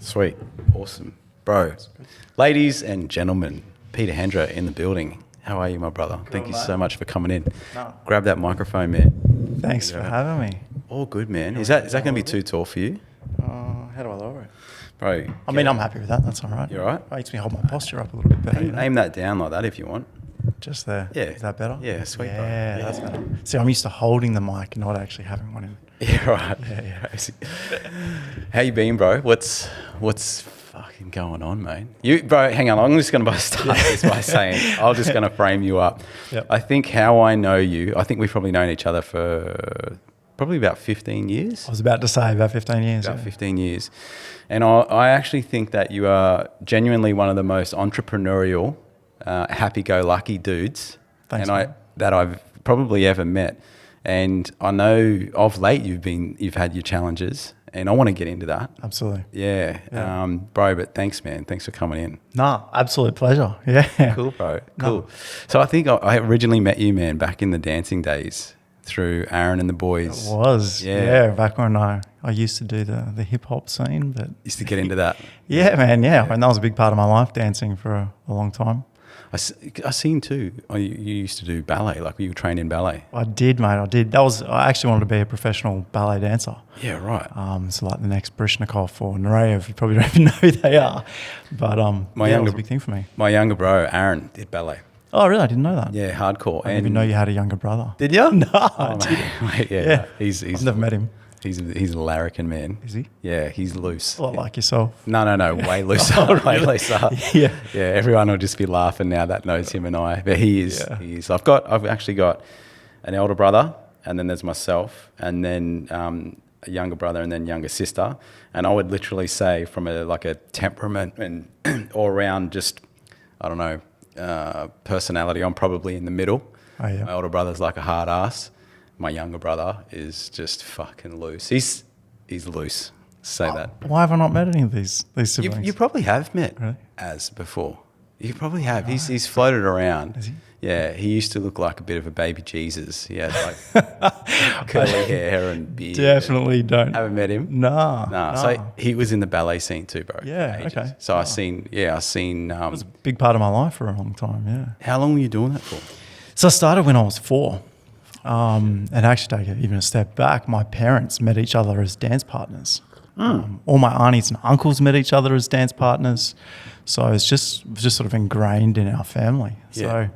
Sweet. Awesome. Bro, ladies and gentlemen, Peter Hendra in the building. How are you, my brother? Thank you so much for coming in. No. Grab that microphone, man. Thanks for having me. All good, man. Is that going to be too tall for you? How do I lower it? Bro. I mean, I'm happy with that. That's all right. You all right? It makes me hold my posture up a little bit better. Aim that down like that if you want. Just there. Yeah. Is that better? Yeah, sweet, bro. Yeah, that's better. See, I'm used to holding the mic, not actually having one in. Yeah, right. Yeah. How you been, bro? What's fucking going on, mate? Bro, hang on. I'm just going to start this by saying, I'm just going to frame you up. Yep. I think how I know you, I think we've probably known each other for probably about 15 years. I was about to say about 15 years. About 15 years. And I actually think that you are genuinely one of the most entrepreneurial, happy-go-lucky dudes Thanks, that I've probably ever met. And I know of late you've had your challenges, and I want to get into that. Absolutely. Yeah. Bro, but thanks, man. Thanks for coming in. No, absolute pleasure. Yeah. Cool, bro. Cool. No. So I think I originally met you, man, back in the dancing days through Aaron and the boys. It was. Yeah. Back when I used to do the hip hop scene, but used to get into that. Yeah, man. Yeah. And that was a big part of my life, dancing for a long time. I seen too. You used to do ballet, like you were trained in ballet. I did, mate. I did. I actually wanted to be a professional ballet dancer. Yeah, right. So like the next Brishnikov or Nureyev, you probably don't even know who they are. But it was a big thing for me. My younger bro, Aaron, did ballet. Oh, really? I didn't know that. Yeah, hardcore. I didn't even know you had a younger brother. Did you? No, mate, yeah. He's I've never met him. He's a larrikin, man. Is he? Yeah, he's loose. A lot like yourself. No, way looser. Way looser. Yeah. Yeah, everyone will just be laughing now that knows him and I. But he is. Yeah. He is. I've actually got an elder brother, and then there's myself, and then a younger brother, and then younger sister. And I would literally say from a temperament and all around just, I don't know, personality, I'm probably in the middle. Oh, yeah. My older brother's like a hard ass. My younger brother is just fucking loose. He's loose. Say that. Why have I not met any of these siblings? You probably have met really? Az before. You probably have. He's floated around. Is he? Yeah, he used to look like a bit of a baby Jesus. He had like curly hair and beard. Definitely don't. Haven't met him? No. So he was in the ballet scene too, bro. Yeah, ages. okay. So I seen. It was a big part of my life for a long time, yeah. How long were you doing that for? So I started when I was 4. And actually take even a step back, my parents met each other as dance partners. All my aunties and uncles met each other as dance partners. So it's just sort of ingrained in our family. Yeah.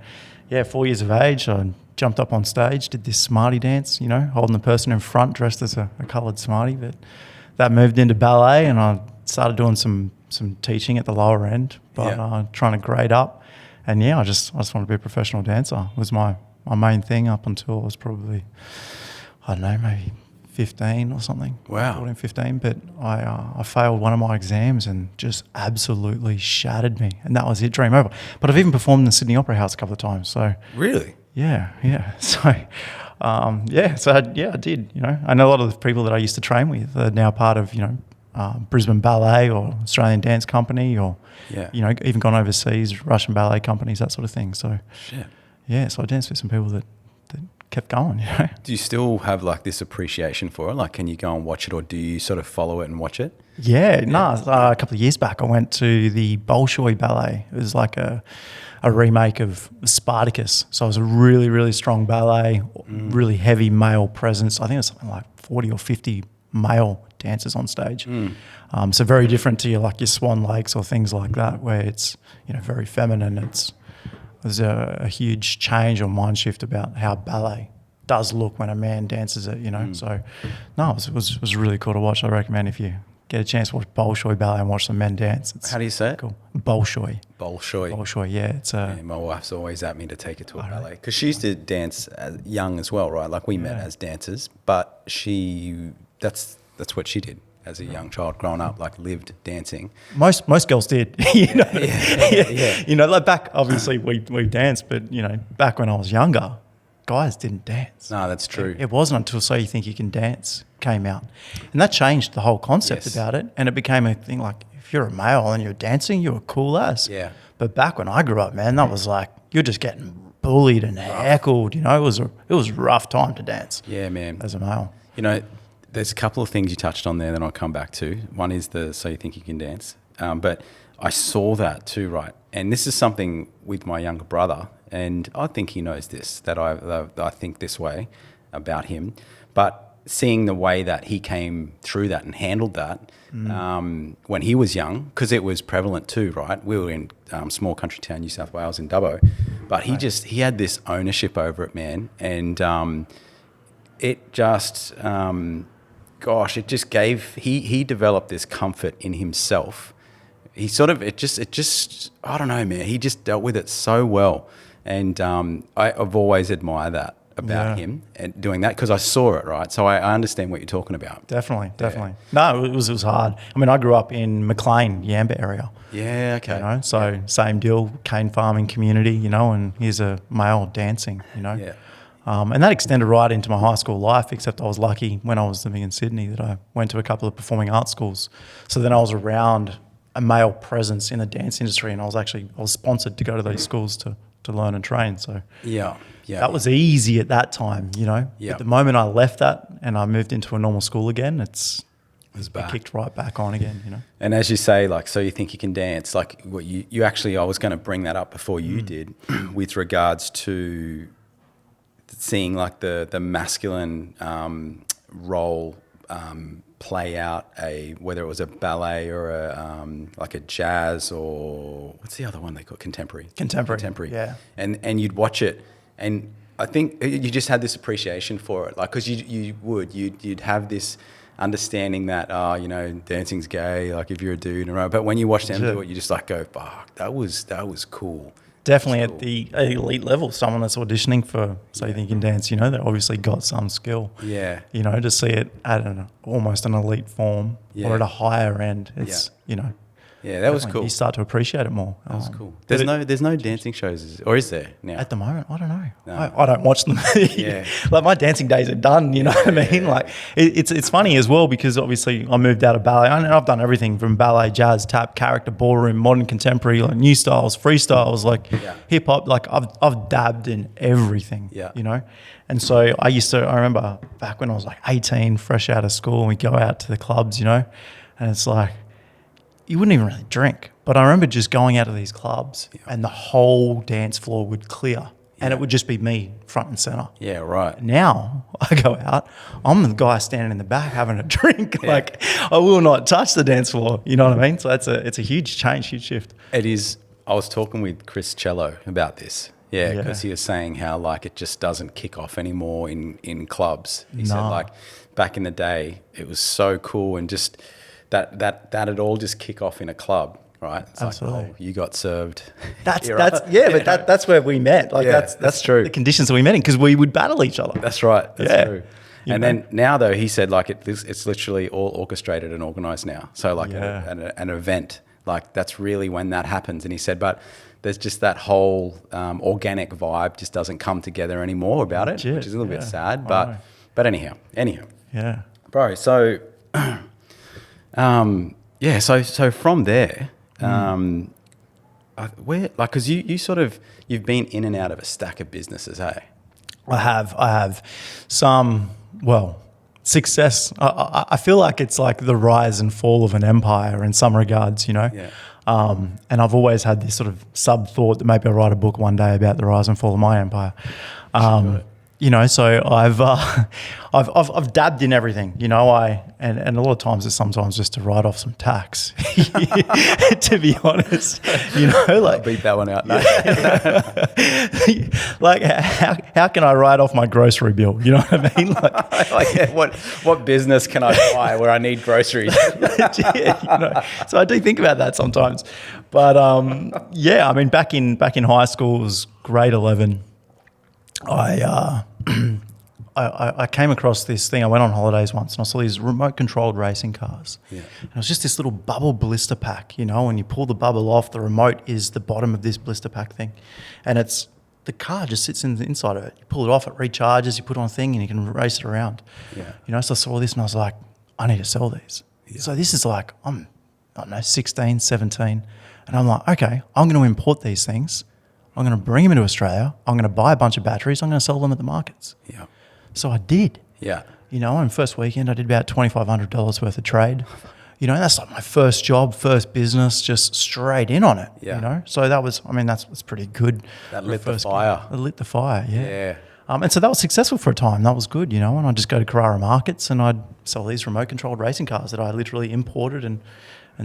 So 4 years of age, I jumped up on stage, did this Smarty dance, holding the person in front dressed as a coloured Smarty. But that moved into ballet, and I started doing some teaching at the lower end, but trying to grade up. And I just wanted to be a professional dancer. It was my main thing up until I was probably, I don't know, maybe 15 or something. Wow. 14, 15. But I failed one of my exams and just absolutely shattered me. And that was it, dream over. But I've even performed in the Sydney Opera House a couple of times. So really? Yeah. So, I did, I know a lot of the people that I used to train with are now part of, Brisbane Ballet or Australian Dance Company or, even gone overseas, Russian ballet companies, that sort of thing. So, shit. Yeah, so I danced with some people that kept going, Do you still have like this appreciation for it? Like, can you go and watch it, or do you sort of follow it and watch it? Yeah. A couple of years back, I went to the Bolshoi Ballet. It was like a remake of Spartacus. So it was a really, really strong ballet, really heavy male presence. I think it was something like 40 or 50 male dancers on stage. So very different to your Swan Lakes or things like that, where it's, very feminine. There's a huge change or mind shift about how ballet does look when a man dances it, So, no, it was really cool to watch. I recommend if you get a chance to watch Bolshoi Ballet and watch some men dance. How do you say it? Cool. Bolshoi. Bolshoi, yeah. It's my wife's always at me to take her to a ballet. Because she used to dance young as well, right? Like we met as dancers, but that's what she did. As a young child growing up, lived dancing. Most girls did, back, obviously we danced, but, back when I was younger, guys didn't dance. No, that's true. It wasn't until So You Think You Can Dance came out. And that changed the whole concept about it. And it became a thing if you're a male and you're dancing, you're a cool ass. Yeah. But back when I grew up, man, that was you're just getting bullied and heckled, it was a rough time to dance. Yeah, man. As a male. there's a couple of things you touched on there that I'll come back to. One is the So You Think You Can Dance. But I saw that too, right? And this is something with my younger brother, and I think he knows this, that I think this way about him. But seeing the way that he came through that and handled that when he was young, because it was prevalent too, right? We were in small country town, New South Wales, in Dubbo. But he had this ownership over it, man. And it just... gosh, it just gave, he developed this comfort in himself. He sort of, it just, I don't know, man, he just dealt with it so well. And I've always admired that about him and doing that, because I saw it, right? So I understand what you're talking about. Definitely. No, it was hard. I mean, I grew up in McLean, Yamba area. Yeah, okay. You know, so same deal, cane farming community, you know, and here's a male dancing, you know. Yeah. And that extended right into my high school life, except I was lucky when I was living in Sydney that I went to a couple of performing arts schools. So then I was around a male presence in the dance industry, and I was sponsored to go to those schools to learn and train. So that was easy at that time, you know. Yeah. But the moment I left that and I moved into a normal school again, it kicked right back on again, you know. And as you say, like, So You Think You Can Dance, like what you actually, I was going to bring that up before you did, with regards to seeing like the masculine role play out, whether it was a ballet or like a jazz, or what's the other one they call contemporary, yeah. And you'd watch it, and I think you just had this appreciation for it, like, because you'd have this understanding that you know, dancing's gay, like if you're a dude, but when you watch them do it, you just like go, fuck, that was cool. Definitely at the elite level, someone that's auditioning for So You Think You Can Dance, you know, they obviously got some skill. Yeah. You know, to see it at almost an elite form or at a higher end, it's, you know. Yeah, that was cool. You start to appreciate it more. That was cool. There's no dancing shows, or is there now? At the moment, I don't know. No. I don't watch them. Like my dancing days are done. You know what I mean? Like it's funny as well, because obviously I moved out of ballet, and I've done everything from ballet, jazz, tap, character, ballroom, modern, contemporary, like new styles, freestyles, like hip hop. Like I've dabbed in everything. Yeah. You know, and so I remember back when I was like 18, fresh out of school, and we go out to the clubs, you know, and it's like, you wouldn't even really drink. But I remember just going out to these clubs and the whole dance floor would clear and it would just be me front and center. Yeah, right. Now I go out, I'm the guy standing in the back having a drink. Like I will not touch the dance floor. You know what I mean? So it's a huge change, huge shift. It is. I was talking with Chris Cello about this. Yeah, because he was saying how like it just doesn't kick off anymore in clubs. He said like back in the day it was so cool, and just that'd all just kick off in a club, right? It's absolutely. Like, oh, you got served. That's that's where we met. Like that's true. The conditions that we met in, because we would battle each other. That's right. That's true. And then now though, he said like it's literally all orchestrated and organized now. So like an event, like that's really when that happens. And he said, but there's just that whole organic vibe just doesn't come together anymore about it, which is a little bit sad. But anyhow. Yeah. Bro, so so from there, where, like, because you've been in and out of a stack of businesses, hey? I have some, success. I feel like it's like the rise and fall of an empire in some regards, you know? Yeah. And I've always had this sort of sub thought that maybe I'll write a book one day about the rise and fall of my empire. You know, so I've dabbed in everything, you know, and a lot of times it's sometimes just to write off some tax, to be honest, you know, like I'll beat that one out. Like how can I write off my grocery bill? You know what I mean? Like what business can I buy where I need groceries? You know, so I do think about that sometimes, but I mean, back in high school, it was grade 11. I came across this thing. I went on holidays once and I saw these remote controlled racing cars. Yeah. And it was just this little bubble blister pack, you know, and you pull the bubble off, the remote is the bottom of this blister pack thing. And the car just sits inside of it. You pull it off, it recharges, you put on a thing and you can race it around. Yeah. You know, so I saw this and I was like, I need to sell these. Yeah. So this is like, I don't know, 16, 17. And I'm like, okay, I'm going to import these things. I'm going to bring them into Australia. I'm going to buy a bunch of batteries. I'm going to sell them at the markets. Yeah. So I did. Yeah. you know, and first weekend I did about $2,500 worth of trade. You know, that's like my first job, first business, just straight in on it, you know. So that was, I mean, that's pretty good. That lit the fire. It lit the fire, yeah. And so that was successful for a time. That was good, you know, and I'd just go to Carrara markets and I'd sell these remote-controlled racing cars that I literally imported and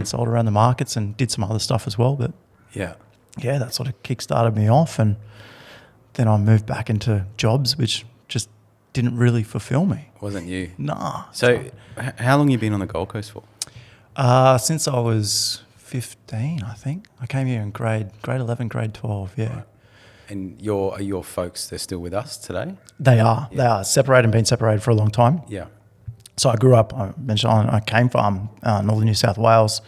sold around the markets and did some other stuff as well. But yeah, that sort of kick-started me off, and then I moved back into jobs which just didn't really fulfill me. Wasn't you? Nah. So how long have you been on the Gold Coast for? Since I was 15, I think. I came here in grade 11, grade 12, yeah. Right. And your folks, they're still with us today? They are. Yeah. They are separated and been separated for a long time. Yeah. So I grew up, I mentioned, on a cane farm, northern New South Wales.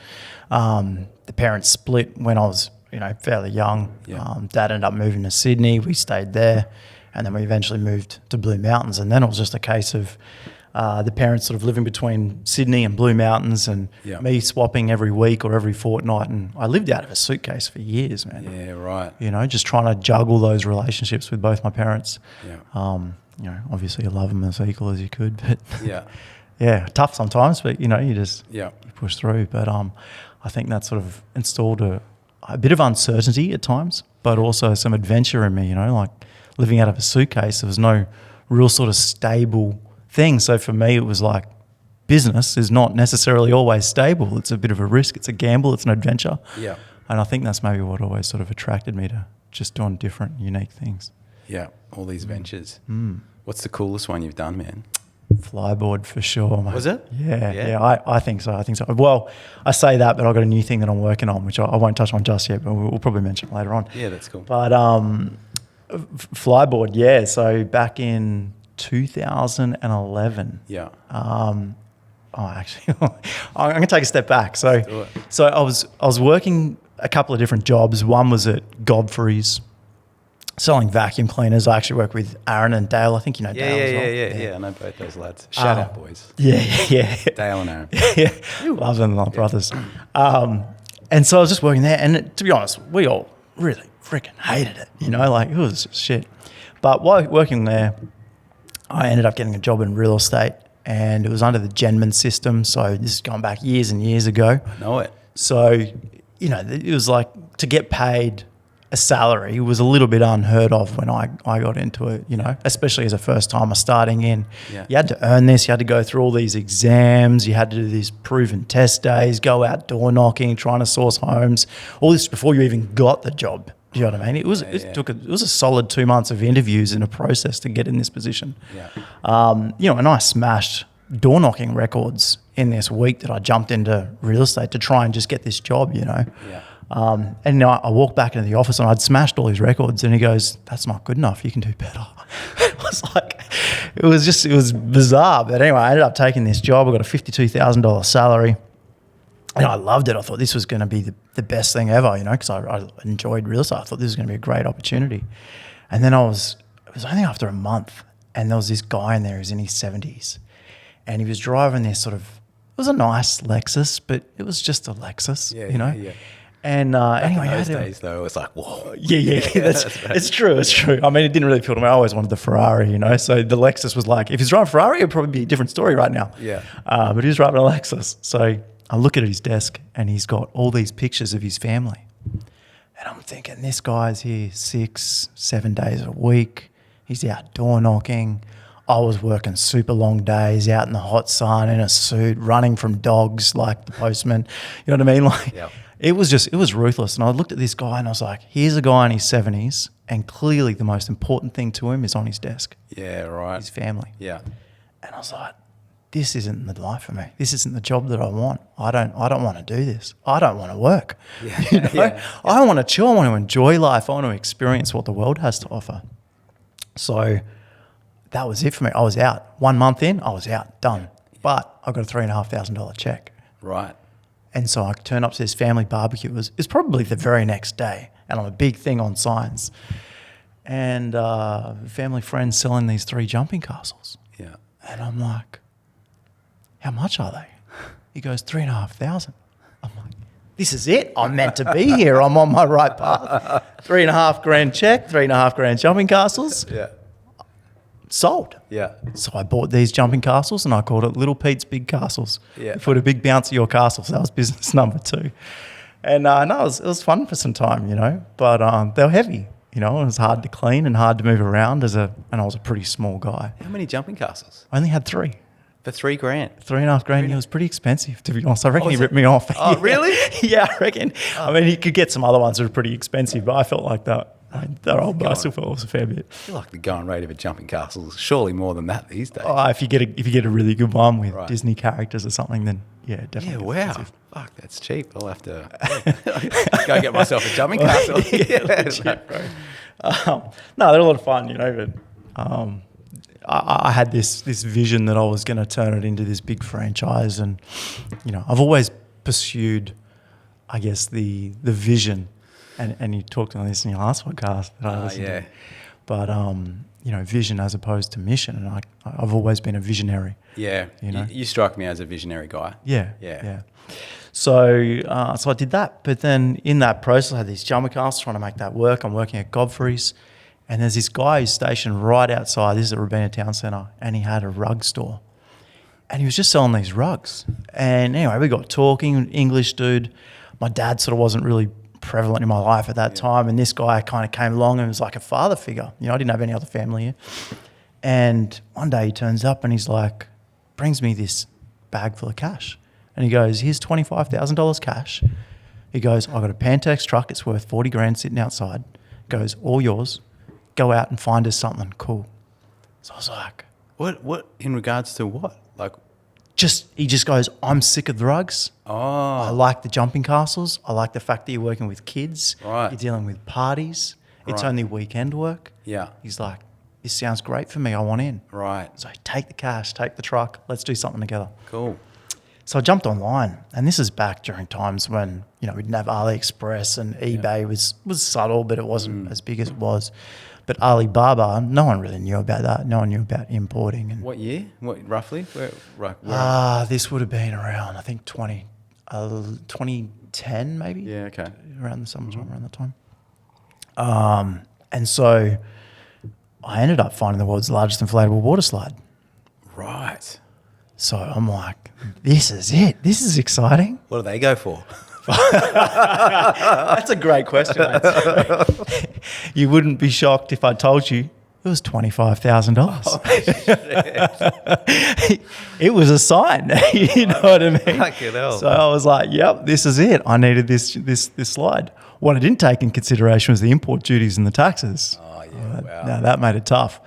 The parents split when I was, you know, fairly young. Yeah. Dad ended up moving to Sydney. We stayed there. And then we eventually moved to Blue Mountains. And then it was just a case of the parents sort of living between Sydney and Blue Mountains, and me swapping every week or every fortnight. And I lived out of a suitcase for years, man. Yeah, right. You know, just trying to juggle those relationships with both my parents. Yeah. You know, obviously you love them as equal as you could, but yeah, tough sometimes, but you know, you just you push through. But I think that sort of installed a bit of uncertainty at times, but also some adventure in me, you know, like living out of a suitcase. There was no real sort of stable thing. So for me, it was like business is not necessarily always stable. It's a bit of a risk. It's a gamble. It's an adventure. Yeah. And I think that's maybe what always sort of attracted me to just doing different, unique things. Yeah, all these ventures. What's the coolest one you've done, man? Flyboard for sure, mate. Was it? Yeah. I think so. Well, I say that, but I've got a new thing that I'm working on, which I won't touch on just yet, but we'll probably mention later on. Yeah, that's cool. But Flyboard, yeah. So back in 2011. Yeah. Actually, I'm going to take a step back. So I was working a couple of different jobs. One was at Godfrey's, selling vacuum cleaners. I actually work with Aaron and Dale. I think you know Dale as well. Yeah. I know both those lads. Shout out, boys. Yeah. Dale and Aaron. Yeah. Love them, like brothers. And so I was just working there. And to be honest, we all really freaking hated it. You know, like it was just shit. But while working there, I ended up getting a job in real estate, and it was under the Genman system. So this is going back years and years ago. I know it. So, you know, it was like to get paid a salary was a little bit unheard of when I got into it, you know, especially as a first timer starting in. Yeah. You had to earn this. You had to go through all these exams. You had to do these proven test days, go out door knocking, trying to source homes, all this before you even got the job. Do you know what I mean? It was a solid 2 months of interviews in a process to get in this position. Yeah. You know, and I smashed door knocking records in this week that I jumped into real estate to try and just get this job, you know. Yeah. And you know, I walked back into the office and I'd smashed all these records, and he goes, "That's not good enough. You can do better." It was bizarre. But anyway, I ended up taking this job. I got a $52,000 salary. And I loved it. I thought this was going to be the best thing ever, you know, because I enjoyed real estate. I thought this was going to be a great opportunity. And then it was only after a month, and there was this guy in there who's in his 70s, and he was driving this sort of, it was a nice Lexus, but it was just a Lexus, you know. Yeah. And anyway, in those days though, it was like, whoa. Yeah. It's true. I mean, it didn't really appeal to me. I always wanted the Ferrari, you know. So the Lexus was like, if he's driving a Ferrari, it'd probably be a different story right now. Yeah. But he was driving a Lexus. So I look at his desk, and he's got all these pictures of his family. And I'm thinking, this guy's here 6-7 days a week. He's out door knocking. I was working super long days out in the hot sun in a suit, running from dogs like the postman. You know what I mean? Like, it was ruthless. And I looked at this guy and I was like, here's a guy in his 70s, and clearly the most important thing to him is on his desk. Yeah, right. His family. Yeah. And I was like, this isn't the life for me. This isn't the job that I want. I don't want to do this. I don't want to work. Yeah. You know? I want to chill. I want to enjoy life. I want to experience what the world has to offer. So that was it for me. I was out. 1 month in, I was out, done. But I got a $3,500 check. Right. And so I turned up to this family barbecue. It was probably the very next day, and I'm a big thing on signs. And family friends selling these 3 jumping castles. Yeah. And I'm like, how much are they? He goes, $3,500. I'm like, this is it. I'm meant to be here. I'm on my right path. $3,500 check, $3,500 jumping castles. Yeah. sold. Yeah. So I bought these jumping castles and I called it Little Pete's Big Castles. Yeah. Put a big bounce of your castles. That was business number 2. And no, it was fun for some time, you know, but they were heavy. You know, it was hard to clean and hard to move around and I was a pretty small guy. How many jumping castles? I only had 3. For $3,000. $3,500. It was pretty expensive, to be honest. I reckon he ripped me off. Oh, really? Yeah, I reckon. I mean, he could get some other ones that were pretty expensive, but I felt like that. That old bicycle was a fair bit. I feel like the going rate of a jumping castle is surely more than that these days. Oh, if you get a really good one with Disney characters or something, then yeah, definitely. Yeah, wow. Expensive. Fuck, that's cheap. I'll have to go get myself a jumping castle. Legit, bro. No, they're a lot of fun, you know. But I had this vision that I was going to turn it into this big franchise, and you know, I've always pursued, I guess, the vision. And you talked on this in your last podcast that I listened to. But, you know, vision as opposed to mission. And I've always been a visionary. Yeah. You know? You strike me as a visionary guy. Yeah. So I did that. But then in that process, I had these jumper castles trying to make that work. I'm working at Godfrey's. And there's this guy who's stationed right outside. This is at Robina Town Centre. And he had a rug store. And he was just selling these rugs. And anyway, we got talking, English dude. My dad sort of wasn't really prevalent in my life at that time, and this guy kind of came along and was like a father figure. You know, I didn't have any other family here. And one day he turns up and he's like, brings me this bag full of cash. And he goes, here's $25,000 cash. He goes, I've got a Pantex truck. It's worth 40 grand sitting outside. Goes, all yours. Go out and find us something cool. So I was like, what in regards to what? Like, he just goes, I'm sick of the rugs. Oh. I like the jumping castles. I like the fact that you're working with kids. Right. You're dealing with parties. It's only weekend work. Yeah. He's like, this sounds great for me. I want in. Right. So take the cash, take the truck. Let's do something together. Cool. So I jumped online, and this is back during times when, you know, we didn't have AliExpress and eBay was subtle, but it wasn't as big as it was. But Alibaba, no one really knew about that. No one knew about importing. And what year? What roughly? Where? This would have been around, I think, 2010 maybe. Yeah, okay. Around the summertime, around that time. And so I ended up finding the world's largest inflatable water slide. Right. So I'm like, this is it. This is exciting. What do they go for? That's a great question. You wouldn't be shocked if I told you it was $25,000. Oh, it was a sign. You know what I mean? So I was like, "Yep, this is it. I needed this slide." What I didn't take in consideration was the import duties and the taxes. Oh yeah, wow. Now that made it tough.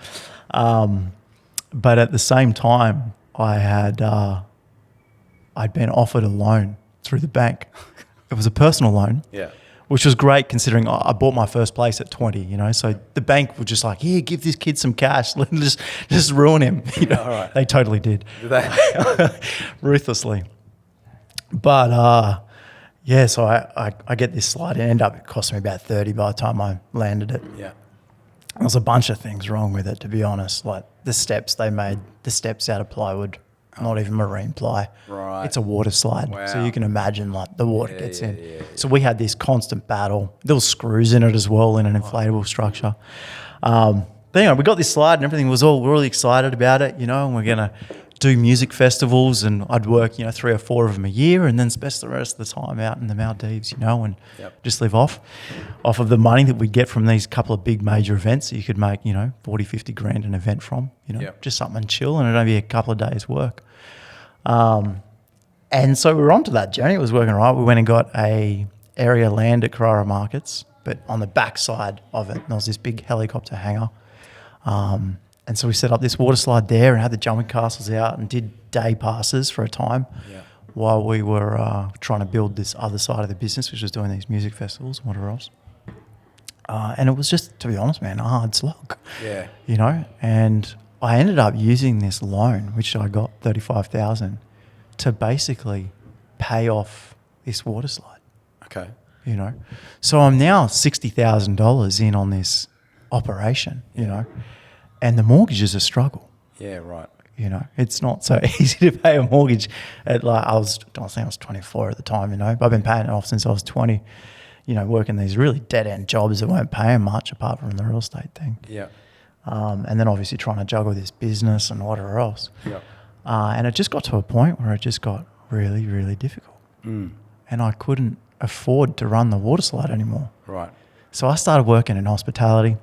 But at the same time, I'd been offered a loan through the bank. It was a personal loan, which was great considering I bought my first place at 20, you know. So the bank was just like, here, give this kid some cash. just ruin him. You know? All right. They totally did. Ruthlessly. But, so I get this slide. It ended up costing me about 30 by the time I landed it. Yeah. There was a bunch of things wrong with it, to be honest. Like the steps they made, the steps out of plywood. Not even marine ply. Right. It's a water slide. Wow. So you can imagine like the water gets in. Yeah. So we had this constant battle. There was screws in it as well in an inflatable structure. But anyway, we got this slide and everything was all really excited about it, you know, and we're going to do music festivals and I'd work, 3 or 4 of them a year and then spend the rest of the time out in the Maldives, and just live off of the money that we'd get from these couple of big major events that you could make, 40, 50 grand an event from, just something chill and it'd only be a couple of days work. And so we were onto that journey. It was working right. We went and got a area land at Carrara Markets, but on the back side of it, there was this big helicopter hangar. And so we set up this water slide there and had the jumping castles out and did day passes for a time while we were trying to build this other side of the business, which was doing these music festivals and whatever else. And it was just, to be honest, man, a hard slog. Yeah. And I ended up using this loan, which I got $35,000, to basically pay off this water slide. Okay. So I'm now $60,000 in on this operation, and the mortgage is a struggle. Yeah, right. It's not so easy to pay a mortgage. I think I was 24 at the time, I've been paying it off since I was 20, working these really dead-end jobs that weren't paying much apart from the real estate thing. Yeah. And then obviously trying to juggle this business and whatever else. Yep. And it just got to a point where it just got really, really difficult. And I couldn't afford to run the water slide anymore. Right. So I started working in hospitality.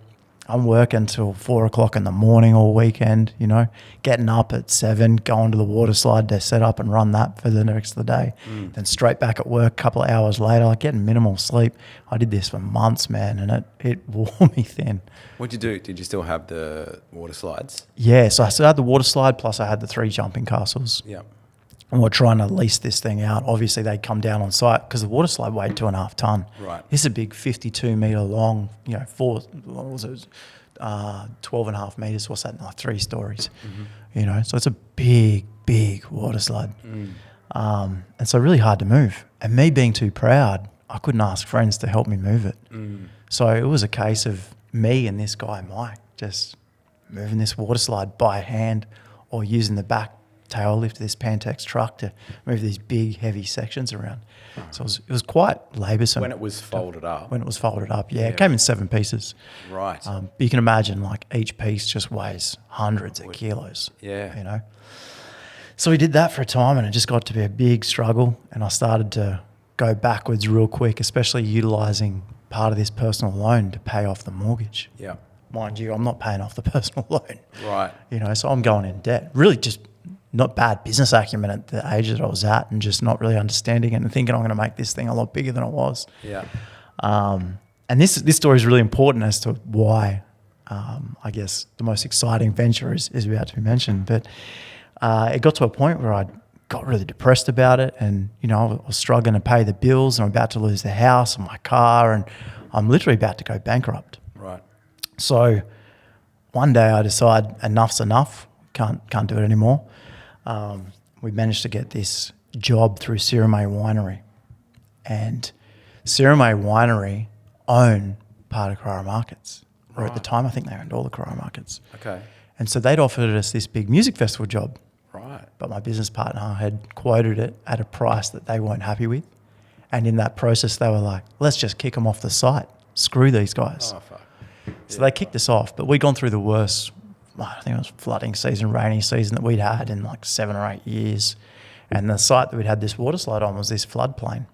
I'm working till 4 o'clock in the morning all weekend, you know, getting up at 7, going to the water slide to set up and run that for the rest of the day. Then straight back at work a couple of hours later, like getting minimal sleep. I did this for months, man, and it wore me thin. What'd you do? Did you still have the water slides? Yeah, so I still had the water slide, plus I had the 3 jumping castles. Yeah. And we're trying to lease this thing out. Obviously, they come down on site because the water slide weighed 2.5 ton. Right. This is a big 52 metre long, you know, 12.5 metres. What's that? Like 3 stories. You know, so it's a big, big water slide. And so really hard to move. And me being too proud, I couldn't ask friends to help me move it. So it was a case of me and this guy, Mike, just moving this water slide by hand or using the back tail lift of this Pantex truck to move these big, heavy sections around. So it was quite laboursome. When it was folded up? When it was folded up, yeah. It came in 7 pieces. Right. But you can imagine, like, each piece just weighs hundreds of kilos. Yeah. You know? So we did that for a time, and it just got to be a big struggle, and I started to go backwards real quick, especially utilising part of this personal loan to pay off the mortgage. Yeah. Mind you, I'm not paying off the personal loan. Right. You know, so I'm going in debt. Really just not bad business acumen at the age that I was at, and just not really understanding it and thinking I'm going to make this thing a lot bigger than it was. Yeah. And this story is really important as to why I guess the most exciting venture is about to be mentioned. But it got to a point where I got really depressed about it, and, you know, I was struggling to pay the bills, and I'm about to lose the house and my car, and I'm literally about to go bankrupt. Right. So one day I decide enough's enough, can't do it anymore. We managed to get this job through Sirame Winery, and Sirame Winery own part of Carrara Markets. Or at the time, I think they owned all the Carrara Markets. Okay. And so they'd offered us this big music festival job. Right. But my business partner had quoted it at a price that they weren't happy with. And in that process, they were like, let's just kick them off the site. Screw these guys. Oh, fuck. So they kicked us off, but we'd gone through the worst, I think it was flooding season, rainy season that we'd had in like 7 or 8 years. And the site that we'd had this water slide on was this floodplain.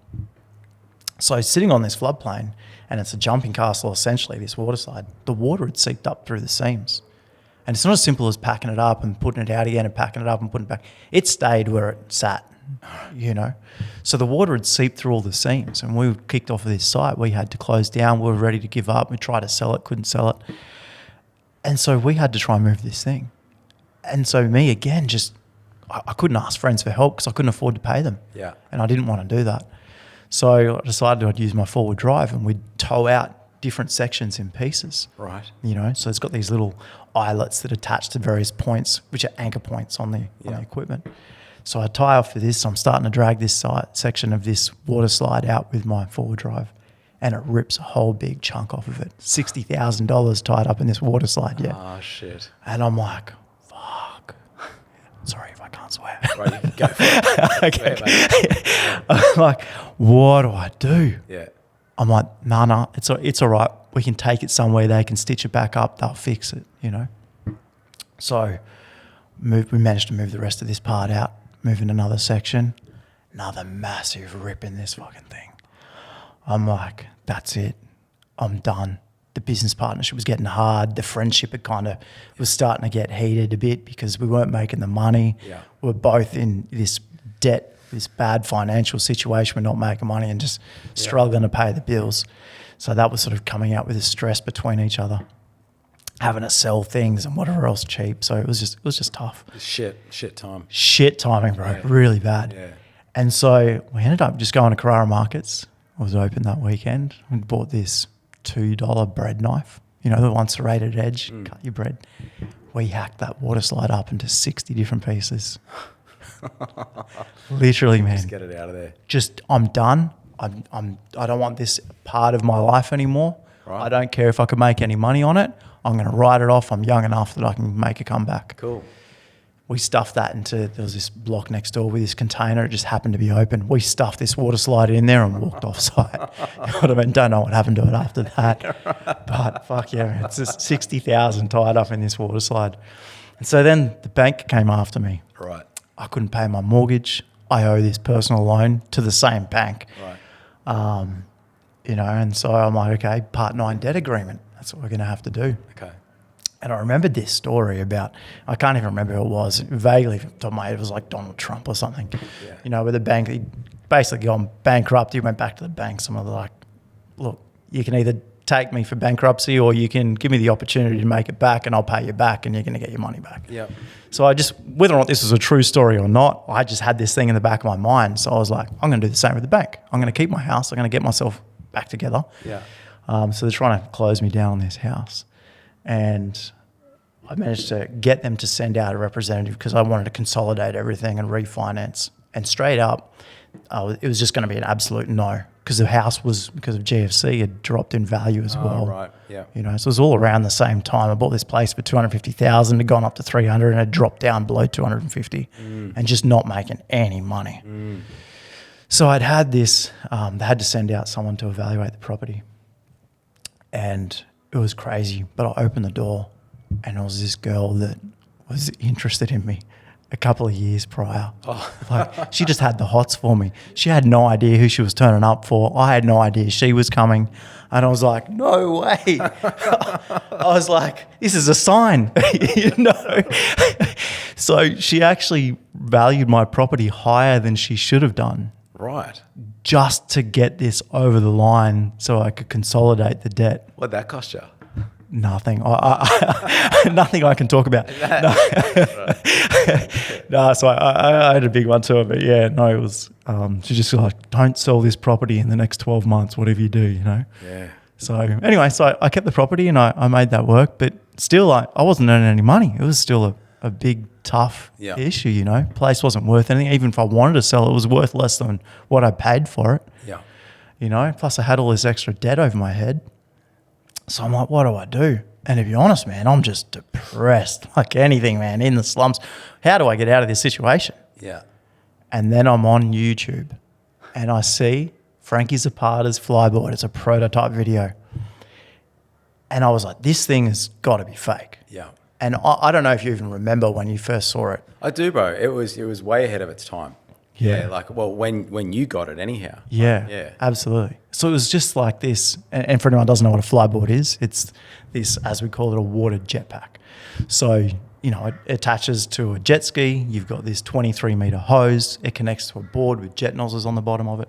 So sitting on this floodplain, and it's a jumping castle essentially, this water slide, the water had seeped up through the seams. And it's not as simple as packing it up and putting it out again and packing it up and putting it back. It stayed where it sat, you know. So the water had seeped through all the seams, and we kicked off of this site. We had to close down. We were ready to give up. We tried to sell it, couldn't sell it. And so we had to try and move this thing. And so me, again, just I couldn't ask friends for help because I couldn't afford to pay them. Yeah. And I didn't want to do that. So I decided I'd use my forward drive, and we'd tow out different sections in pieces. Right. You know, so it's got these little eyelets that attach to various points, which are anchor points on the equipment. So I tie off for this. I'm starting to drag this section of this water slide out with my forward drive, and it rips a whole big chunk off of it. $60,000 tied up in this water slide, yeah. Oh, shit. And I'm like, fuck. Sorry if I can't swear. Right, you can go for it. Okay. I'm like, what do I do? Yeah. I'm like, nah, it's all right. We can take it somewhere. They can stitch it back up. They'll fix it, you know. So we managed to move the rest of this part out, move in another section. Another massive rip in this fucking thing. I'm like, that's it. I'm done. The business partnership was getting hard. The friendship was starting to get heated a bit because we weren't making the money. Yeah. We're both in this debt, this bad financial situation. We're not making money and just struggling to pay the bills. So that was sort of coming out with a stress between each other, having to sell things and whatever else cheap. So it was just tough. Shit time. Shit timing, bro. Yeah. Really bad. Yeah. And so we ended up just going to Carrara Markets. I was open that weekend. We bought this $2 bread knife, you know, the one serrated edge, cut your bread. We hacked that water slide up into 60 different pieces. Literally, man. Just get it out of there. I'm done. I don't want this part of my life anymore. Right. I don't care if I can make any money on it. I'm going to write it off. I'm young enough that I can make a comeback. Cool. We stuffed that into, there was this block next door with this container. It just happened to be open. We stuffed this water slide in there and walked off site. Don't know what happened to it after that. But fuck yeah, it's just 60,000 tied up in this water slide. And so then the bank came after me. Right. I couldn't pay my mortgage. I owe this personal loan to the same bank. Right. And so I'm like, okay, Part 9 debt agreement. That's what we're going to have to do. Okay. And I remembered this story about, I can't even remember who it was, vaguely from the top of my head, it was like Donald Trump or something. Yeah. Where the bank, he'd basically gone bankrupt. He went back to the bank. Some of the like, look, you can either take me for bankruptcy or you can give me the opportunity to make it back and I'll pay you back and you're going to get your money back. Yeah. So I just, whether or not this was a true story or not, I just had this thing in the back of my mind. So I was like, I'm going to do the same with the bank. I'm going to keep my house. I'm going to get myself back together. Yeah. So they're trying to close me down on this house. And I managed to get them to send out a representative because I wanted to consolidate everything and refinance. And straight up, it was just going to be an absolute no because the house was, because of GFC, had dropped in value as well. Oh, right. Yeah. So it was all around the same time. I bought this place for 250,000, had gone up to 300 and had dropped down below 250 and just not making any money. So I'd had this, they had to send out someone to evaluate the property. And it was crazy, but I opened the door and it was this girl that was interested in me a couple of years prior. Like, she just had the hots for me. She had no idea who she was turning up for. I had no idea she was coming. And I was like, no way. I was like, this is a sign, So she actually valued my property higher than she should have done. Right. Just to get this over the line so I could consolidate the debt. What'd that cost you? Nothing. Nothing I can talk about. No, so I had a big one to it, but yeah, no, it was, she just like, don't sell this property in the next 12 months, whatever you do, Yeah. So anyway, so I kept the property and I made that work, but still I wasn't earning any money. It was still a big, tough issue, Place wasn't worth anything. Even if I wanted to sell, it was worth less than what I paid for it. Yeah. Plus I had all this extra debt over my head. So I'm like, what do I do? And to be honest, man, I'm just depressed, like anything, man, in the slums. How do I get out of this situation? Yeah. And then I'm on YouTube and I see Frankie Zapata's Flyboard. It's a prototype video. And I was like, this thing has got to be fake. Yeah. And I don't know if you even remember when you first saw it. I do, bro. It was way ahead of its time. Yeah. When you got it anyhow. Yeah. Yeah. Absolutely. So it was just like this. And for anyone who doesn't know what a flyboard is, it's this, as we call it, a water jetpack. So, it attaches to a jet ski. You've got this 23-meter hose. It connects to a board with jet nozzles on the bottom of it.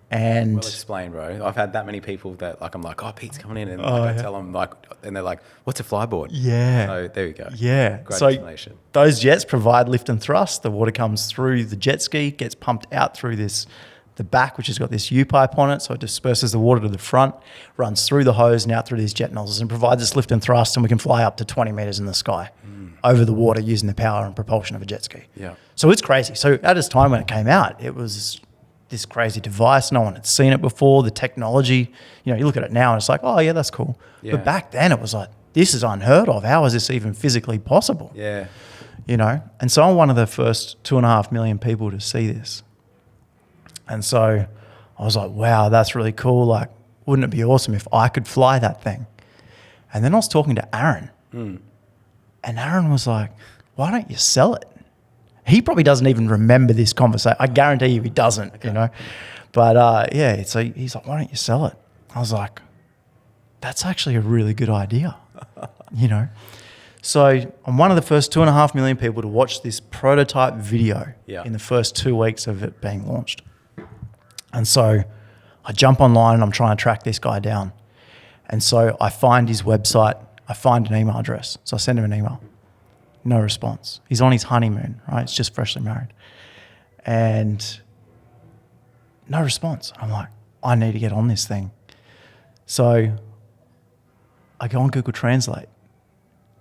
And well explained, bro. I've had that many people that I'm like, oh, Pete's coming in, and I tell them and they're like, what's a flyboard? Yeah. So there we go. Yeah. Great so explanation. Those jets provide lift and thrust. The water comes through the jet ski, gets pumped out through the back, which has got this U-pipe on it, so it disperses the water to the front, runs through the hose and out through these jet nozzles and provides us lift and thrust, and we can fly up to 20 meters in the sky over the water using the power and propulsion of a jet ski. Yeah. So it's crazy. So at its time when it came out, it was this crazy device. No one had seen it before. The technology, you look at it now and it's like, oh yeah, that's cool. Yeah. But back then it was like, this is unheard of. How is this even physically possible? Yeah. And so I'm one of the first 2.5 million people to see this. And so I was like, wow, that's really cool. Like, wouldn't it be awesome if I could fly that thing? And then I was talking to Aaron and Aaron was like, why don't you sell it? He probably doesn't even remember this conversation. I guarantee you he doesn't, But so he's like, why don't you sell it? I was like, that's actually a really good idea, So I'm one of the first 2.5 million people to watch this prototype video in the first 2 weeks of it being launched. And so I jump online and I'm trying to track this guy down. And so I find his website, I find an email address. So I send him an email. No response. He's on his honeymoon, right? He's just freshly married. And no response. I'm like, I need to get on this thing. So I go on Google Translate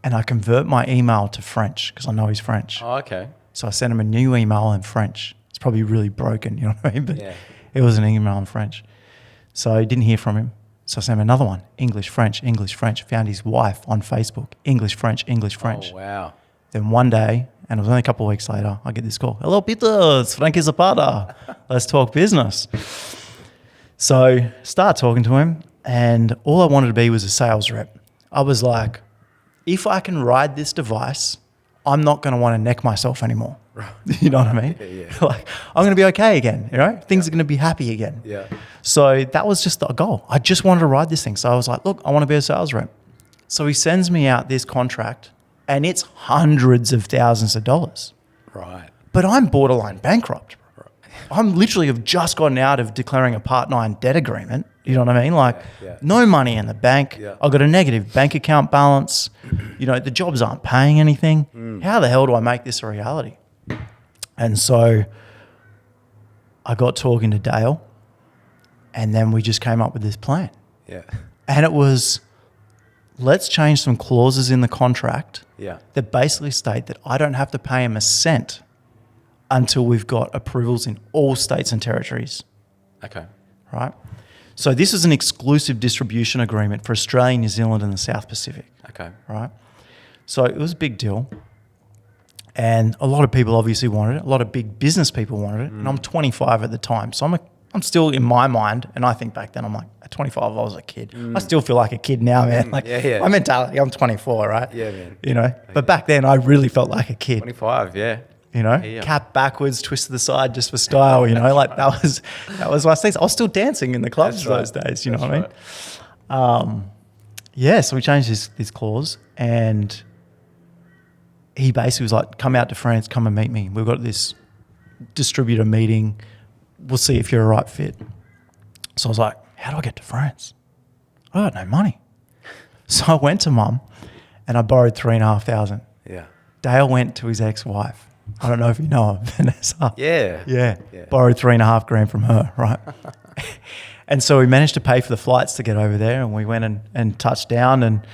and I convert my email to French because I know he's French. Oh, okay. So I sent him a new email in French. It's probably really broken, you know what I mean? But it was an email in French. So I didn't hear from him. So I sent him another one, English, French, English, French. Found his wife on Facebook, English, French, English, French. Oh, wow. Then one day, And it was only a couple of weeks later, I get this call. Hello, Peter, it's Frankie Zapata. Let's talk business. So start talking to him, and all I wanted to be was a sales rep. I was like, if I can ride this device, I'm not going to want to neck myself anymore. Right. You know what I mean? Yeah. Like, I'm going to be okay again, you know? Things are going to be happy again. Yeah. So that was just the goal. I just wanted to ride this thing. So I was like, look, I want to be a sales rep. So he sends me out this contract, and it's hundreds of thousands of dollars. Right. But I'm borderline bankrupt. I'm literally have just gotten out of declaring a Part 9 debt agreement. You know what I mean? Like, no money in the bank. Yeah. I've got a negative bank account balance. You know, the jobs aren't paying anything. How the hell do I make this a reality? And so I got talking to Dale, and then we just came up with this plan. Yeah. And it was, let's change some clauses in the contract Yeah. that basically state that I don't have to pay him a cent until we've got approvals in all states and territories. Okay. Right? So this is an exclusive distribution agreement for Australia, New Zealand, and the South Pacific. Okay. Right? So it was a big deal. And a lot of people obviously wanted it. A lot of big business people wanted it. And I'm 25 at the time. So I'm still in my mind, and I think back then I'm like, at 25, I was a kid. I still feel like a kid now, man. Like my mentality, I'm 24, right? Yeah, man. You know, but back then I really felt like a kid. 25, yeah. You know, cap backwards, twist to the side just for style, you know, like that was my thing. I was still dancing in the clubs those days, you know what I mean? Yeah, so we changed this clause, and he basically was like, come out to France, come and meet me. We've got this distributor meeting. We'll see if you're a right fit. So I was like, how do I get to France? I got no money. So I went to mum and I borrowed $3,500. Yeah. Dale went to his ex-wife. I don't know if you know her, Vanessa. Yeah. Borrowed $3,500 from her, right? And so we managed to pay for the flights to get over there, and we went and touched down and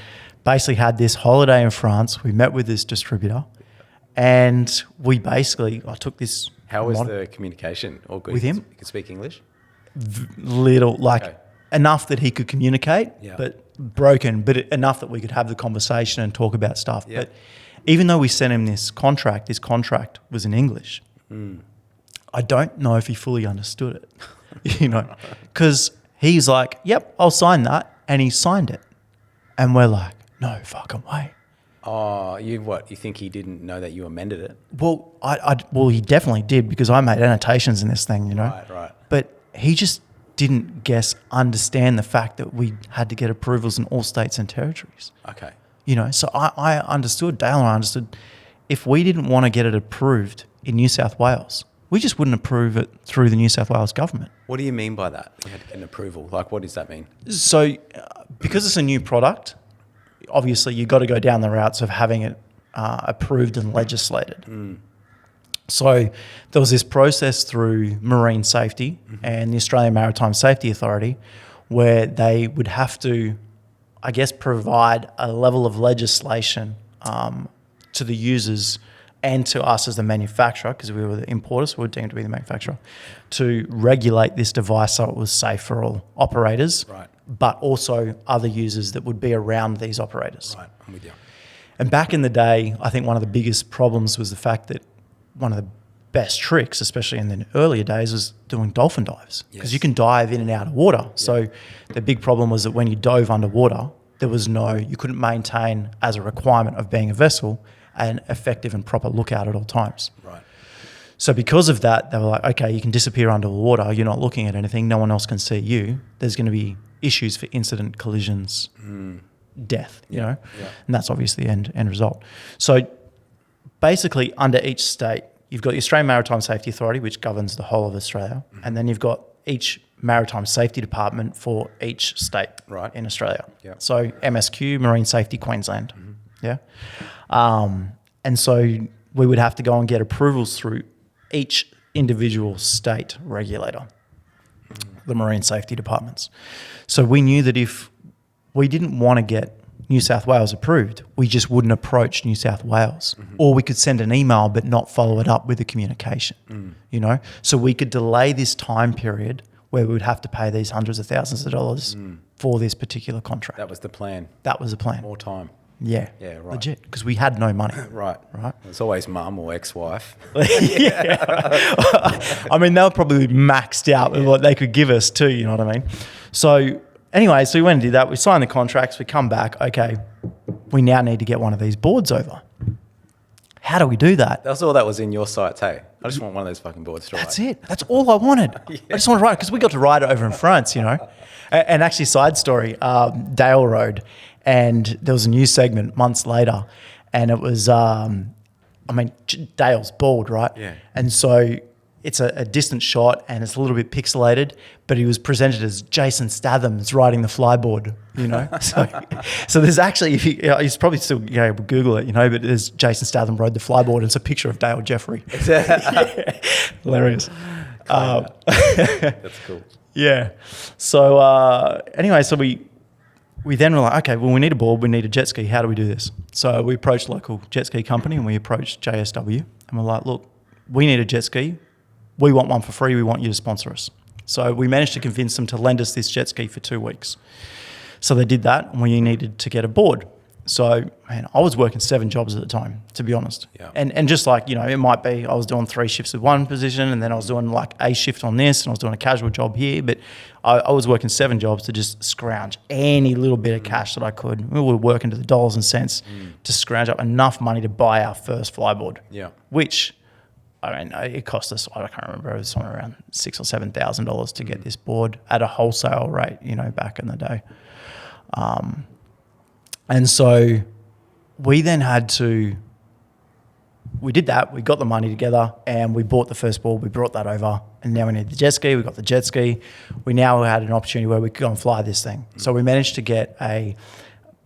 basically had this holiday in France. We met with this distributor, and I took this. How was the communication? All good? With him? You could speak English? Enough that he could communicate, Yeah. but broken, but enough that we could have the conversation and talk about stuff. Yeah. But even though we sent him this contract was in English. I don't know if he fully understood it, you know, because he's like, yep, I'll sign that. And he signed it. And we're like, no fucking way. Oh, you think he didn't know that you amended it? Well, well, he definitely did, because I made annotations in this thing, you know. Right. But he just didn't understand the fact that we had to get approvals in all states and territories. Okay. You know, so I understood, Dale and I understood, if we didn't want to get it approved in New South Wales, we just wouldn't approve it through the New South Wales government. What do you mean by that? You had to get an approval. Like, what does that mean? So because it's a new product, obviously you've got to go down the routes of having it approved and legislated. So there was this process through Marine Safety and the Australian Maritime Safety Authority where they would have to, I guess, provide a level of legislation to the users and to us as the manufacturer, because we were the importer, so we were deemed to be the manufacturer, to regulate this device so it was safe for all operators, Right. but also other users that would be around these operators. Right, I'm with you. And back in the day, I think one of the biggest problems was the fact that one of the best tricks, especially in the earlier days, was doing dolphin dives, because you can dive in and out of water. So the big problem was that when you dove underwater, you couldn't maintain as a requirement of being a vessel an effective and proper lookout at all times. Right. So because of that, they were like, okay, you can disappear under the water. You're not looking at anything. No one else can see you. There's going to be issues for incident, collisions, death, you know? Yeah. And that's obviously the end result. So basically under each state, you've got the Australian Maritime Safety Authority, which governs the whole of Australia. And then you've got each Maritime Safety Department for each state in Australia. Yeah. So MSQ, Marine Safety Queensland. Yeah. And so we would have to go and get approvals through each individual state regulator, the marine safety departments. So we knew that if we didn't want to get New South Wales approved, we just wouldn't approach New South Wales. Or we could send an email but not follow it up with a communication, you know? So we could delay this time period where we would have to pay these hundreds of thousands of dollars for this particular contract. That was the plan. That was the plan. More time. Yeah, right. Legit, because we had no money. Right. It's always mum or ex-wife. Yeah. I mean, they were probably maxed out with what they could give us too, you know what I mean? So anyway, so we went and did that. We signed the contracts. We come back. Okay, we now need to get one of these boards over. How do we do that? That's all that was in your sights, hey? I just want one of those fucking boards to ride. That's it. That's all I wanted. I just want to ride it because we got to ride it over in France, you know? And actually, side story, Dale rode, and there was a new segment months later, and it was, Dale's bald, right? Yeah. And so it's a distant shot, and it's a little bit pixelated, but he was presented as Jason Statham's riding the Flyboard, you know? So there's actually, he's probably still able to Google it, you know, but there's Jason Statham rode the Flyboard, and it's a picture of Dale Jeffrey. Hilarious. That's cool. Yeah. So anyway, so we then were like, okay, well, we need a board, we need a jet ski. How do we do this? So we approached a local jet ski company, and we approached JSW, and we're like, look, we need a jet ski. We want one for free. We want you to sponsor us. So we managed to convince them to lend us this jet ski for 2 weeks. So they did that, and we needed to get a board. So, man, I was working 7 jobs at the time, to be honest. Yeah. And just like, you know, it might be I was doing 3 shifts with one position, and then I was doing like a shift on this, and I was doing a casual job here. But I was working 7 jobs to just scrounge any little bit of cash that I could. We were working to the dollars and cents to scrounge up enough money to buy our first Flyboard. Yeah. Which, I mean, it cost us, I can't remember, it was somewhere around $6,000 or $7,000 to get this board at a wholesale rate, you know, back in the day. And so we then we did that, we got the money together, and we bought the first board, we brought that over, and now we need the jet ski, we got the jet ski. We now had an opportunity where we could go and fly this thing. So we managed to get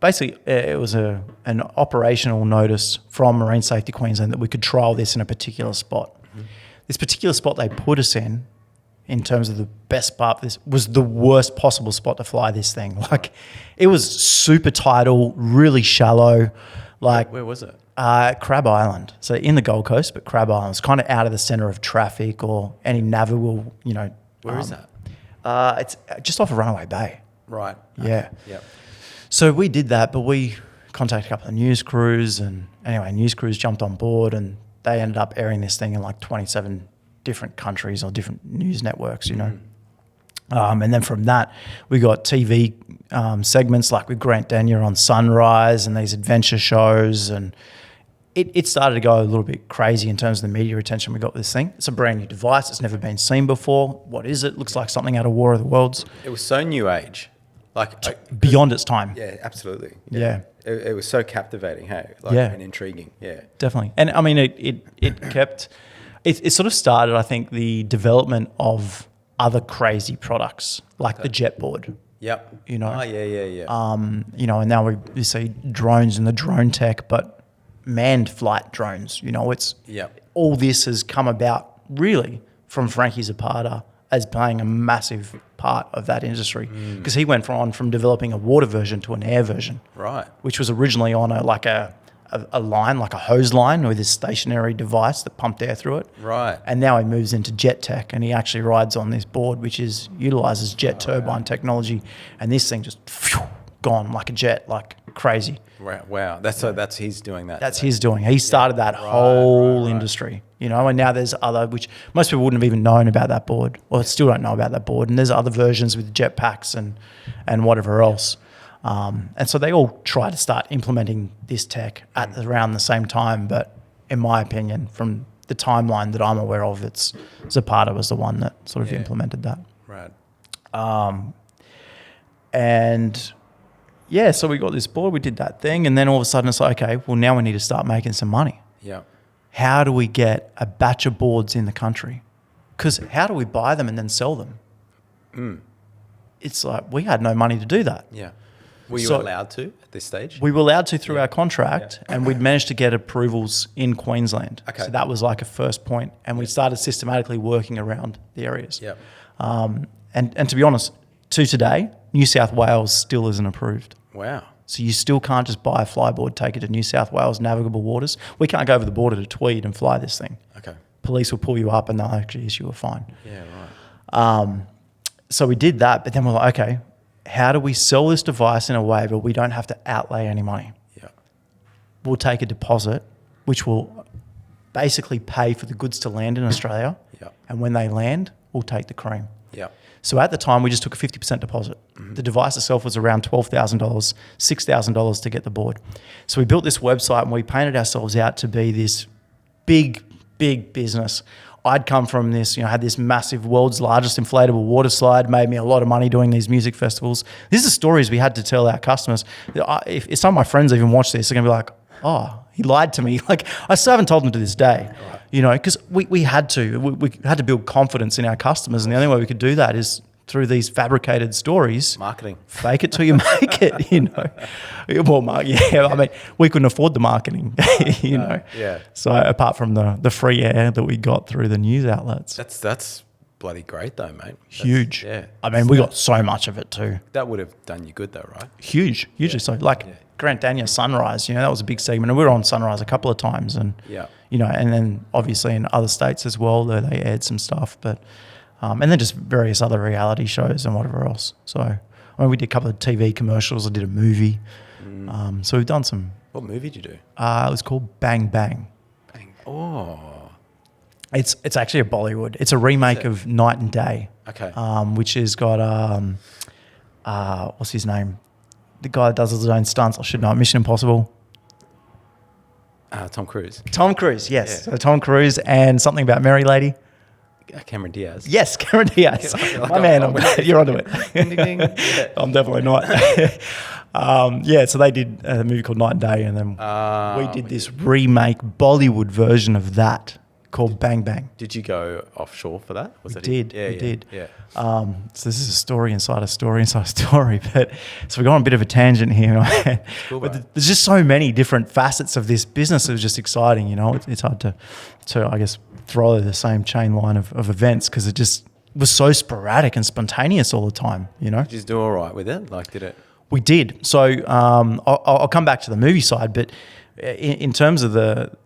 basically it was an operational notice from Marine Safety Queensland that we could trial this in a particular spot. This particular spot they put us in terms of the best part of this, was the worst possible spot to fly this thing. Like, it was super tidal, really shallow. Like, where was it? Crab Island. So in the Gold Coast, but Crab Island. It's kind of out of the centre of traffic or any navigable, you know. Where is that? It's just off of Runaway Bay. Right. Yeah. Yep. So we did that, but we contacted a couple of news crews, and anyway, news crews jumped on board, and they ended up airing this thing in like 27 different countries or different news networks, you know. And then from that, we got TV segments like with Grant Denyer on Sunrise and these adventure shows, and it started to go a little bit crazy in terms of the media attention we got with this thing. It's a brand new device. It's never been seen before. What is it? Looks like something out of War of the Worlds. It was so new age. Like beyond its time. Yeah, absolutely. Yeah. It was so captivating, hey? And intriguing. Yeah. Definitely. And I mean, it kept... It sort of started, I think, the development of other crazy products like the jet board. Yep. You know? Oh, yeah. You know, and now we see drones and the drone tech, but manned flight drones, you know, all this has come about really from Frankie Zapata as playing a massive part of that industry, because he went from developing a water version to an air version. Right. Which was originally on a line, like a hose line with this stationary device that pumped air through it. Right. And now he moves into jet tech, and he actually rides on this board which utilizes jet turbine technology, and this thing just gone like a jet, like crazy. Wow. That's he's doing that. That's his doing. He started that whole industry, you know, and now there's other, which most people wouldn't have even known about that board, or still don't know about that board. And there's other versions with jet packs and whatever else. And so they all try to start implementing this tech at around the same time. But in my opinion, from the timeline that I'm aware of, Zapata was the one that sort of implemented that. Right. And yeah, so we got this board, we did that thing, and then all of a sudden it's like, okay, well, now we need to start making some money. Yeah. How do we get a batch of boards in the country? Because how do we buy them and then sell them? It's like, we had no money to do that. Yeah. Were you allowed to at this stage? We were allowed to through our contract, and we'd managed to get approvals in Queensland. Okay. So that was like a first point, and we started systematically working around the areas. Yep. And to be honest, to today, New South Wales still isn't approved. Wow. So you still can't just buy a Flyboard, take it to New South Wales navigable waters. We can't go over the border to Tweed and fly this thing. Okay. Police will pull you up and they'll actually issue a fine. Yeah, right. So we did that, but then we're like, okay, how do we sell this device in a way where we don't have to outlay any money? Yeah. we'll take a deposit, which will basically pay for the goods to land in Australia. Yep. And when they land, we'll take the cream. Yep. So at the time, we just took a 50% deposit. Mm-hmm. The device itself was around $12,000, $6,000 to get the board. So we built this website and we painted ourselves out to be this big business. I'd come from this, had this massive world's largest inflatable water slide, made me a lot of money doing these music festivals. These are stories we had to tell our customers. If some of my friends even watch this, they're going to be like, oh, he lied to me. Like, I still haven't told them to this day, because we had to. We had to build confidence in our customers, and the only way we could do that is through these fabricated stories. Marketing. Fake it till you make it, Well, yeah, I mean, we couldn't afford the marketing, Yeah. So apart from the free air that we got through the news outlets. That's bloody great though, mate. Huge. Yeah. I mean, we got so much of it too. That would have done you good though, right? Hugely so. Like Grant Daniel Sunrise, that was a big segment. And we were on Sunrise a couple of times. And, and then obviously in other states as well, they aired some stuff. But and then just various other reality shows and whatever else. So, I mean, we did a couple of TV commercials. I did a movie. So we've done some. What movie did you do? It was called Bang Bang. Bang. Oh. It's actually a Bollywood. It's a remake of Night and Day. Okay. Which has got, what's his name? The guy that does his own stunts. I should know. Mission Impossible. Tom Cruise. Tom Cruise, yes. Yeah. So Tom Cruise and something about Mary Lady. Cameron Diaz. Yes, Cameron Diaz. My man, you're onto it. Ding, ding, ding. Yeah. I'm definitely not. So they did a movie called Night and Day, and then we did this remake Bollywood version of that called Bang Bang. Did you go offshore for that? We did. Yeah. So this is a story inside a story inside a story. But so we got on a bit of a tangent here. Cool, but there's just so many different facets of this business. It was just exciting. It's hard to I guess follow the same chain line of events because it just was so sporadic and spontaneous all the time. Did you just do all right with it? Like, did it? We did. So I'll come back to the movie side, but in terms of the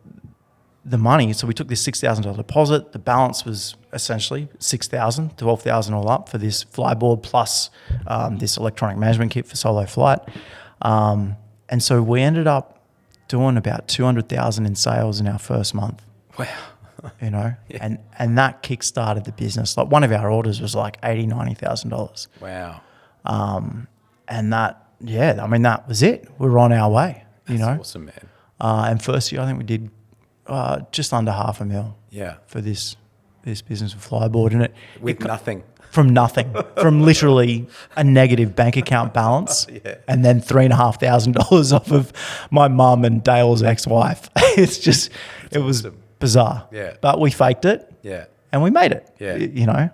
money, so we took this $6,000 deposit. The balance was essentially $6,000, $12,000 all up for this Flyboard plus this electronic management kit for solo flight. And so we ended up doing about $200,000 in sales in our first month. Wow. Yeah. And that kick-started the business. Like one of our orders was like $80,000, $90,000. Wow. And that was it. We were on our way. That's awesome, man. And first year, I think we did just under $500,000. Yeah. For this business of Flyboard, and with nothing. From nothing, from literally a negative bank account balance, and then $3,500 off of my mum and Dale's ex-wife. It was bizarre. Yeah. But we faked it. Yeah. And we made it. Yeah.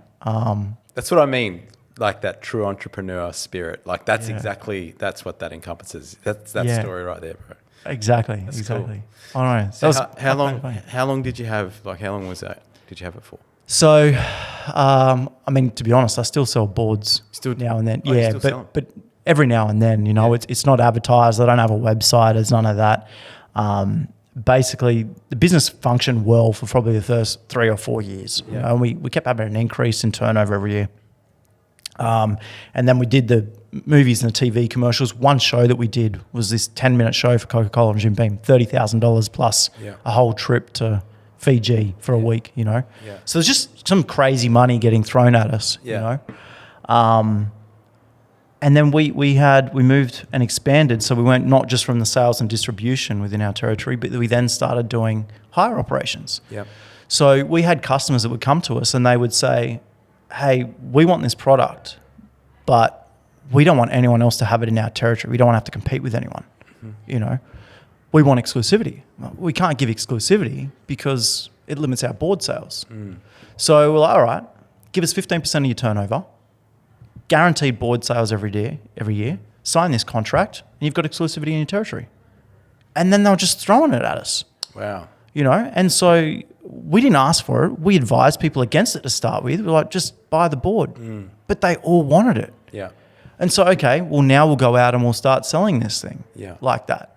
That's what I mean. Like that true entrepreneur spirit. Like that's what that encompasses. That's that story right there, bro. Exactly. That's exactly. Cool. All right. So how long did you have? Like how long was that? Did you have it for? So, I mean, to be honest, I still sell boards now and then. But every now and then, it's not advertised. I don't have a website. There's none of that. Basically, the business functioned well for probably the first 3 or 4 years. And we kept having an increase in turnover every year. And then we did the movies and the TV commercials. One show that we did was this 10-minute show for Coca-Cola and Jim Beam, $30,000 plus a whole trip to Fiji for a week, So there's just some crazy money getting thrown at us, And then we moved and expanded. So we went not just from the sales and distribution within our territory, but we then started doing hire operations. Yep. So we had customers that would come to us and they would say, hey, we want this product, but we don't want anyone else to have it in our territory. We don't want to have to compete with anyone, We want exclusivity. Well, we can't give exclusivity because it limits our board sales. So we're like, all right, give us 15% of your turnover, guaranteed board sales every year, sign this contract, and you've got exclusivity in your territory. And then they were just throwing it at us. Wow. And so we didn't ask for it. We advised people against it to start with. We're like, just buy the board. But they all wanted it. Yeah. And so, okay, well, now we'll go out and we'll start selling this thing like that,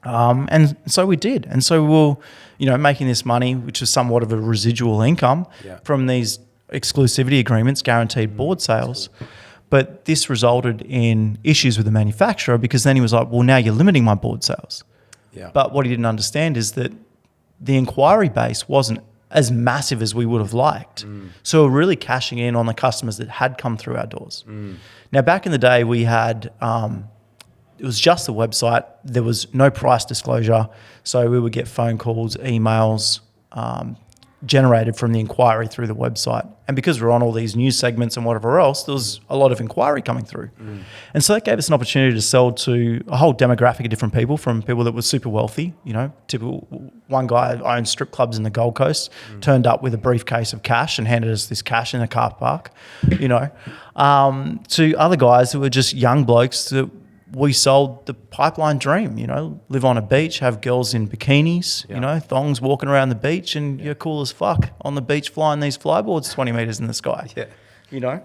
And so we did. And so we were, making this money, which was somewhat of a residual income from these exclusivity agreements, guaranteed board sales. But this resulted in issues with the manufacturer because then he was like, well, now you're limiting my board sales. Yeah. But what he didn't understand is that the inquiry base wasn't as massive as we would have liked. So we're really cashing in on the customers that had come through our doors. Now, back in the day, we had, it was just the website. There was no price disclosure. So we would get phone calls, emails, generated from the inquiry through the website. And because we're on all these news segments and whatever else, there was a lot of inquiry coming through. And so that gave us an opportunity to sell to a whole demographic of different people, from people that were super wealthy, you know, typical. One guy owned strip clubs in the Gold Coast, turned up with a briefcase of cash and handed us this cash in a car park, you know, to other guys who were just young blokes that we sold the pipeline dream, you know, live on a beach, have girls in bikinis, you know, thongs walking around the beach, and you're cool as fuck on the beach flying these flyboards 20 meters in the sky, you know.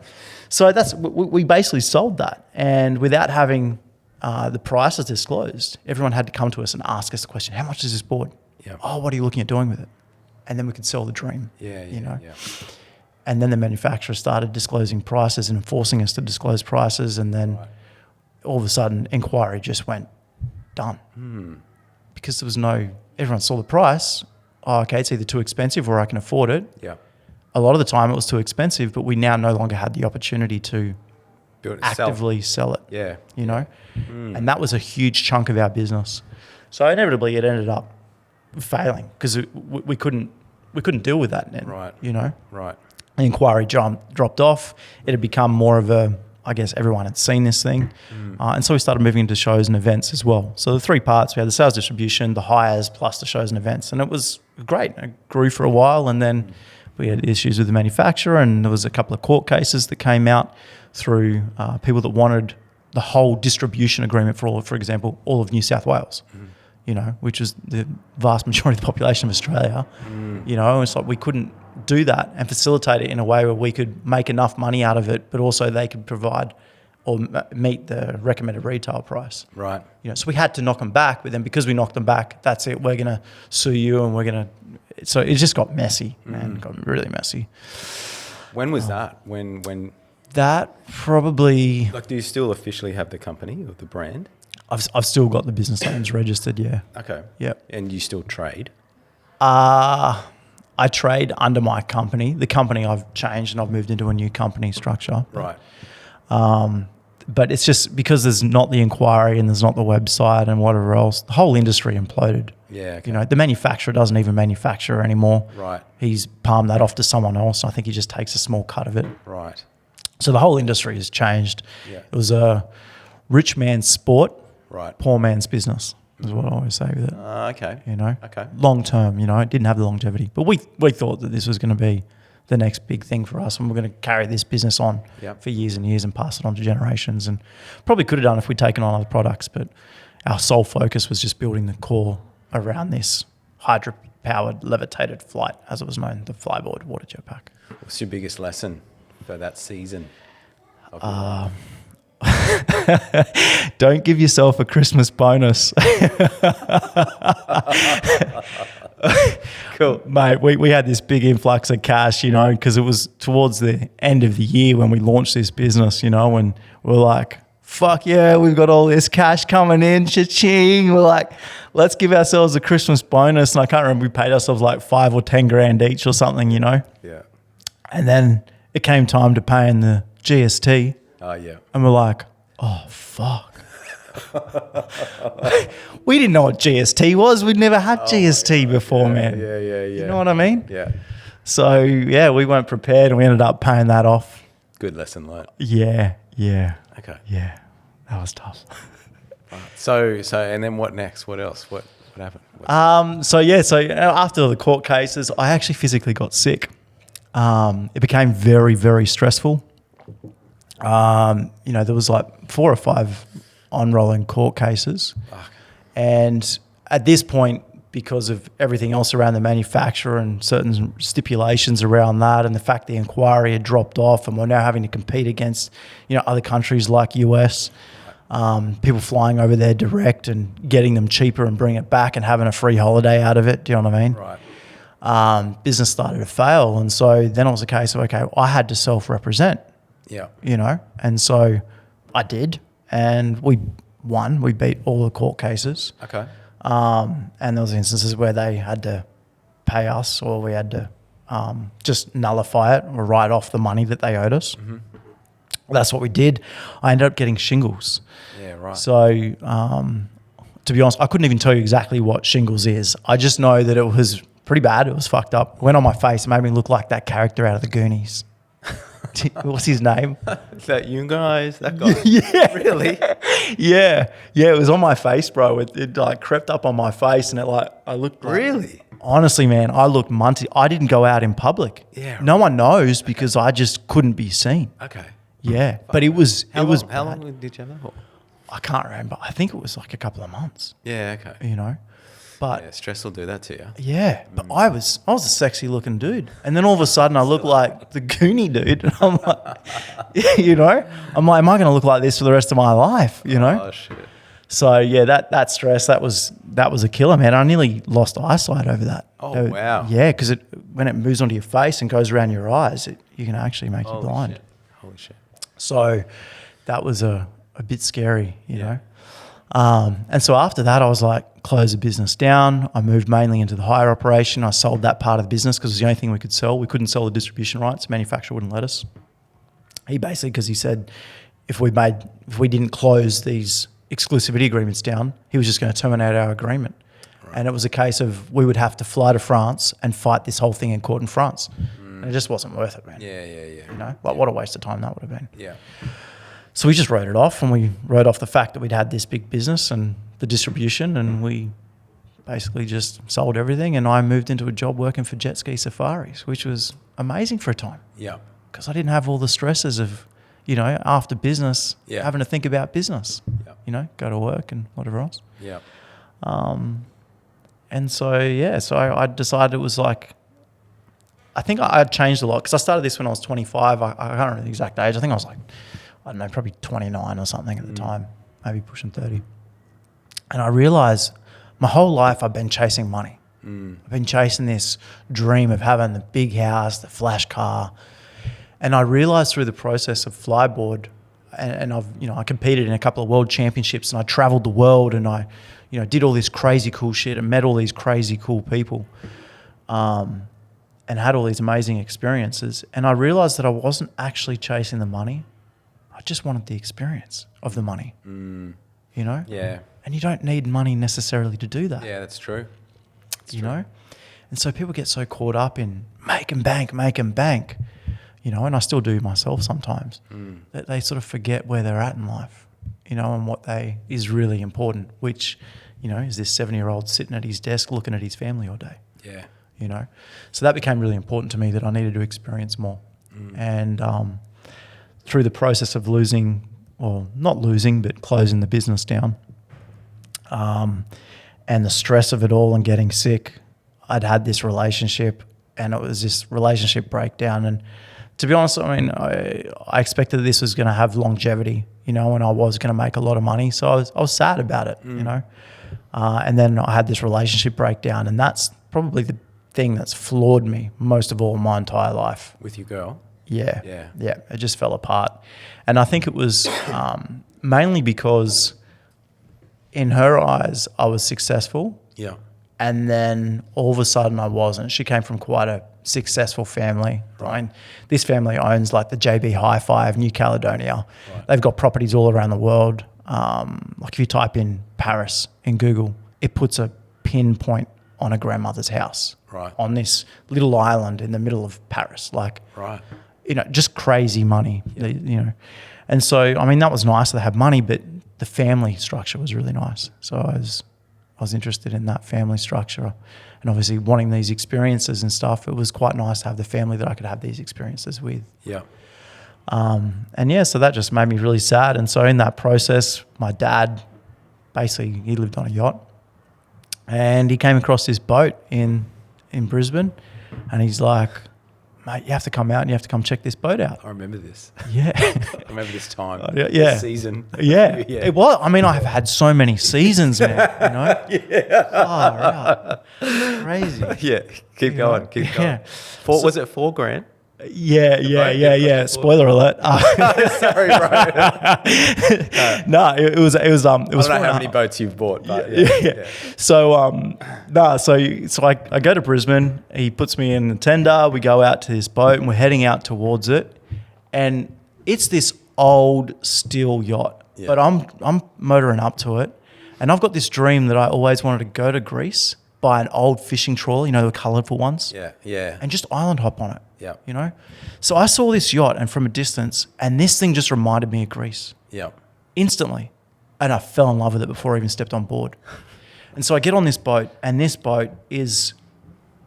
So that's, we basically sold that. And without having the prices disclosed, everyone had to come to us and ask us the question, how much is this board? Oh, what are you looking at doing with it? And then we could sell the dream, you know. And then the manufacturer started disclosing prices and enforcing us to disclose prices, and then all of a sudden, inquiry just went done. Because there was no, everyone saw the price. Oh, okay, it's either too expensive or I can afford it. A lot of the time it was too expensive, but we now no longer had the opportunity to actively sell it. You know? And that was a huge chunk of our business. So inevitably it ended up failing because we couldn't deal with that then. You know? The inquiry dropped off. It had become more of a, I guess everyone had seen this thing. And so we started moving into shows and events as well. So the three parts, we had the sales distribution, the hires, plus the shows and events. And it was great. It grew for a while, and then we had issues with the manufacturer, and there was a couple of court cases that came out through people that wanted the whole distribution agreement for example, all of New South Wales, you know, which is the vast majority of the population of Australia. You know, it's like we couldn't do that and facilitate it in a way where we could make enough money out of it, but also they could provide or meet the recommended retail price. You know, so we had to knock them back, but then because we knocked them back, that's it. We're going to sue you, and we're going to. So it just got messy, man. It got really messy. When was that? When that probably. Like, do you still officially have the company or the brand? I've still got the business names registered. Yeah. Okay. Yep. And you still trade? I trade under my company. The company I've changed, and I've moved into a new company structure. But it's just because there's not the inquiry and there's not the website and whatever else, the whole industry imploded. You know, the manufacturer doesn't even manufacture anymore. He's palmed that off to someone else. I think he just takes a small cut of it. So the whole industry has changed. It was a rich man's sport, poor man's business. Is what I always say with it. You know, long term, you know, it didn't have the longevity. But we thought that this was going to be the next big thing for us, and we're going to carry this business on for years and years and pass it on to generations. And probably could have done if we'd taken on other products, but our sole focus was just building the core around this hydro-powered levitated flight, as it was known, the Flyboard water jetpack. What's your biggest lesson for that season? Don't give yourself a Christmas bonus. Cool. Mate, we had this big influx of cash, you know, because it was towards the end of the year when we launched this business, you know, and we're like, fuck yeah, we've got all this cash coming in, cha-ching. We're like, let's give ourselves a Christmas bonus. And I can't remember, we paid ourselves like 5 or 10 grand each or something, you know. And then it came time to paying the GST. And we're like, oh, fuck. We didn't know what GST was. We'd never had GST before, man. You know what I mean? So, yeah, we weren't prepared, and we ended up paying that off. Good lesson learned. Yeah. Okay. Yeah, that was tough. So, and then what next? What else? What happened? So after the court cases, I actually physically got sick. It became very, very stressful. You know, there was like 4 or 5 on-rolling court cases. And at this point, because of everything else around the manufacturer and certain stipulations around that, and the fact the inquiry had dropped off, and we're now having to compete against, you know, other countries like US, people flying over there direct and getting them cheaper and bring it back and having a free holiday out of it. Do you know what I mean? Business started to fail. And so then it was a case of, okay, I had to self-represent. You know, and so I did, and we won. We beat all the court cases. And there was instances where they had to pay us, or we had to just nullify it or write off the money that they owed us. Mm-hmm. That's what we did. I ended up getting shingles. Yeah, right. So to be honest, I couldn't even tell you exactly what shingles is. I just know that it was pretty bad. It was fucked up. It went on my face. It made me look like that character out of the Goonies. What's his name? Is that you guys? That guy? Yeah. Really? Yeah. Yeah, it was on my face, bro. It like crept up on my face, and I looked like... Really? Honestly, man, I looked munty. I didn't go out in public. Yeah. No one knows because I just couldn't be seen. Okay. Yeah. But it was... How long did you have that for? I can't remember. I think it was like a couple of months. Yeah, okay. You know? But yeah, stress will do that to you. yeah, but I was a sexy looking dude. And then all of a sudden I look like the Goonie dude. And I'm like, you know, am I going to look like this for the rest of my life? You know? Oh, shit. So yeah, that stress, that was a killer, man. I nearly lost eyesight over that. Oh, wow. Yeah, because when it moves onto your face and goes around your eyes, you can actually make you blind. Shit. Holy shit. So that was a bit scary, you know. And so after that, I was like, close the business down. I moved mainly into the hire operation. I sold that part of the business because it was the only thing we could sell. We couldn't sell the distribution rights. The manufacturer wouldn't let us. He basically, because he said if we didn't close these exclusivity agreements down, he was just going to terminate our agreement. Right. And it was a case of we would have to fly to France and fight this whole thing in court in France. And it just wasn't worth it, man. Yeah. You know, like what a waste of time that would have been. Yeah. So we just wrote it off, and we wrote off the fact that we'd had this big business and the distribution, and we basically just sold everything. And I moved into a job working for Jet Ski Safaris, which was amazing for a time. Yeah. Because I didn't have all the stresses of, you know, after business, having to think about business. Yeah. You know, go to work and whatever else. Yeah. And so, I decided it was like, I think I changed a lot because I started this when I was 25. I can't remember the exact age. I think I was like, I don't know, probably 29 or something at the time, maybe pushing 30. And I realized my whole life I've been chasing money. I've been chasing this dream of having the big house, the flash car. And I realized through the process of Flyboard, and I competed in a couple of world championships, and I traveled the world, and I, did all this crazy cool shit and met all these crazy cool people, and had all these amazing experiences. And I realized that I wasn't actually chasing the money. I just wanted the experience of the money, you know? Yeah. And you don't need money necessarily to do that. Yeah, that's true. You know? And so people get so caught up in make and bank, and I still do myself sometimes, that they sort of forget where they're at in life, and what is really important, which, is this 70-year-old sitting at his desk looking at his family all day. Yeah. So that became really important to me, that I needed to experience more. And through the process of not losing, but closing the business down, and the stress of it all and getting sick, I'd had this relationship, and it was this relationship breakdown. And to be honest, I mean, I expected this was going to have longevity, and I was going to make a lot of money. So I was sad about it, and then I had this relationship breakdown, and that's probably the thing that's floored me most of all in my entire life. With your girl? Yeah. It just fell apart. And I think it was mainly because in her eyes, I was successful. Yeah. And then all of a sudden I wasn't. She came from quite a successful family. Right. I mean, this family owns like the JB Hi-Fi of New Caledonia. Right. They've got properties all around the world. Like if you type in Paris in Google, it puts a pinpoint on a grandmother's house. Right. On this little island in the middle of Paris. Like, right. Just crazy money, And so, I mean, that was nice to have money, but the family structure was really nice. So I was interested in that family structure, and obviously wanting these experiences and stuff. It was quite nice to have the family that I could have these experiences with. Yeah. So that just made me really sad. And so in that process, my dad, basically, he lived on a yacht, and he came across this boat in Brisbane, and he's like, mate, you have to come out and you have to come check this boat out. I remember this. Yeah. I remember this time. Yeah. This season. Yeah. It was. I mean, I've had so many seasons, man, Yeah. Oh, right. Crazy. Yeah. Keep going. Yeah. Was it $4,000? Yeah. Spoiler alert. Sorry, bro. No, it was. It was. I don't know how many boats you've bought, but yeah. So I go to Brisbane. He puts me in the tender. We go out to this boat and we're heading out towards it, and it's this old steel yacht. Yeah. But I'm motoring up to it, and I've got this dream that I always wanted to go to Greece, buy an old fishing trawler, the colourful ones. Yeah. And just island hop on it. Yeah. So I saw this yacht and from a distance, and this thing just reminded me of Greece. Yeah. Instantly. And I fell in love with it before I even stepped on board. And so I get on this boat, and this boat is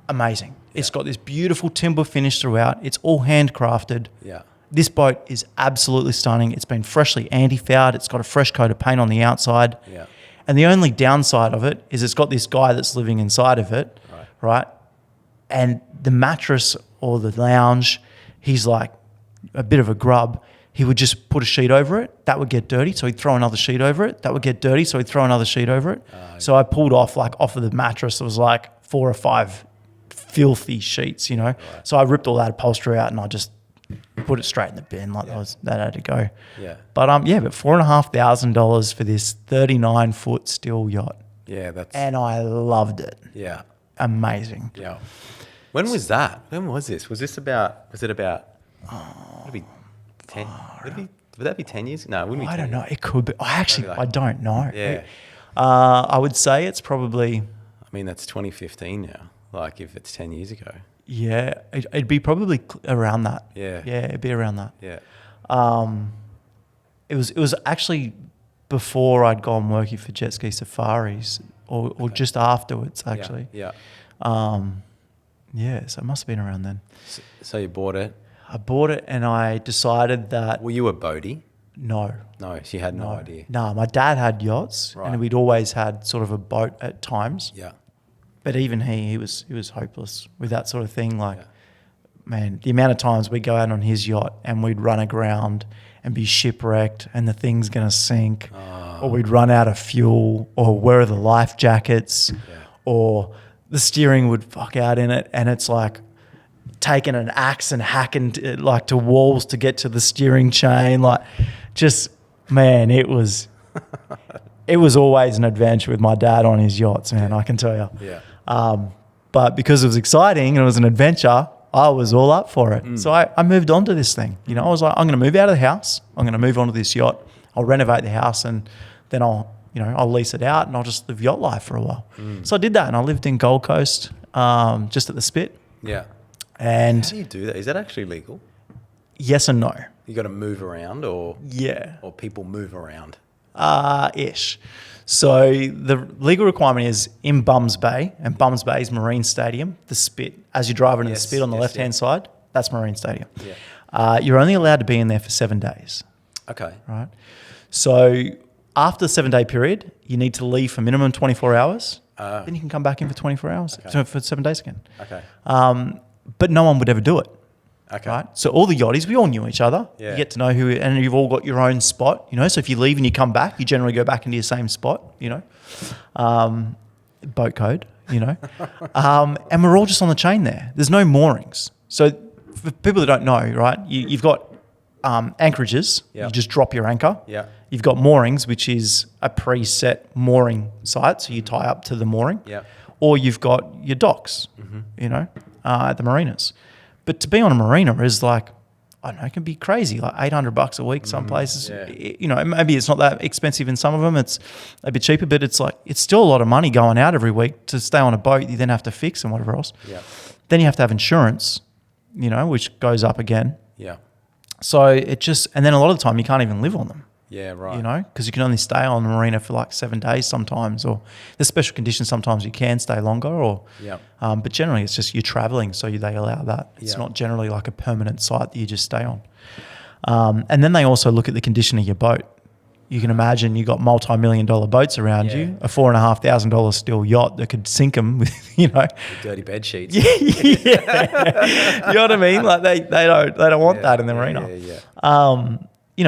amazing. Yeah. It's got this beautiful timber finish throughout. It's all handcrafted. Yeah. This boat is absolutely stunning. It's been freshly anti-fouled. It's got a fresh coat of paint on the outside. Yeah. And the only downside of it is it's got this guy that's living inside of it, right? And the mattress or the lounge, he's like a bit of a grub. He would just put a sheet over it. That would get dirty. So he'd throw another sheet over it. That would get dirty. So he'd throw another sheet over it. So I pulled off of the mattress. It was like 4 or 5 filthy sheets, Right. So I ripped all that upholstery out and I just put it straight in the bin. That had to go. Yeah. But but $4,500 for this 39-foot steel yacht. Yeah, And I loved it. Yeah. Amazing. Yeah. When was that? When was this? Was it about would it be 10? Would that be 10 years? No, it wouldn't be 10 I don't know. years. It could be. I don't know. Yeah. I would say it's probably... I mean, that's 2015 now. Like if it's 10 years ago. Yeah. It'd be probably around that. Yeah. Yeah, it'd be around that. Yeah. It was actually before I'd gone working for Jet Ski Safaris or just afterwards, actually. Yeah. Yeah, so it must have been around then. So you bought it? I bought it and I decided that... Were you a boatie? No. No, she had no idea. No, my dad had yachts and we'd always had sort of a boat at times. Yeah. But even he was hopeless with that sort of thing. Man, the amount of times we'd go out on his yacht and we'd run aground and be shipwrecked and the thing's going to sink or we'd run out of fuel or where are the life jackets or the steering would fuck out in it and it's like taking an axe and hacking to walls to get to the steering chain. Man, it was always an adventure with my dad on his yachts, man, I can tell you. Yeah. But because it was exciting and it was an adventure, I was all up for it. So I moved on to this thing. I was like, I'm going to move out of the house. I'm going to move on to this yacht. I'll renovate the house and then I'll lease it out and I'll just live yacht life for a while. So I did that and I lived in Gold Coast, just at the Spit. Yeah. And how do you do that? Is that actually legal? Yes and no. You got to move around or people move around? Ish. So the legal requirement is in Bums Bay, and Bums Bay is Marine Stadium, the Spit. As you drive into the Spit on the left-hand side, that's Marine Stadium. Yeah. You're only allowed to be in there for 7 days. Okay. Right. So after the 7-day period, you need to leave for minimum 24 hours. Then you can come back in for 24 hours, for 7 days again. Okay. But no one would ever do it. Okay. Right. So all the yachties, we all knew each other. Yeah. You get to know who, and you've all got your own spot. So if you leave and you come back, you generally go back into your same spot. Boat code. And we're all just on the chain there. There's no moorings. So for people that don't know, right, you've got anchorages. Yep. You just drop your anchor. Yeah. You've got moorings, which is a preset mooring site, so you tie up to the mooring. Yeah. Or you've got your docks. At the marinas. But to be on a marina is I don't know, it can be crazy, like $800 a week some places. Yeah. Maybe it's not that expensive in some of them. It's a bit cheaper, but it's still a lot of money going out every week to stay on a boat you then have to fix and whatever else. Yeah. Then you have to have insurance, which goes up again. Yeah. So and then a lot of the time you can't even live on them. Yeah, right. Because you can only stay on the marina for 7 days sometimes, or there's special conditions sometimes you can stay longer, but generally it's just you're traveling, so they allow that. It's not generally like a permanent site that you just stay on. And then they also look at the condition of your boat. You can imagine you got multi-million-dollar boats around you, a $4,500 steel yacht that could sink them with, With dirty bed sheets. Yeah. You know what I mean? They don't want that in the marina. Yeah.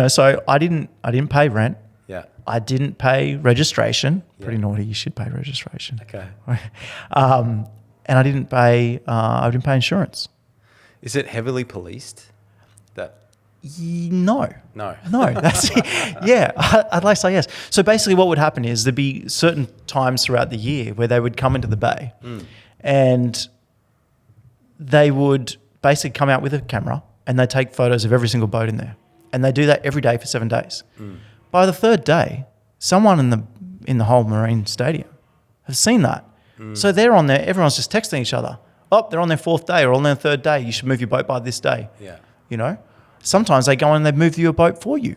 So I didn't pay rent. Yeah. I didn't pay registration. Yeah. Pretty naughty. You should pay registration. Okay. And I didn't pay insurance. Is it heavily policed? That No. no. That's yeah. I'd like to say yes. So basically, what would happen is there'd be certain times throughout the year where they would come into the bay, and they would basically come out with a camera and they take photos of every single boat in there, and they do that every day for 7 days. By the third day, someone in the whole marine stadium has seen that, so they're on there. Everyone's just texting each other. Oh, they're on their 4th day or on their 3rd day. You should move your boat by this day. Yeah. You know. Sometimes they go and they move your boat for you.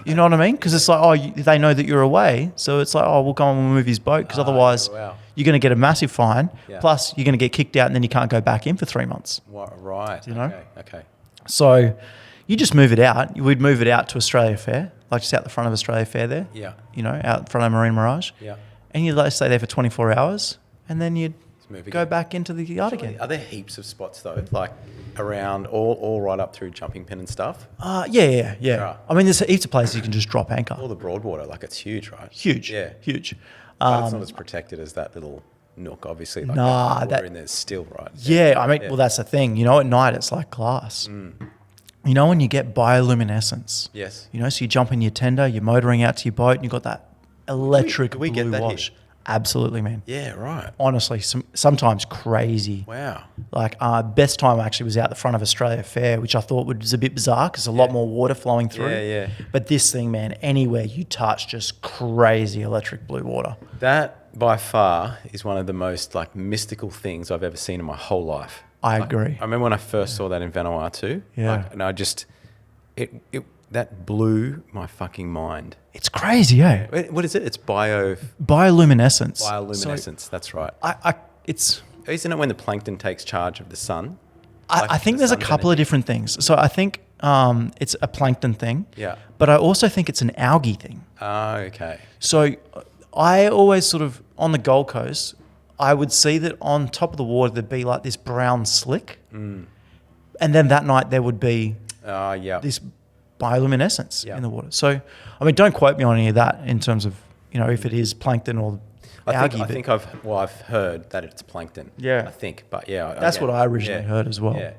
You know what I mean? Because it's like, they know that you're away. So it's like, we'll go and we'll move his boat because otherwise you're going to get a massive fine. Yeah. Plus you're going to get kicked out and then you can't go back in for 3 months. Right. You know? Okay. So you just move it out. We'd move it out to Australia Fair, like just out the front of Australia Fair there. Yeah. You know, out in front of Marine Mirage. Yeah. And you'd like stay there for 24 hours and then you'd Move go again. back into the yacht Surely, again. are there heaps of spots though, like around all right up through Jumping Pin and stuff? Yeah. Right. I mean, there's heaps of places you can just drop anchor. All the Broadwater, like it's huge, right? Huge. Yeah. Huge. But it's not as protected as that little nook, obviously. Like Nah, water that- in there's still, right? Yeah, I mean, well, that's the thing. You know, at night it's like glass. You know, when you get bioluminescence. Yes. You know, so you jump in your tender, you're motoring out to your boat, and you've got that electric do we blue get that wash. here? Absolutely, man. Yeah, right. Honestly, sometimes crazy. Wow. Like, best time actually was out the front of Australia Fair, which I thought was a bit bizarre because a lot more water flowing through. Yeah. But this thing, man, anywhere you touch, just crazy electric blue water. That by far is one of the most like mystical things I've ever seen in my whole life. I Like, agree. I remember when I first saw that in Vanuatu. Yeah. Like, and I just, that blew my fucking mind. It's crazy, eh? Wait, what is it? It's Bioluminescence. bioluminescence. So That's right. it's... Isn't it when the plankton takes charge of the sun? I think the there's a sun's couple of energy. different things. So I think it's a plankton thing. Yeah. But I also think it's an algae thing. Oh, okay. So I always sort of, on the Gold Coast, I would see that on top of the water there'd be like this brown slick. And then that night there would be Yeah. this bioluminescence Yeah. in the water. So, I mean, don't quote me on any of that in terms of, you know, if it is plankton or algae. I think I've heard that it's plankton. Yeah. I think, but yeah. That's what I originally heard as well. Yeah.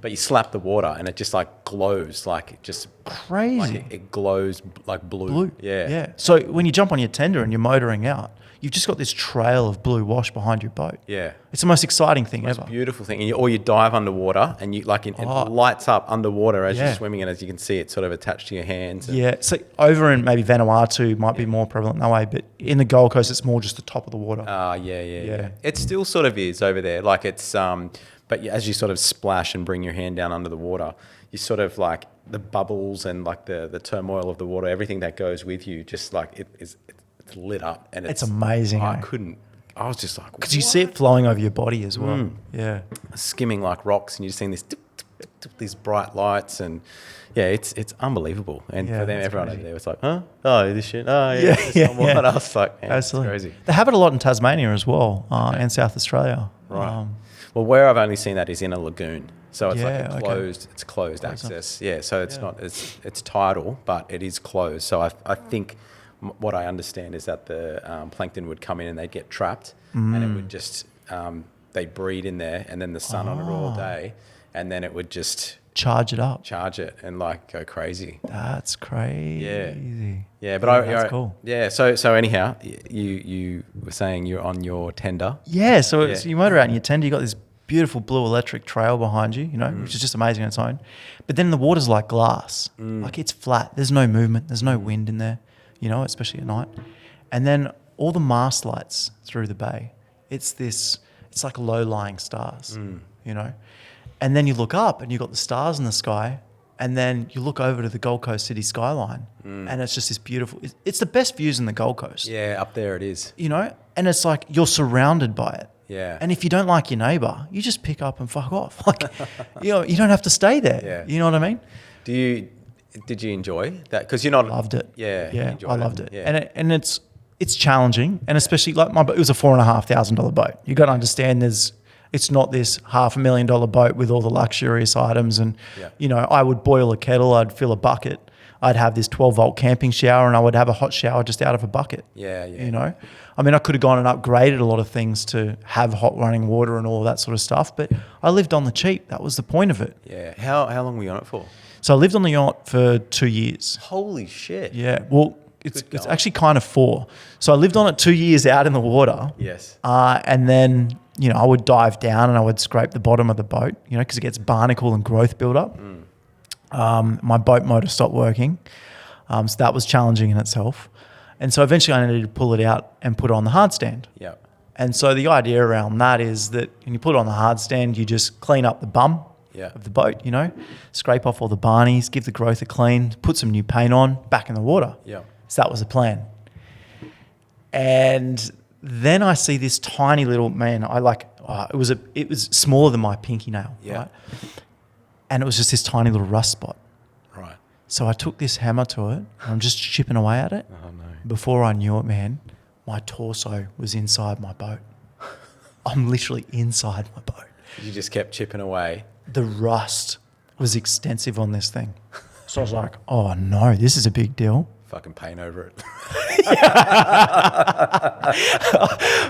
But you slap the water and it just like glows, like it just Crazy. like it glows like blue. Blue. Yeah. Yeah. So when you jump on your tender and you're motoring out, you've just got this trail of blue wash behind your boat. Yeah. It's the most exciting thing It's ever. a beautiful thing. And or you dive underwater and you like it lights up underwater as Yeah. you're swimming, and as you can see it's sort of attached to your hands. And Yeah. So over in maybe Vanuatu might be more prevalent that way, but in the Gold Coast it's more just the top of the water. Yeah. It still sort of is over there. Like it's but as you sort of splash and bring your hand down under the water, you sort of like the bubbles and like the turmoil of the water, everything that goes with you, just like it's lit up, and It's amazing, I eh? I was just like, Because you see it flowing over your body as well. Mm. Yeah. skimming like rocks, and you're just seeing this these bright lights, and yeah, it's unbelievable. And Yeah, for them, that's everyone crazy. over there was like, oh, this shit, oh yeah, Yeah, this yeah, one. yeah. And I was like, man, Absolutely. it's crazy. They have it a lot in Tasmania as well, and South Australia. Right. Well, where I've only seen that is in a lagoon, so it's Yeah, like okay. closed. It's closed access. Yeah, so it's not. It's tidal, but it is closed. So I think what I understand is that the plankton would come in and they'd get trapped, and it would just they breed in there, and then the sun on it all day, and then it would just Charge it up. charge it and like go crazy. That's crazy. Yeah, but that's cool. Yeah, so anyhow, you were saying you're on your tender. Yeah, so Yeah. so you motor out in your tender, you got this beautiful blue electric trail behind you, you know, which is just amazing on its own. But then the water's like glass. Like it's flat. There's no movement. There's no wind in there, you know, especially at night. And then all the mast lights through the bay, it's like low-lying stars, you know. And then you look up and you've got the stars in the sky, and then you look over to the Gold Coast city skyline, and it's just this beautiful, it's the best views in the Gold Coast. Yeah, up there it is. You know, and it's like you're surrounded by it. Yeah. And if you don't like your neighbour, you just pick up and fuck off. Like, you know, you don't have to stay there. Yeah. You know what I mean? Did you enjoy that? Because you're not Loved it. Yeah, you Yeah, enjoyed I loved it. Yeah. And it's challenging, and especially like my boat, it was a $4,500 boat. You got to understand it's not this $500,000 boat with all the luxurious items, and Yeah. you know, I would boil a kettle, I'd fill a bucket, I'd have this 12-volt camping shower and I would have a hot shower just out of a bucket. Yeah. You know? I mean, I could have gone and upgraded a lot of things to have hot running water and all of that sort of stuff, but I lived on the cheap. That was the point of it. Yeah. How long were you on it for? So I lived on the yacht for 2 years. Holy shit. Yeah. Well, it's actually kind of 4. So I lived on it 2 years out in the water. Yes. And then, you know, I would dive down and I would scrape the bottom of the boat, you know, because it gets barnacle and growth buildup. My boat motor stopped working. So that was challenging in itself. And so eventually I needed to pull it out and put it on the hard stand. Yeah. And so the idea around that is that when you put it on the hard stand, you just clean up the bum of the boat, you know, scrape off all the barnies, give the growth a clean, put some new paint on, back in the water. Yeah. So that was the plan. And then I see this tiny little, man, it was smaller than my pinky nail, right? And it was just this tiny little rust spot. Right. So I took this hammer to it and I'm just chipping away at it. Oh, no. Before I knew it, man, my torso was inside my boat. I'm literally inside my boat. You just kept chipping away. The rust was extensive on this thing. So I was like, oh no, this is a big deal. Fucking paint over it.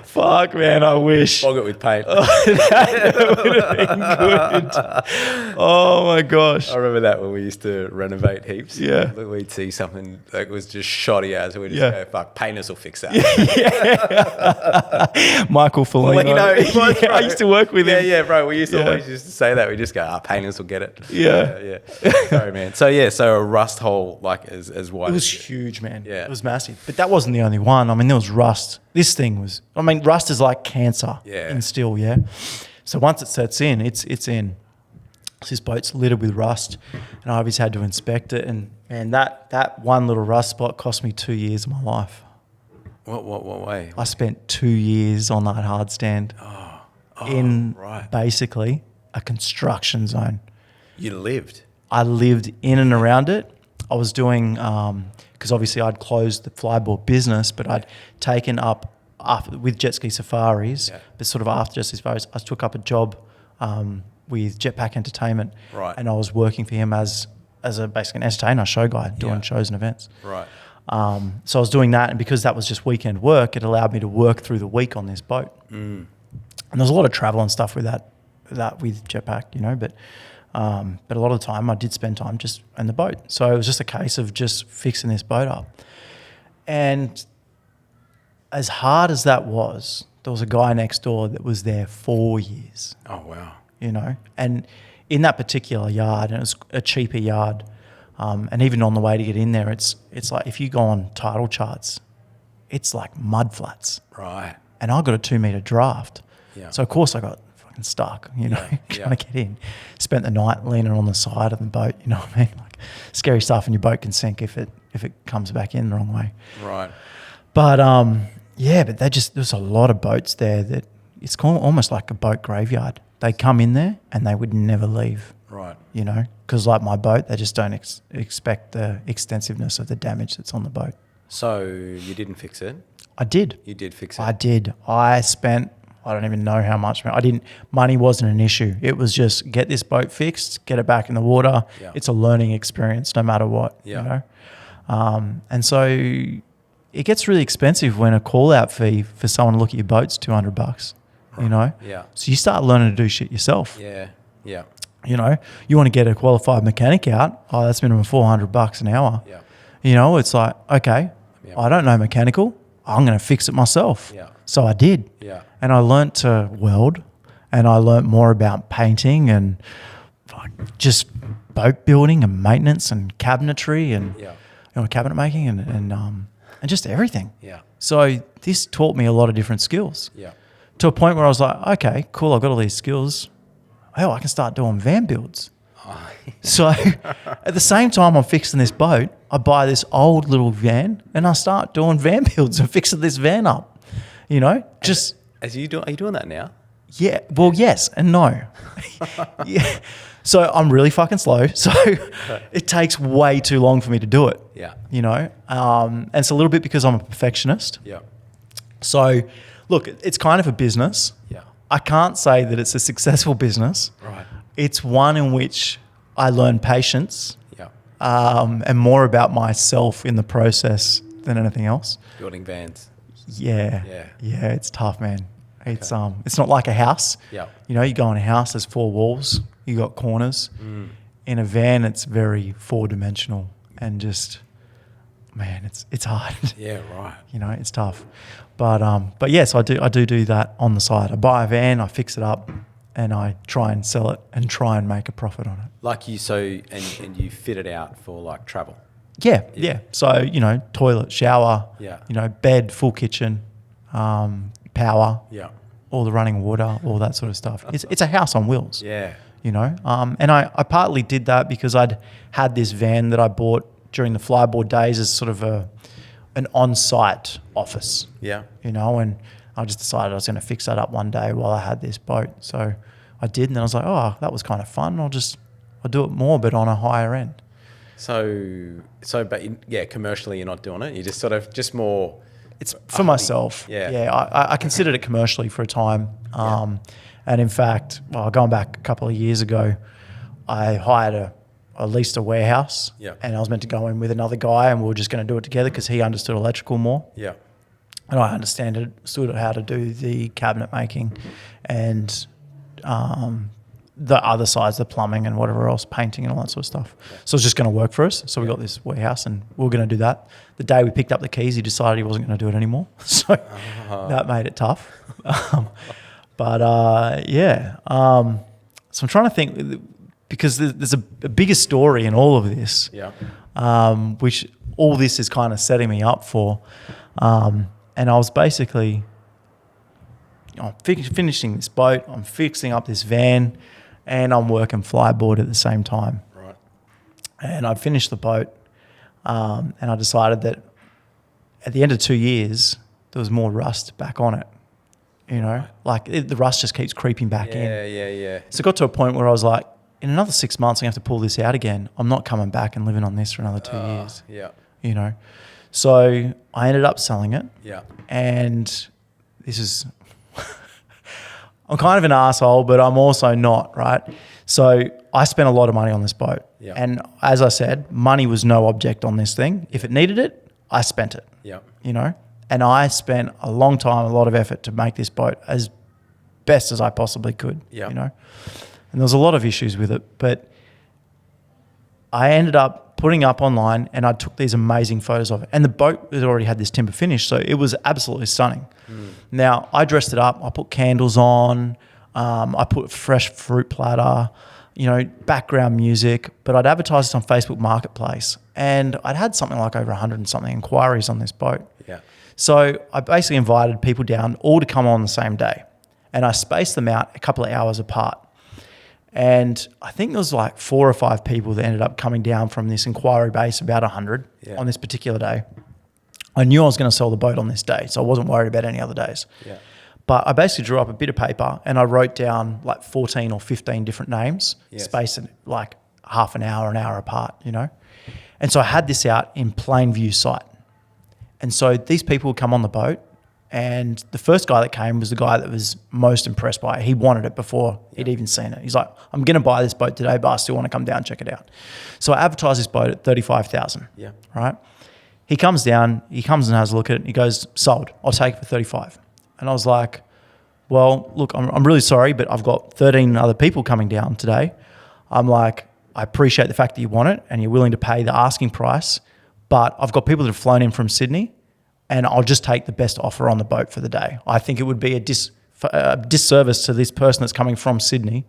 Fuck, man, I wish. Fog it with paint. That would have been good. Oh my gosh. I remember that when we used to renovate heaps. Yeah. We'd see something that was just shoddy as, and we'd just go, fuck, painters will fix that. Michael Foligno. Well, you know, he was, I used to work with him. Yeah, bro. We used to always used to say that. We just go, painters will get it. Yeah. Sorry, man. So a rust hole like as wide. It was huge, man. Yeah. It was massive. But that wasn't the only one. I mean, there was rust. This thing was, rust is like cancer in steel, yeah? So once it sets in, it's in. So this boat's littered with rust, and I always had to inspect it. And that one little rust spot cost me 2 years of my life. What way? I spent 2 years on that hard stand in basically a construction zone. You lived? I lived in and around it. I was doing, because obviously I'd closed the Flyboard business, but I'd taken up, with Jet Ski Safaris, but sort of after Jet Ski Safaris, I took up a job with Jetpack Entertainment. Right. And I was working for him as basically an entertainer, show guy, doing shows and events. Right. So I was doing that, and because that was just weekend work, it allowed me to work through the week on this boat. And there's a lot of travel and stuff with that with Jetpack, you know, but a lot of the time I did spend time just in the boat. So it was just a case of just fixing this boat up. And as hard as that was, there was a guy next door that was there 4 years. Oh, wow. You know, and in that particular yard, and it was a cheaper yard, and even on the way to get in there, it's like if you go on tidal charts, it's like mud flats. Right. And I got a 2 meter draft. Yeah. So of course I got fucking stuck, you know, trying to get in. Spent the night leaning on the side of the boat, you know what I mean? Like scary stuff, and your boat can sink if it comes back in the wrong way. Right. But but there's a lot of boats there that it's called almost like a boat graveyard. They come in there and they would never leave. Right. You know, because like my boat, they just don't expect the extensiveness of the damage that's on the boat. So you didn't fix it? I did. You did fix it? I did. I spent, I don't even know how much. Money wasn't an issue. It was just get this boat fixed, get it back in the water. Yeah. It's a learning experience no matter what, you know. And so it gets really expensive when a call out fee for someone to look at your boat's $200, you know. Yeah. So you start learning to do shit yourself. Yeah. Yeah. You know, you want to get a qualified mechanic out. Oh, that's minimum $400 an hour. Yeah. You know, it's like, okay, I don't know mechanical. I'm going to fix it myself. Yeah. So I did. Yeah. And I learnt to weld, and I learnt more about painting and just boat building and maintenance and cabinetry and you know, cabinet making and just everything. Yeah. So this taught me a lot of different skills. Yeah. To a point where I was like, okay, cool, I've got all these skills. Hell, I can start doing van builds. So at the same time I'm fixing this boat, I buy this old little van and I start doing van builds and fixing this van up. You know, just... Are you doing that now? Yeah. Well, yes and no. Yeah. So I'm really fucking slow. So it takes way too long for me to do it. Yeah. You know, and it's a little bit because I'm a perfectionist. Yeah. So look, it's kind of a business. Yeah. I can't say that it's a successful business. Right. It's one in which I learn patience. Yeah. and more about myself in the process than anything else. Building vans. Yeah, it's tough, man. It's not like a house. Yeah. You know, you go in a house, there's 4 walls, you got corners. In a van, it's very 4-dimensional and just, man, it's hard. Yeah, right. You know, it's tough. But yes, I do that on the side. I buy a van, I fix it up, and I try and sell it and try and make a profit on it. Like you, and you fit it out for like travel. Yeah. So, you know, toilet, shower, Yeah. you know, bed, full kitchen, power, Yeah. all the running water, all that sort of stuff. It's a house on wheels. Yeah. You know, and I partly did that because I'd had this van that I bought during the Flyboard days as sort of an on-site office. Yeah. You know, and I just decided I was going to fix that up one day while I had this boat. So I did, and then I was like, oh, that was kind of fun. I'll do it more, but on a higher end. But commercially you're not doing it. You just sort of just more. It's for myself. Yeah. I considered it commercially for a time. And in fact, going back a couple of years ago, I hired leased a warehouse. Yeah. And I was meant to go in with another guy, and we were just going to do it together because he understood electrical more. Yeah. And I understood how to do the cabinet making and the other sides, the plumbing and whatever else, painting and all that sort of stuff. So it was just going to work for us. So we got this warehouse and we were going to do that. The day we picked up the keys, he decided he wasn't going to do it anymore. So that made it tough. So I'm trying to think, because there's a bigger story in all of this, which all this is kind of setting me up for. And I was basically finishing this boat, I'm fixing up this van, and I'm working Flyboard at the same time. Right. And I finished the boat, and I decided that at the end of 2 years, there was more rust back on it. You know, the rust just keeps creeping back in. Yeah. So it got to a point where I was like, in another 6 months, I'm going to have to pull this out again. I'm not coming back and living on this for another 2 years. Yeah. You know, so I ended up selling it. Yeah. And this is, I'm kind of an asshole, but I'm also not, right? So I spent a lot of money on this boat. Yeah. And as I said, money was no object on this thing. If it needed it, I spent it. Yeah. You know, and I spent a long time, a lot of effort to make this boat as best as I possibly could. Yeah. You know, and there was a lot of issues with it, but I ended up putting up online, and I took these amazing photos of it. And the boat had already had this timber finish, so it was absolutely stunning. Now, I dressed it up. I put candles on. I put fresh fruit platter, you know, background music. But I'd advertised it on Facebook Marketplace, and I'd had something like over 100 and something inquiries on this boat. Yeah. So I basically invited people down all to come on the same day, and I spaced them out a couple of hours apart. And I think there was like 4 or 5 people that ended up coming down from this inquiry base, about 100 on this particular day. I knew I was going to sell the boat on this day, so I wasn't worried about any other days. Yeah. But I basically drew up a bit of paper and I wrote down like 14 or 15 different names, spaced like half an hour apart, you know. And so I had this out in plain view sight. And so these people would come on the boat, and the first guy that came was the guy that was most impressed by it. He wanted it before he'd even seen it. He's like, I'm going to buy this boat today, but I still want to come down and check it out. So I advertised this boat at $35,000. Yeah. Right? He comes down, he comes and has a look at it, and he goes, sold. I'll take it for 35. And I was like, well, look, I'm really sorry, but I've got 13 other people coming down today. I'm like, I appreciate the fact that you want it and you're willing to pay the asking price, but I've got people that have flown in from Sydney, and I'll just take the best offer on the boat for the day. I think it would be a disservice to this person that's coming from Sydney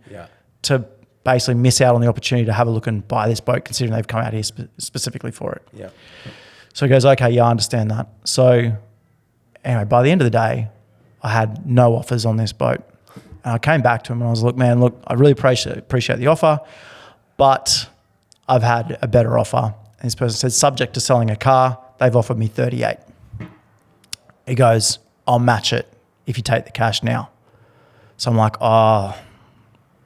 to basically miss out on the opportunity to have a look and buy this boat, considering they've come out here specifically for it. Yeah. So he goes, okay, yeah, I understand that. So anyway, by the end of the day, I had no offers on this boat. And I came back to him and I was like, man, look, I really appreciate the offer, but I've had a better offer. And this person said, subject to selling a car, they've offered me 38. He goes, I'll match it if you take the cash now. So I'm like, oh,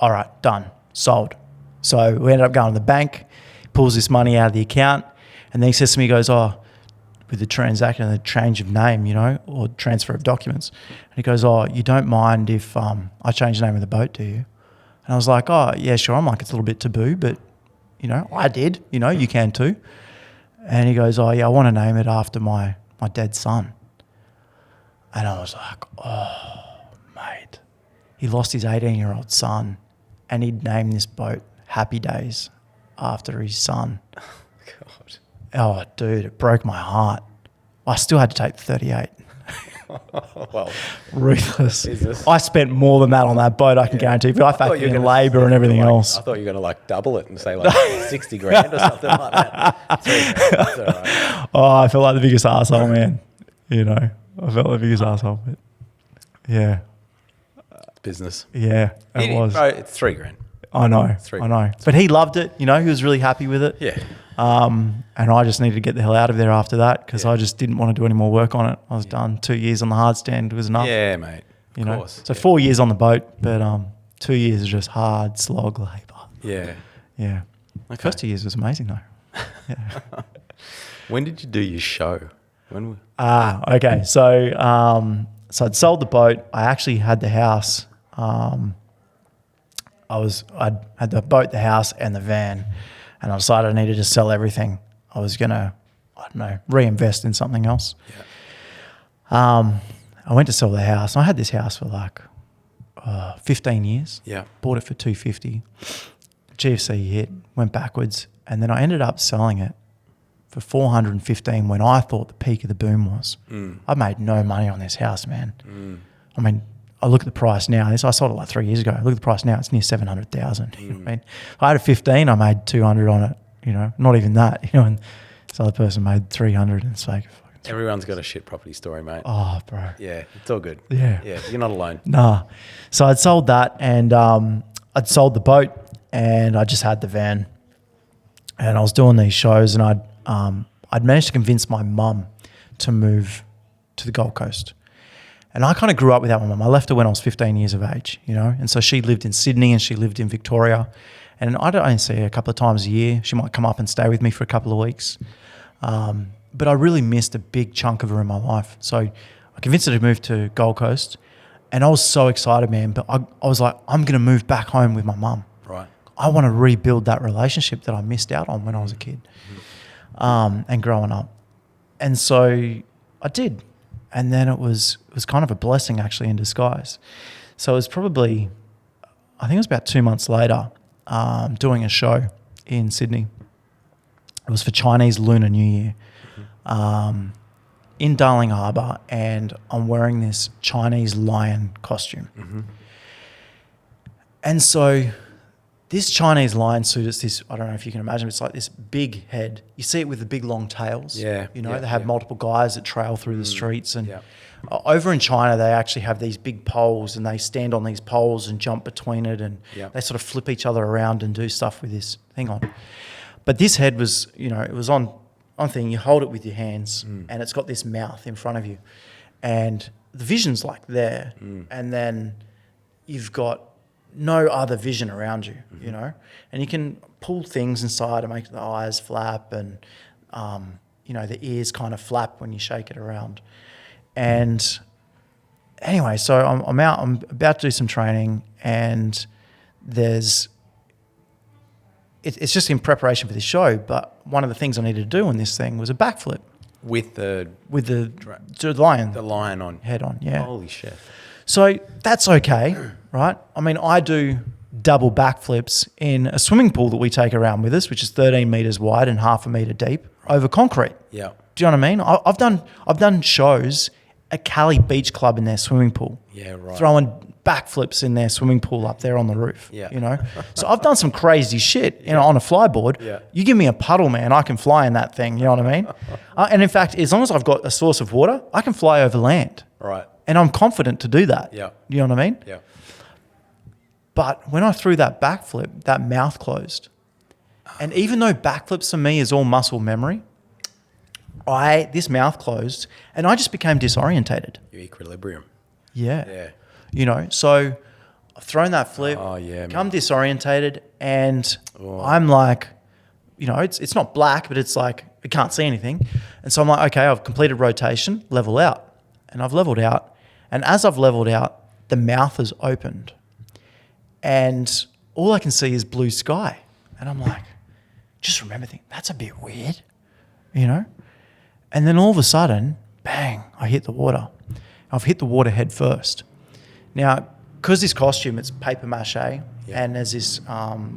all right, done, sold. So we ended up going to the bank, pulls this money out of the account, and then he says to me, he goes, oh, with the transaction, the change of name, you know, or transfer of documents. And he goes, oh, you don't mind if I change the name of the boat, do you? And I was like, oh, yeah, sure. I'm like, it's a little bit taboo, but, You know, I did. You know, you can too. And he goes, oh, yeah, I want to name it after my dead son. And I was like, oh, mate. He lost his 18-year-old son and he'd named this boat Happy Days after his son. God. Oh, dude, it broke my heart. I still had to take the 38. Well, Ruthless. Jesus. I spent more than that on that boat, I can guarantee. But I factored in labour and everything else. I thought you were going to double it and say 60 grand or something like that. 3 grand, that's all right. Oh, I felt like the biggest arsehole, man. You know, I felt like the biggest arsehole. But yeah. Business. Yeah, it was. Bro, it's 3 grand. I know. But he loved it. You know, he was really happy with it. Yeah. And I just needed to get the hell out of there after that because I just didn't want to do any more work on it. I was done. 2 years on the hard stand was enough. Yeah, mate. You know, so 4 years on the boat, but 2 years is just hard slog labour. Yeah. Yeah. Okay. First 2 years was amazing though. Yeah. When did you do your show? When? Okay. So I'd sold the boat. I actually had the house. I'd had the boat, the house, and the van, and I decided I needed to sell everything. I was gonna, reinvest in something else. Yeah. I went to sell the house, and I had this house for 15 years. Yeah. Bought it for $250. GFC hit, went backwards, and then I ended up selling it for $415 when I thought the peak of the boom was. I made no money on this house, man. I mean, I look at the price now. I sold it 3 years ago. I look at the price now; it's near 700,000. You know what I mean, if I had a 15, I made 200 on it. You know, not even that. You know, and this other person made 300. And it's like, everyone's got a shit property story, mate. Oh, bro. Yeah, it's all good. Yeah, you're not alone. Nah. So I'd sold that, and I'd sold the boat, and I just had the van, and I was doing these shows, and I'd managed to convince my mum to move to the Gold Coast. And I kind of grew up without my mum. I left her when I was 15 years of age, you know. And so she lived in Sydney and she lived in Victoria. And I'd only see her a couple of times a year. She might come up and stay with me for a couple of weeks. But I really missed a big chunk of her in my life. So I convinced her to move to Gold Coast. And I was so excited, man. But I was like, I'm going to move back home with my mum. Right. I want to rebuild that relationship that I missed out on when I was a kid and growing up. And so I did. And then it was kind of a blessing actually in disguise. So it was probably, I think it was about 2 months later, doing a show in Sydney. It was for Chinese Lunar New Year in Darling Harbour, and I'm wearing this Chinese lion costume. And so this Chinese lion suit is this, I don't know if you can imagine, it's like this big head. You see it with the big long tails. Yeah. You know, they have multiple guys that trail through the streets. And over in China, they actually have these big poles, and they stand on these poles and jump between it, and they sort of flip each other around and do stuff with this thing on. But this head was, you know, it was on thing. You hold it with your hands, and it's got this mouth in front of you. And the vision's like there, and then you've got no other vision around you, you know, and you can pull things inside and make the eyes flap, and you know, the ears kind of flap when you shake it around. And anyway, so I'm out, I'm about to do some training, and it's just in preparation for this show, but one of the things I needed to do on this thing was a backflip With the lion on head on. Yeah. Holy shit. So that's okay, right? I mean, I do double backflips in a swimming pool that we take around with us, which is 13 meters wide and half a meter deep, over concrete. Yeah. Do you know what I mean? I've done shows at Cali Beach Club in their swimming pool. Yeah, right. Throwing backflips in their swimming pool up there on the roof. Yeah. You know? So I've done some crazy shit, you know, on a flyboard. Yeah. You give me a puddle, man, I can fly in that thing, you know what I mean? And in fact, as long as I've got a source of water, I can fly over land. Right. And I'm confident to do that. Yeah. You know what I mean? Yeah. But when I threw that backflip, that mouth closed. And even though backflips for me is all muscle memory, this mouth closed and I just became disorientated. Your equilibrium. Yeah. Yeah. You know, so I've thrown that flip, man. become disorientated, and I'm like, you know, it's not black, but it's like I can't see anything. And so I'm like, okay, I've completed rotation, level out. And I've leveled out. And as I've leveled out, the mouth has opened. And all I can see is blue sky. And I'm like, just remember thinking, that's a bit weird, you know? And then all of a sudden, bang, I hit the water. I've hit the water head first. Now, because this costume, it's paper mache, and there's this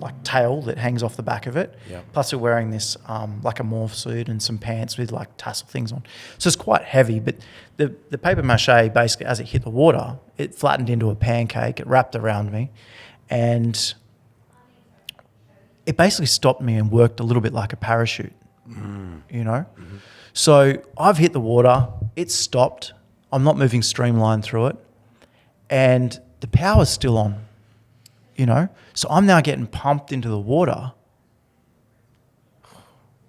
like tail that hangs off the back of it. Plus we're wearing this like a morph suit and some pants with like tassel things on. So it's quite heavy, but the paper mache, basically as it hit the water, it flattened into a pancake, it wrapped around me, and it basically stopped me and worked a little bit like a parachute, you know? Mm-hmm. So I've hit the water, it's stopped, I'm not moving streamlined through it, and the power's still on, you know? So I'm now getting pumped into the water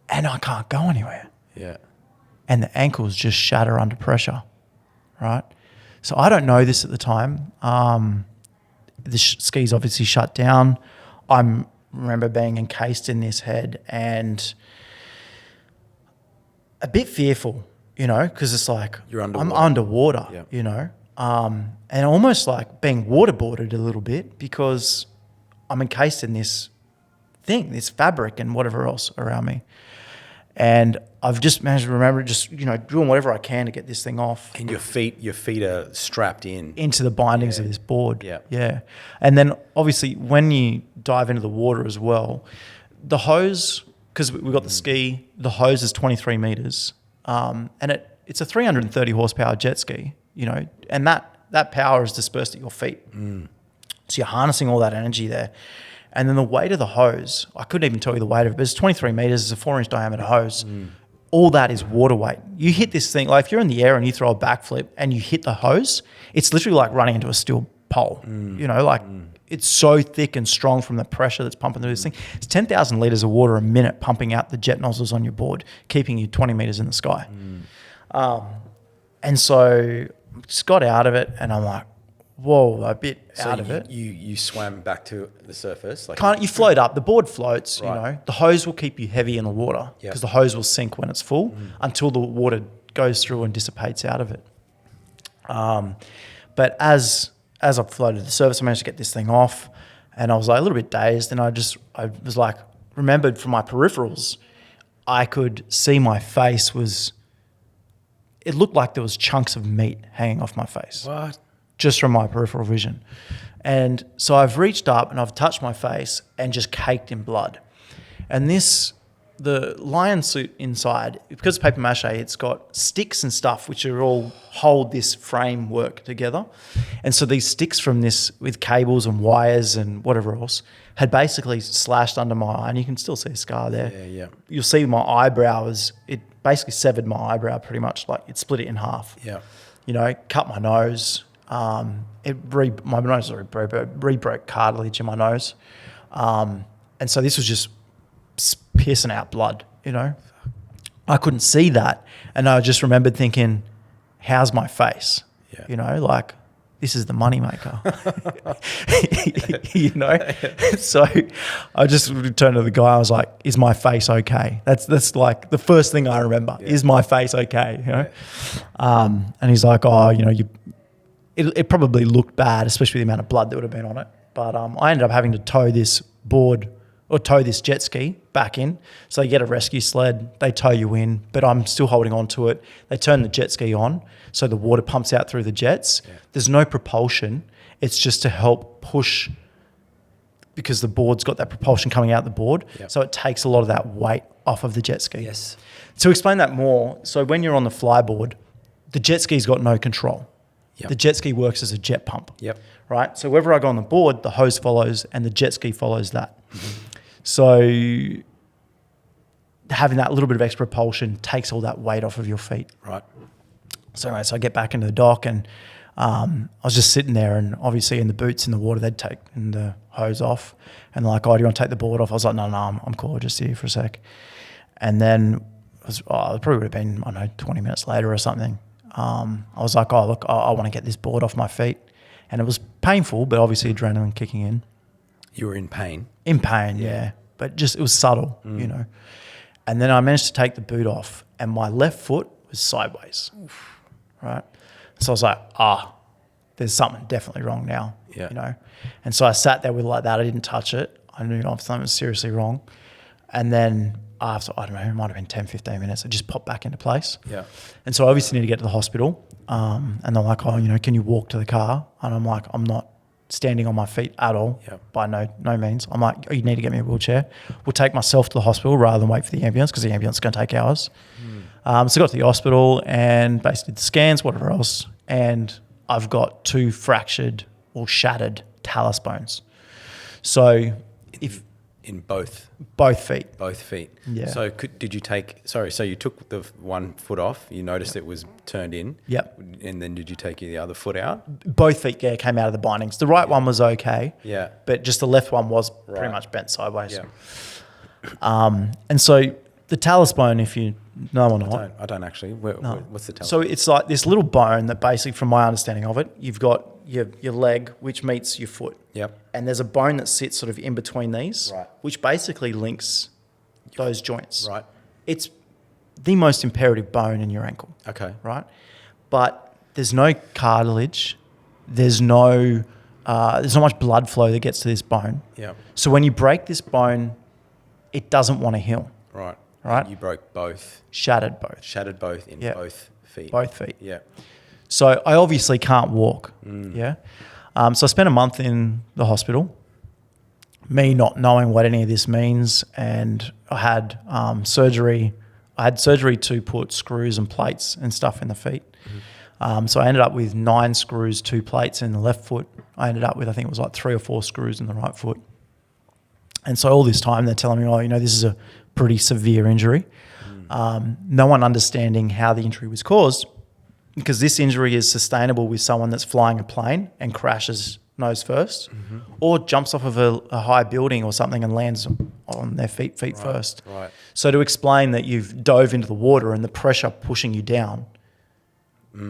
and I can't go anywhere. Yeah. And the ankles just shatter under pressure, right? So I don't know this at the time. The ski's obviously shut down. I remember being encased in this head and a bit fearful, you know, because it's like I'm underwater, you know, and almost like being waterboarded a little bit because I'm encased in this thing, this fabric and whatever else around me. And I've just managed to remember just, you know, doing whatever I can to get this thing off. And your feet are strapped into the bindings of this board. Yeah. Yeah. And then obviously when you dive into the water as well, the hose, because we've got the ski, the hose is 23 meters. And it's a 330 horsepower jet ski, you know, and that power is dispersed at your feet. So you're harnessing all that energy there. And then the weight of the hose, I couldn't even tell you the weight of it, but it's 23 meters, it's a 4-inch diameter hose. All that is water weight. You hit this thing, like if you're in the air and you throw a backflip and you hit the hose, it's literally like running into a steel pole, you know, like it's so thick and strong from the pressure that's pumping through this thing. It's 10,000 litres of water a minute pumping out the jet nozzles on your board, keeping you 20 metres in the sky. And so just got out of it and I'm like, whoa, a bit out of it. You swam back to the surface? Like you float up. The board floats, you know. The hose will keep you heavy in the water because the hose will sink when it's full until the water goes through and dissipates out of it. But as I floated to the surface, I managed to get this thing off and I was like a little bit dazed and I was like, remembered from my peripherals, I could see my face it looked like there was chunks of meat hanging off my face. What? Just from my peripheral vision. And so I've reached up and I've touched my face and just caked in blood. And the lion suit inside, because it's paper mache, it's got sticks and stuff which are all hold this framework together. And so these sticks from this with cables and wires and whatever else had basically slashed under my eye, and you can still see a scar there. Yeah. You'll see my eyebrow it basically severed my eyebrow pretty much, like it split it in half. Yeah. You know, cut my nose. My nose re-broke cartilage in my nose. And so this was just piercing out blood, you know. I couldn't see that. And I just remembered thinking, how's my face? Yeah. You know, like, this is the money maker. You know? So I just turned to the guy, I was like, is my face okay? That's like the first thing I remember. Is my face okay? You know? And he's like, oh, you know, it probably looked bad, especially the amount of blood that would have been on it. But I ended up having to tow this jet ski back in. So you get a rescue sled, they tow you in, but I'm still holding on to it. They turn the jet ski on, so the water pumps out through the jets. Yeah. There's no propulsion. It's just to help push, because the board's got that propulsion coming out the board. Yep. So it takes a lot of that weight off of the jet ski. Yes. To explain that more, so when you're on the Flyboard, the jet ski's got no control. Yep. The jet ski works as a jet pump. Yep. Right? So wherever I go on the board, the hose follows and the jet ski follows that. So having that little bit of extra propulsion takes all that weight off of your feet. Right. So anyway, so I get back into the dock and I was just sitting there, and obviously in the boots in the water, they'd taken the hose off and they're like, oh, do you want to take the board off? I was like, no, I'm cool. I'll just sit here for a sec. And then it probably would have been, I don't know, 20 minutes later or something. I was like, oh, look, I want to get this board off my feet. And it was painful, but obviously adrenaline kicking in. You were in pain? In pain, yeah. But just, it was subtle, you know. And then I managed to take the boot off and my left foot was sideways, right? So I was like, there's something definitely wrong now, you know. And so I sat there with like that. I didn't touch it. I knew something was seriously wrong. And then after, I don't know, it might have been 10, 15 minutes, it just popped back into place. Yeah. And so I obviously need to get to the hospital. And they're like, oh, can you walk to the car? And I'm like, I'm not standing on my feet at all, by no means. I'm like, oh, you need to get me a wheelchair. We'll take myself to the hospital rather than wait for the ambulance because the ambulance is going to take hours. So I got to the hospital and basically did the scans, whatever else. And I've got 2 fractured or shattered talus bones. So in both feet. Yeah. So did you take? Sorry. So you took the one foot off. You noticed it was turned in. Yep. And then did you take the other foot out? Both feet came out of the bindings. The right one was okay. Yeah. But just the left one was pretty much bent sideways. Yeah. And so the talus bone, if you know or not, I don't actually. What's the talus? So it's like this little bone that basically, from my understanding of it, you've got your leg, which meets your foot. Yep. And there's a bone that sits sort of in between these, right, which basically links those joints. Right. It's the most imperative bone in your ankle. Okay. Right. But there's no cartilage. There's not much blood flow that gets to this bone. Yeah. So when you break this bone, it doesn't want to heal. Right. Right. You broke both. Shattered both. Shattered both in both feet. Both feet. Yeah. So I obviously can't walk. Yeah. So I spent a month in the hospital, me not knowing what any of this means, and I had surgery. I had surgery to put screws and plates and stuff in the feet. So I ended up with 9 screws, 2 plates in the left foot. I ended up with, I think it was like 3 or 4 screws in the right foot. And so all this time they're telling me, oh, this is a pretty severe injury. No one understanding how the injury was caused, because this injury is sustainable with someone that's flying a plane and crashes nose first, or jumps off of a high building or something and lands on their feet first. Right. So to explain that you've dove into the water and the pressure pushing you down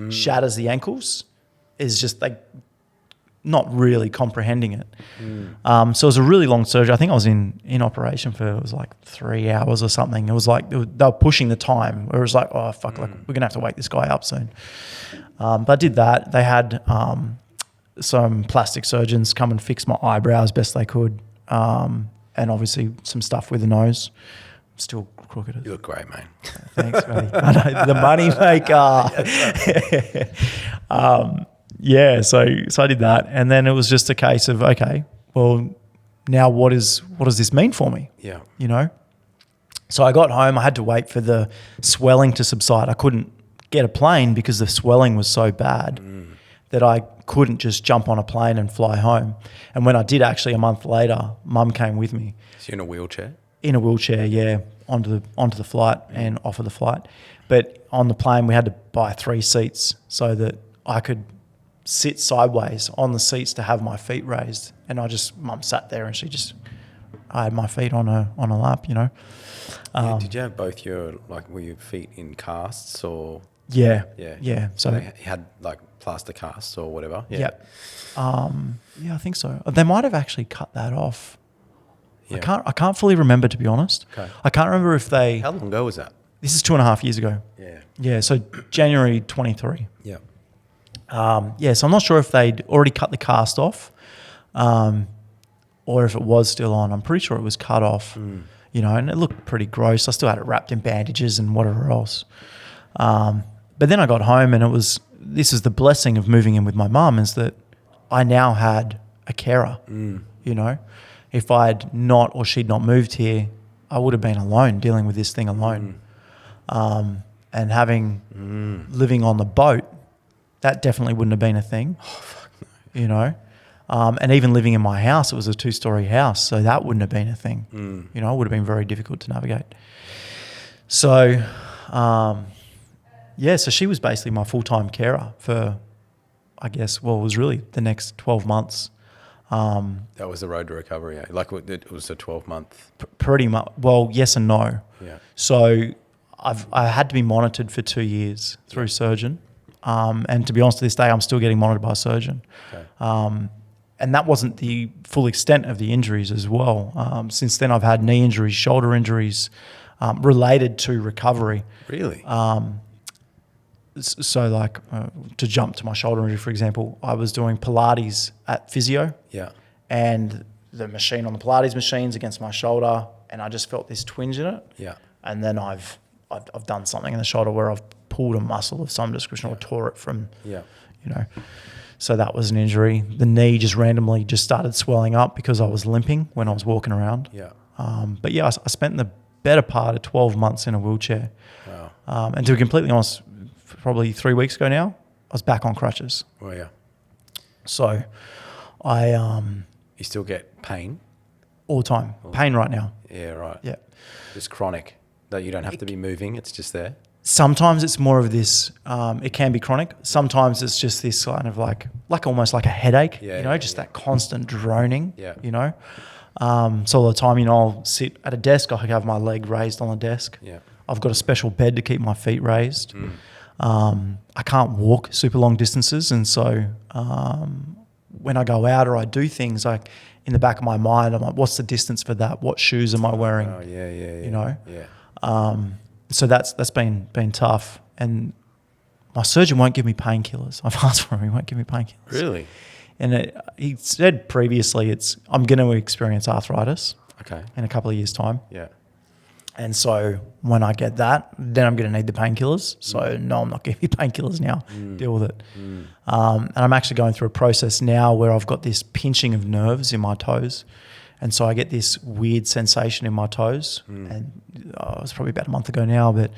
shatters the ankles is just like not really comprehending it. So it was a really long surgery. I think I was in operation for, it was like 3 hours or something. It was like they were pushing the time. It was like, oh fuck, like we're gonna have to wake this guy up soon. But I did that. They had some plastic surgeons come and fix my eyebrows best they could, and obviously some stuff with the nose. Still crooked. You look great, mate. Thanks, buddy. I know, the money maker. Yeah, so I did that, and then it was just a case of, okay, well, now what does this mean for me? Yeah. So I got home. I had to wait for the swelling to subside. I couldn't get a plane because the swelling was so bad that I couldn't just jump on a plane and fly home. And when I did, actually, a month later, Mum came with me. So you're in a wheelchair? In a wheelchair, yeah, onto the flight and off of the flight. But on the plane, we had to buy 3 seats so that I could sit sideways on the seats to have my feet raised. And Mum sat there and I had my feet on a lap, Did you have both were your feet in casts or? Yeah. So they had like plaster casts or whatever? Yeah. Yep. Yeah, I think so. They might have actually cut that off. Yeah. I can't fully remember, to be honest. Okay. I can't remember if they... How long ago was that? This is 2.5 years ago. Yeah. Yeah, so January 23. Yeah. So I'm not sure if they'd already cut the cast off, or if it was still on. I'm pretty sure it was cut off, and it looked pretty gross. I still had it wrapped in bandages and whatever else. But then I got home, and this is the blessing of moving in with my mum, is that I now had a carer. If I'd not, or she'd not moved here, I would have been alone, dealing with this thing alone. And living on the boat, that definitely wouldn't have been a thing. Oh, fuck no. And even living in my house, it was a 2-story house, so that wouldn't have been a thing. It would have been very difficult to navigate. So, so she was basically my full-time carer for, I guess, it was really the next 12 months. That was the road to recovery, Like it was a 12-month... Pretty much. Well, yes and no. Yeah. So I had to be monitored for 2 years through a surgeon. And to be honest, to this day, I'm still getting monitored by a surgeon. Okay. And that wasn't the full extent of the injuries as well. Since then, I've had knee injuries, shoulder injuries related to recovery. Really? So to jump to my shoulder injury, for example, I was doing Pilates at physio. Yeah. And the machine on the Pilates machines against my shoulder, and I just felt this twinge in it. Yeah. And then I've done something in the shoulder where I've pulled a muscle of some description or tore it from, Yeah. you know. So that was an injury. The knee just randomly just started swelling up because I was limping when I was walking around. Yeah. But yeah, I spent the better part of 12 months in a wheelchair. Wow. And to be completely honest, probably 3 weeks ago now, I was back on crutches. Oh yeah. So I You still get pain? all the time. Pain right now. Yeah, right. Yeah. Just chronic, that you don't have to be moving, it's just there. Sometimes it's more of this, it can be chronic. Sometimes it's just this kind of like almost like a headache, that constant droning, you know. So all the time, I'll sit at a desk, I have my leg raised on the desk. Yeah. I've got a special bed to keep my feet raised. I can't walk super long distances. And so when I go out or I do things, like in the back of my mind, I'm like, what's the distance for that? What shoes am I wearing? Oh, yeah. You know? Yeah. So that's been tough. And my surgeon won't give me painkillers. I've asked for him, he won't give me painkillers. Really? And he said previously I'm going to experience arthritis in a couple of years' time. Yeah. And so when I get that, then I'm going to need the painkillers. So no, I'm not giving you painkillers now. Deal with it. And I'm actually going through a process now where I've got this pinching of nerves in my toes. And so I get this weird sensation in my toes. And it was probably about a month ago now, but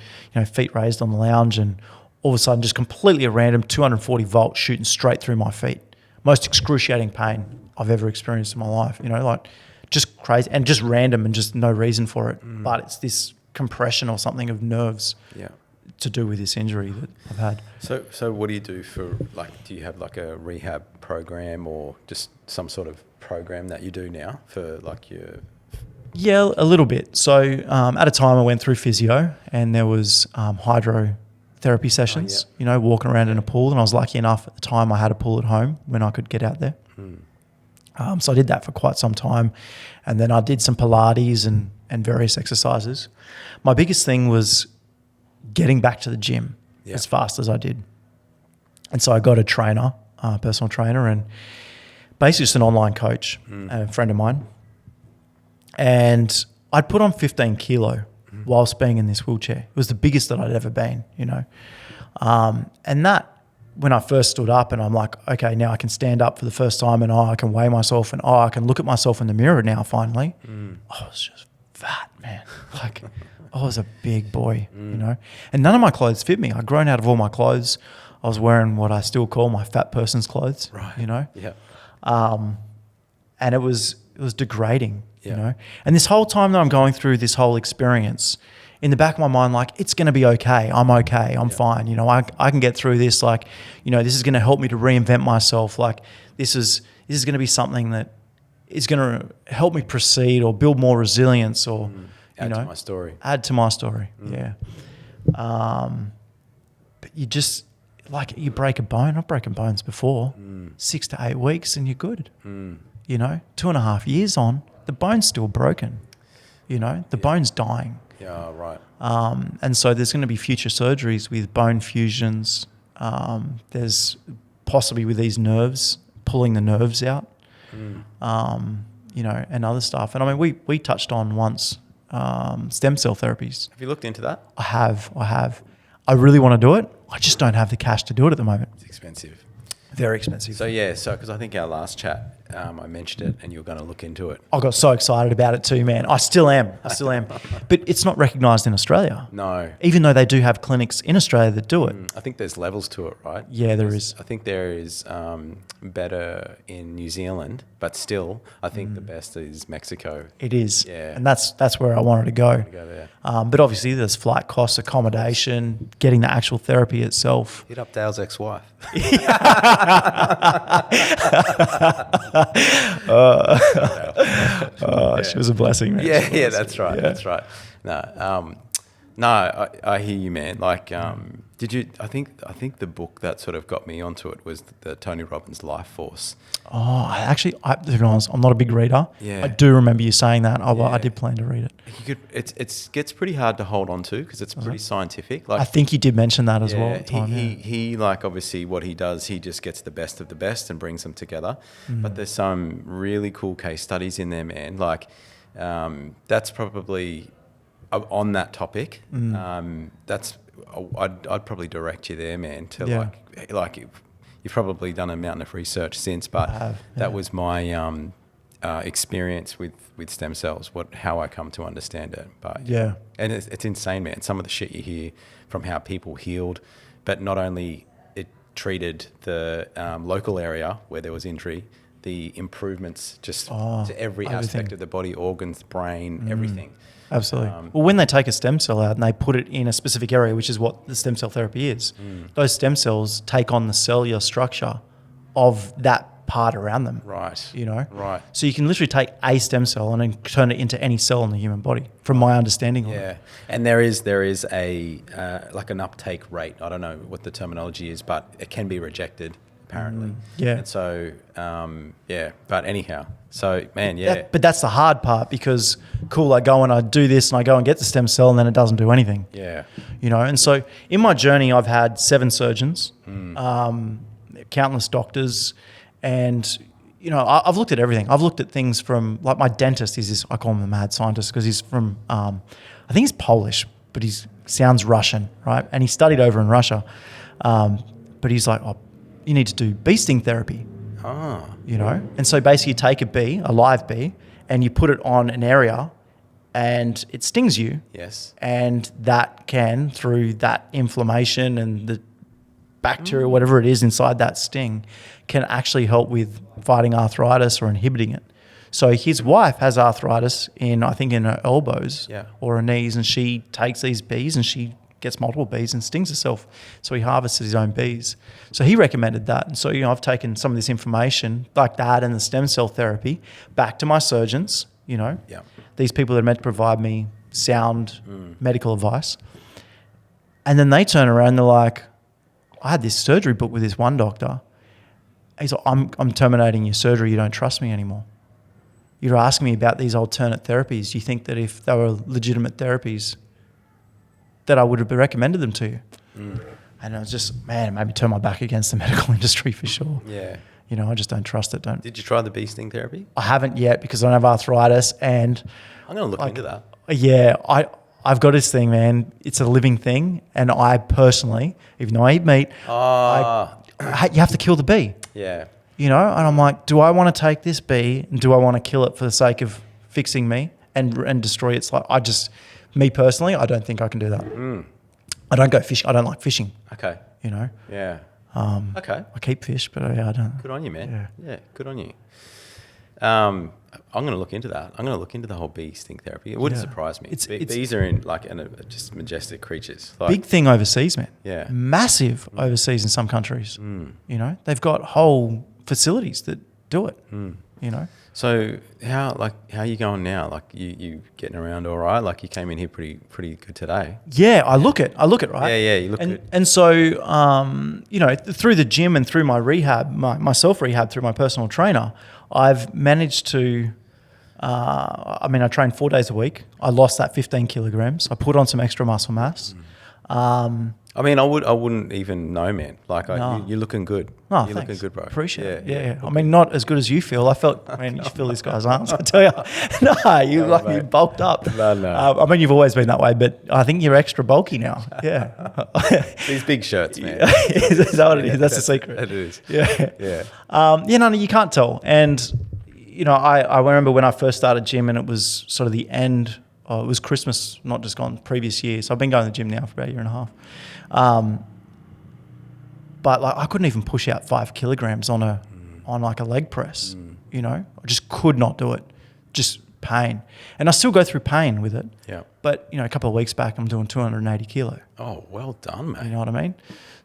feet raised on the lounge, and all of a sudden just completely at random, 240 volts shooting straight through my feet. Most excruciating pain I've ever experienced in my life, like just crazy and just random and just no reason for it. But it's this compression or something of nerves to do with this injury that I've had. So what do you do for, do you have like a rehab program or just some sort of program that you do now for your... Yeah, a little bit. So at a time I went through physio and there was hydrotherapy sessions, walking around in a pool, and I was lucky enough at the time I had a pool at home when I could get out there. So I did that for quite some time, and then I did some Pilates and various exercises. My biggest thing was getting back to the gym as fast as I did. And so I got a trainer, personal trainer, and basically just an online coach, a friend of mine. And I'd put on 15 kilo whilst being in this wheelchair. It was the biggest that I'd ever been, And that, when I first stood up and I'm like, okay, now I can stand up for the first time, and I can weigh myself, and I can look at myself in the mirror now finally. I was just fat, man. I was a big boy, And none of my clothes fit me. I'd grown out of all my clothes. I was wearing what I still call my fat person's clothes, Yeah. And it was degrading, And this whole time that I'm going through this whole experience, in the back of my mind, it's going to be okay. I'm okay. I'm fine. I can get through this. This is going to help me to reinvent myself. This is going to be something that is going to help me proceed or build more resilience or, Add to my story. Add to my story. Yeah. But you just, you break a bone. I've broken bones before. 6 to 8 weeks and you're good. 2.5 years on, the bone's still broken. The bone's dying. Yeah, right. And so there's going to be future surgeries with bone fusions. There's possibly with these nerves, pulling the nerves out, and other stuff. And I mean, we touched on once stem cell therapies. Have you looked into that? I have. I really want to do it. I just don't have the cash to do it at the moment. It's expensive. Very expensive. So because I think our last chat, I mentioned it and you were going to look into it. I got so excited about it too, man. I still am. But it's not recognised in Australia. No. Even though they do have clinics in Australia that do it. I think there's levels to it, right? Yeah, there is. I think there is better in New Zealand, but still, I think the best is Mexico. It is. Yeah. And that's where I wanted to go. Go there. But obviously there's flight costs, accommodation, getting the actual therapy itself. Hit up Dale's ex-wife. She was a blessing, man. Yeah, that's right. Yeah. That's right. No, I hear you, man. Did you? I think the book that sort of got me onto it was the Tony Robbins Life Force. Oh, to be honest, I'm not a big reader. Yeah. I do remember you saying that. I did plan to read it. It gets pretty hard to hold on to because it's pretty scientific. I think you did mention that as well. At the time, he obviously what he does, he just gets the best of the best and brings them together. But there's some really cool case studies in there, man. That's probably on that topic. I'd probably direct you there, man. To like you've probably done a mountain of research since, but that was my experience with stem cells. How I come to understand it. But and it's insane, man. Some of the shit you hear from how people healed, but not only it treated the local area where there was injury, the improvements just to every aspect of the body, organs, brain, everything. Absolutely. Well, when they take a stem cell out and they put it in a specific area, which is what the stem cell therapy is, those stem cells take on the cellular structure of that part around them. Right. You know? Right. So you can literally take a stem cell and then turn it into any cell in the human body, from my understanding of it. Yeah. And there is a like an uptake rate. I don't know what the terminology is, but it can be rejected apparently. Yeah. And so, but anyhow, so man, But that's the hard part because, I go and I do this and I go and get the stem cell and then it doesn't do anything. Yeah. You know, and so in my journey, I've had 7 surgeons, countless doctors, and, you know, I've looked at everything. I've looked at things from, like my dentist is this, I call him the mad scientist because he's from, I think he's Polish, but he sounds Russian, right? And he studied over in Russia. But he's like, you need to do bee sting therapy. You know? And so basically you take a bee, a live bee, and you put it on an area and it stings you. Yes. And that can, through that inflammation and the bacteria, whatever it is inside that sting, can actually help with fighting arthritis or inhibiting it. So his wife has arthritis in her elbows or her knees, and she takes these bees and she gets multiple bees and stings herself. So he harvests his own bees. So he recommended that. And so, you know, I've taken some of this information like that and the stem cell therapy back to my surgeons, you know, these people that are meant to provide me sound medical advice. And then they turn around and they're like, I had this surgery booked with this one doctor. He's like, I'm terminating your surgery. You don't trust me anymore. You're asking me about these alternate therapies. You think that if they were legitimate therapies, that I would have recommended them to you. And I was just, man, it made me turn my back against the medical industry for sure. Yeah. You know, I just don't trust it. Did you try the bee sting therapy? I haven't yet because I don't have arthritis, and I'm going to look into that. Yeah, I've got this thing, man. It's a living thing, and I personally, even though I eat meat, you have to kill the bee. Yeah. You know, and I'm like, do I want to take this bee and do I want to kill it for the sake of fixing me and destroy its life? Me personally, I don't think I can do that. I don't go fishing. I don't like fishing. Okay. You know? Yeah. Okay. I keep fish, but I don't. Good on you, man. Yeah, good on you. I'm going to look into that. I'm going to look into the whole bee sting therapy. It wouldn't surprise me. Bees are just majestic creatures. Big thing overseas, man. Yeah. Massive overseas in some countries. You know, they've got whole facilities that do it. You know. So how are you going now? Like you getting around all right? Like you came in here pretty good today. Yeah, I look it right. Yeah, you look good. And so you know, through the gym and through my rehab, my self rehab through my personal trainer, I've managed to. I train 4 days a week. I lost that 15 kilograms. I put on some extra muscle mass. I wouldn't even know, man. Like you're looking good. Oh, you're looking good, bro. Appreciate it. Yeah. I mean, not as good as you feel. I felt, man, you feel this guy's arms. I tell you, you bulked up. No. You've always been that way, but I think you're extra bulky now. Yeah. These big shirts, man. Is that what it is? That's the secret. It is. Yeah. No, you can't tell. And you know, I remember when I first started gym, and it was sort of the end. It was Christmas, not just gone, previous year. So I've been going to the gym now for about a year and a half. But like I couldn't even push out 5 kilograms on a leg press. You know, I just could not do it. Just pain, and I still go through pain with it. Yeah. But you know, a couple of weeks back, I'm doing 280 kilo. Oh, well done, mate. You know what I mean?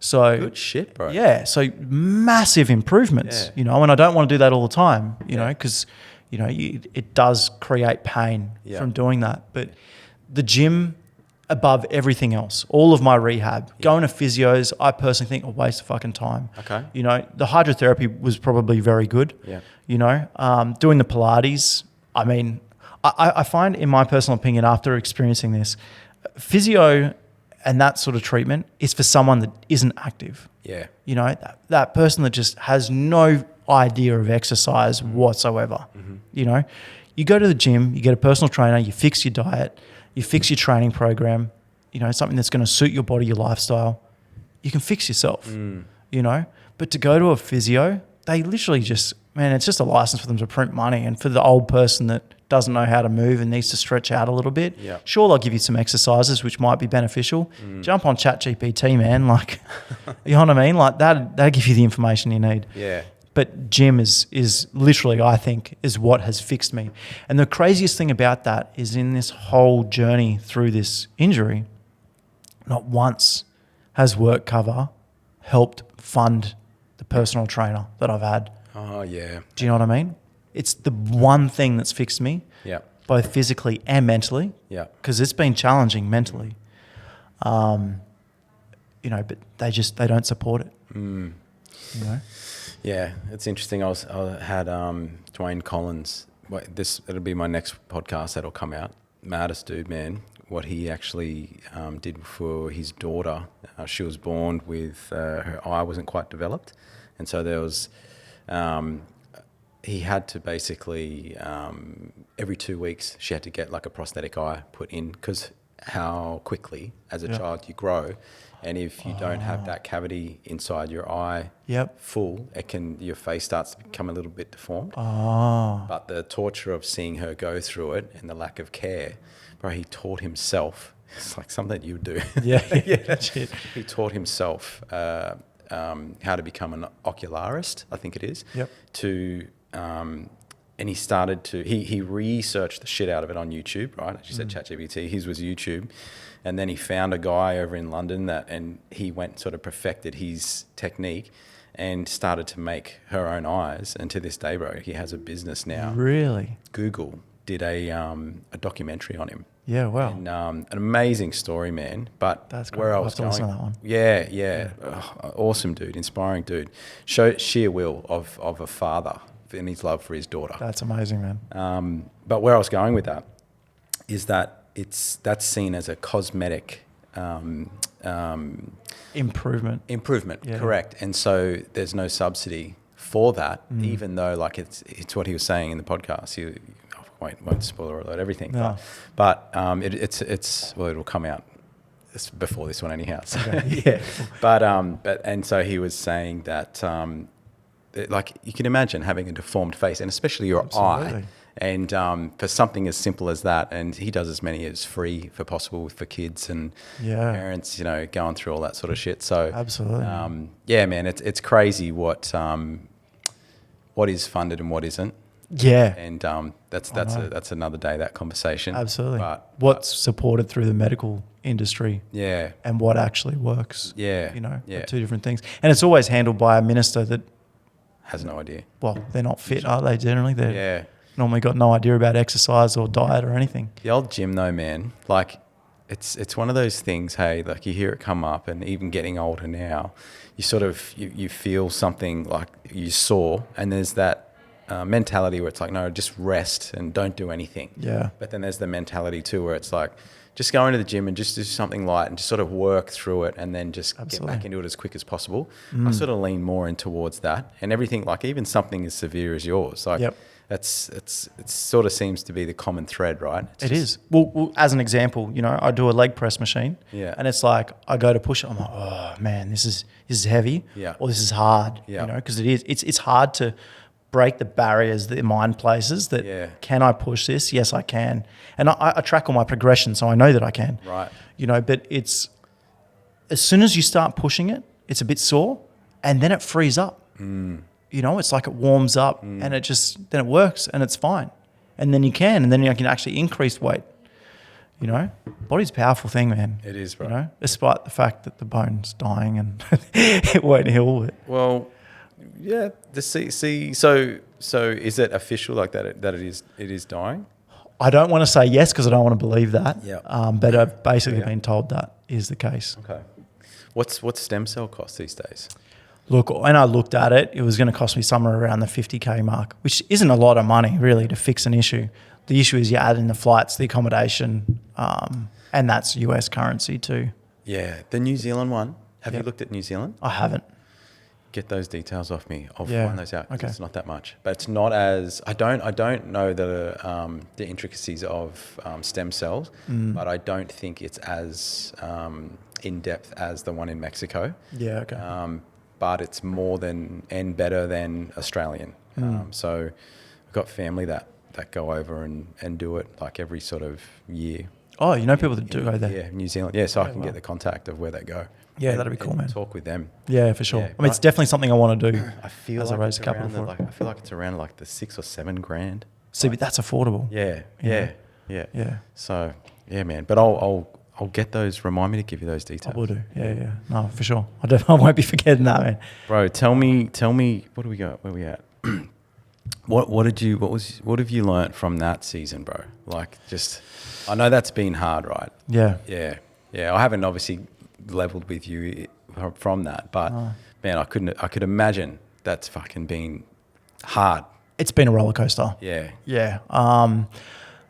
So good shit, bro. Yeah. So massive improvements. Yeah. You know, and I don't want to do that all the time. You know, because you know it does create pain from doing that. But the gym, above everything else, all of my rehab, going to physios, I personally think a waste of fucking time. Okay. You know, the hydrotherapy was probably very good. Yeah. You know, doing the Pilates, I mean, I find, in my personal opinion, after experiencing this, physio and that sort of treatment is for someone that isn't active. Yeah. You know, that person that just has no idea of exercise whatsoever. You know, You go to the gym, you get a personal trainer, you fix your diet, you fix your training program, you know, something that's going to suit your body, your lifestyle. You can fix yourself, you know. But to go to a physio, they literally just, man, it's just a license for them to print money. And for the old person that doesn't know how to move and needs to stretch out a little bit, sure, they'll give you some exercises which might be beneficial. Jump on ChatGPT, man. Like, you know what I mean? Like that'll give you the information you need. Yeah. But gym is literally, I think, is what has fixed me. And the craziest thing about that is in this whole journey through this injury, not once has work cover helped fund the personal trainer that I've had. Oh, yeah. Do you know what I mean? It's the one thing that's fixed me, both physically and mentally. Yeah. Because it's been challenging mentally. You know, but they don't support it. You know? Yeah, it's interesting. I had Dwayne Collins. It'll be my next podcast that'll come out. Maddest dude, man. What he actually did for his daughter. She was born with her eye wasn't quite developed, and so there was. He had to basically every 2 weeks she had to get like a prosthetic eye put in because how quickly as a child you grow. And if you don't have that cavity inside your eye full, your face starts to become a little bit deformed. But the torture of seeing her go through it and the lack of care, bro, he taught himself. It's like something that you would do. That's it. He taught himself how to become an ocularist, I think it is. And he started to, he researched the shit out of it on YouTube, right? As you said, ChatGPT, his was YouTube. And then he found a guy over in London and he went sort of perfected his technique and started to make her own eyes. And to this day, bro, he has a business now. Really? Google did a documentary on him. Yeah, wow. And an amazing story, man. But that's great. where I was going, listen to that one. Yeah. Awesome dude, inspiring dude. Show sheer will of a father in his love for his daughter. That's amazing, man. But where I was going with that is that that's seen as a cosmetic improvement. Yeah. Correct. And so there's no subsidy for that, even though like it's what he was saying in the podcast. Won't spoiler alert everything. No. But it'll come out before this one anyhow. So, okay. But and so he was saying that like you can imagine having a deformed face and especially your eye. And for something as simple as that, and he does as many as free for possible for kids and parents, you know, going through all that sort of shit. So absolutely, yeah, man, it's crazy what is funded and what isn't. Yeah, and that's another day, that conversation. Absolutely, but what's supported through the medical industry, and what actually works. You know, two different things, and it's always handled by a minister that has no idea. Well, they're not fit, are they? Generally, they're normally got no idea about exercise or diet or anything. The old gym though, man, like it's one of those things, hey, like you hear it come up, and even getting older now, you sort of, you feel something like you saw, and there's that mentality where it's like, no, just rest and don't do anything. Yeah. But then there's the mentality too where it's like, just go into the gym and just do something light and just sort of work through it and then just get back into it as quick as possible. I sort of lean more in towards that, and everything, like even something as severe as yours, like it sort of seems to be the common thread, right? It is. Well, as an example, you know, I do a leg press machine, and it's like I go to push it, I'm like, oh man, this is heavy, or this is hard, you know, because it's hard to break the barriers that the mind places that can I push this? Yes, I can. And I track all my progression, so I know that I can. Right. You know, but it's as soon as you start pushing it, it's a bit sore, and then it frees up. You know, it's like it warms up, and then it works, and it's fine. And then you can actually increase weight. You know, body's a powerful thing, man. It is, bro. You know, despite the fact that the bone's dying and it won't heal it. Well, yeah. So is it official like that? That it is dying? I don't want to say yes because I don't want to believe that. Yeah. But I've basically been told that is the case. Okay. What's stem cell cost these days? Look, when I looked at it, it was going to cost me somewhere around the 50K mark, which isn't a lot of money really to fix an issue. The issue is you add in the flights, the accommodation, and that's US currency too. Yeah. The New Zealand one. Have you looked at New Zealand? I haven't. get those details off me. I'll Yeah. find those out. 'Cause Okay. it's not that much, but it's not as I don't know the intricacies of stem cells, but I don't think it's as in depth as the one in Mexico. Yeah. Okay. But it's more than and better than Australian. So I've got family that go over and do it like every sort of year. Oh, you know people that do go there. Yeah, New Zealand. Yeah, so I can get the contact of where they go. Yeah, that'd be cool, and man. Talk with them. Yeah, for sure. Yeah, I mean, it's definitely something I want to do. I feel as like I raise it's capital around for it. I feel like it's around like the $6 or $7 grand. See, but that's affordable. Yeah. Yeah. So yeah, man. But I'll get those. Remind me to give you those I details. will do. Yeah. No, for sure. I won't be forgetting that, man. Bro, tell me. What do we got? Where we at? What have you learnt from that season, bro? Like, just I know that's been hard, right? Yeah. Yeah. I haven't obviously leveled with you from that, but man, I could imagine that's fucking been hard. It's been a roller coaster. Yeah. Yeah.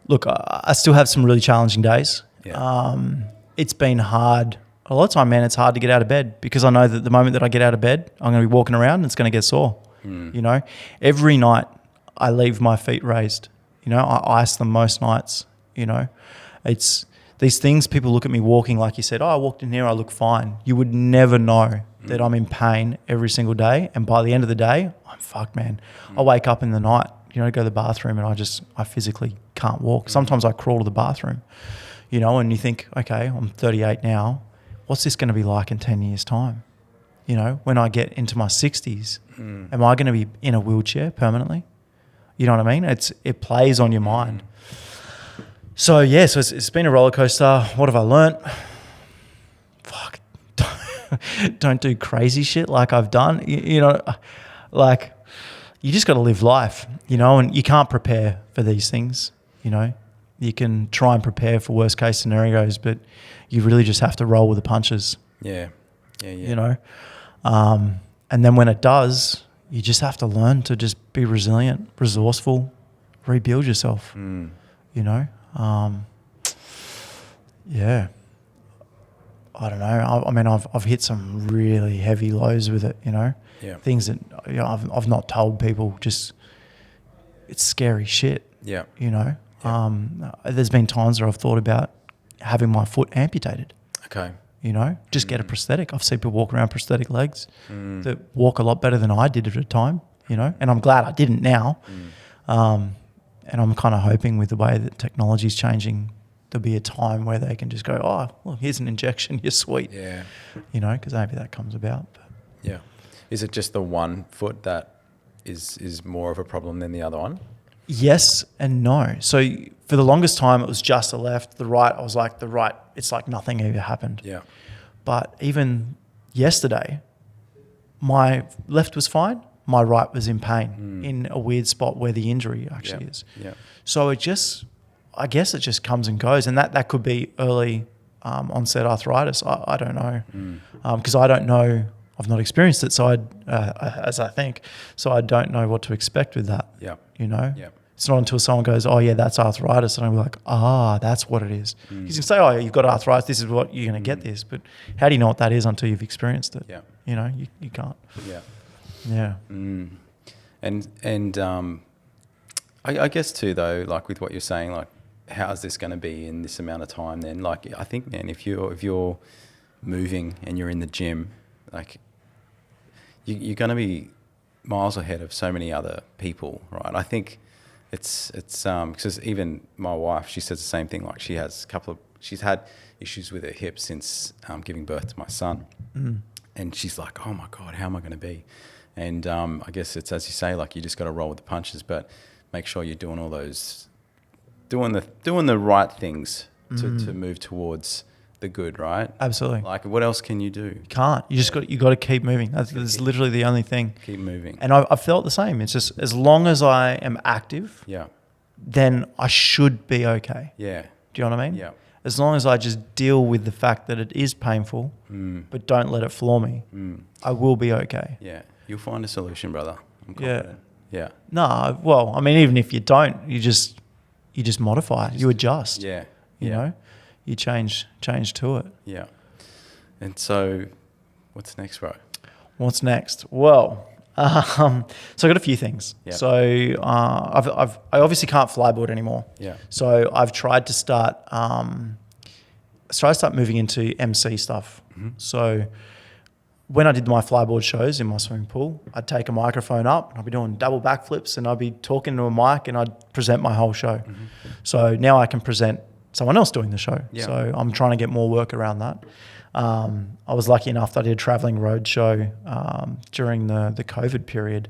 Look, I still have some really challenging days. Yeah. It's been hard. A lot of time, man, it's hard to get out of bed because I know that the moment that I get out of bed, I'm going to be walking around and it's going to get sore. You know, every night I leave my feet raised. You know, I ice them most nights. You know, it's these things. People look at me walking like you said, oh, I walked in here, I look fine. You would never know that I'm in pain every single day. And by the end of the day, I'm fucked, man. I wake up in the night, you know, go to the bathroom and I physically can't walk. Sometimes I crawl to the bathroom, you know, and you think, okay, I'm 38 now. What's this going to be like in 10 years' time? You know, when I get into my 60s, am I going to be in a wheelchair permanently? You know what I mean? It plays on your mind. So, yeah, so it's been a roller coaster. What have I learnt? Fuck. Don't do crazy shit like I've done. You know, like you just got to live life, you know, and you can't prepare for these things, you know. You can try and prepare for worst case scenarios, but you really just have to roll with the punches. Yeah. You know, and then when it does, you just have to learn to just be resilient, resourceful, rebuild yourself. You know, yeah. I don't know. I mean, I've hit some really heavy lows with it. You know, things that you know, I've not told people. Just it's scary shit. Yeah. You know, there's been times where I've thought about having my foot amputated. Okay. You know, just get a prosthetic. I've seen people walk around prosthetic legs that walk a lot better than I did at a time, you know, and I'm glad I didn't now. And I'm kind of hoping with the way that technology is changing, there'll be a time where they can just go, oh, well, here's an injection, you're sweet. Yeah. You know, because maybe that comes about. But. Yeah. Is it just the one foot that is more of a problem than the other one? Yes and no. So for the longest time, it was just the left. The right, I was like, the right, it's like nothing ever happened. Yeah. But even yesterday, my left was fine. My right was in pain in a weird spot where the injury actually is. Yeah. So I guess it just comes and goes. And that could be early onset arthritis. I don't know. Because I don't know. I've not experienced it, so as I think. So I don't know what to expect with that. Yeah. You know? Yeah. It's not until someone goes, oh, yeah, that's arthritis. And I'm like, that's what it is. You can say, oh, you've got arthritis. This is what you're going to get this. But how do you know what that is until you've experienced it? Yeah. You know, you can't. Yeah. Yeah. And I guess too, though, like with what you're saying, like, how's this going to be in this amount of time then? Like, I think, man, if you're moving and you're in the gym, like, you're going to be miles ahead of so many other people, right? I think it's because even my wife, she says the same thing. Like she's had issues with her hip since giving birth to my son, and she's like, oh my God, how am I going to be? And I guess it's as you say, like you just got to roll with the punches, but make sure you're doing all those, doing the right things to move towards the good, right? Absolutely. Like, what else can you do? You can't. You got to keep moving. That's literally the only thing. Keep moving. And I felt the same. It's just as long as I am active, then I should be okay. Yeah. Do you know what I mean? Yeah. As long as I just deal with the fact that it is painful, but don't let it floor me, I will be okay. Yeah. You'll find a solution, brother. I'm confident. Yeah. No, well, I mean, even if you don't, you just modify. You adjust. Yeah. You know, you change to it. Yeah. And so, what's next, bro? What's next? Well, so I got a few things. Yep. So I obviously can't flyboard anymore. Yeah. So I've tried to start moving into MC stuff. Mm-hmm. So when I did my flyboard shows in my swimming pool, I'd take a microphone up and I'd be doing double backflips and I'd be talking to a mic and I'd present my whole show. Mm-hmm. So now I can present someone else doing the show. Yeah. So I'm trying to get more work around that. I was lucky enough that I did a traveling road show during the COVID period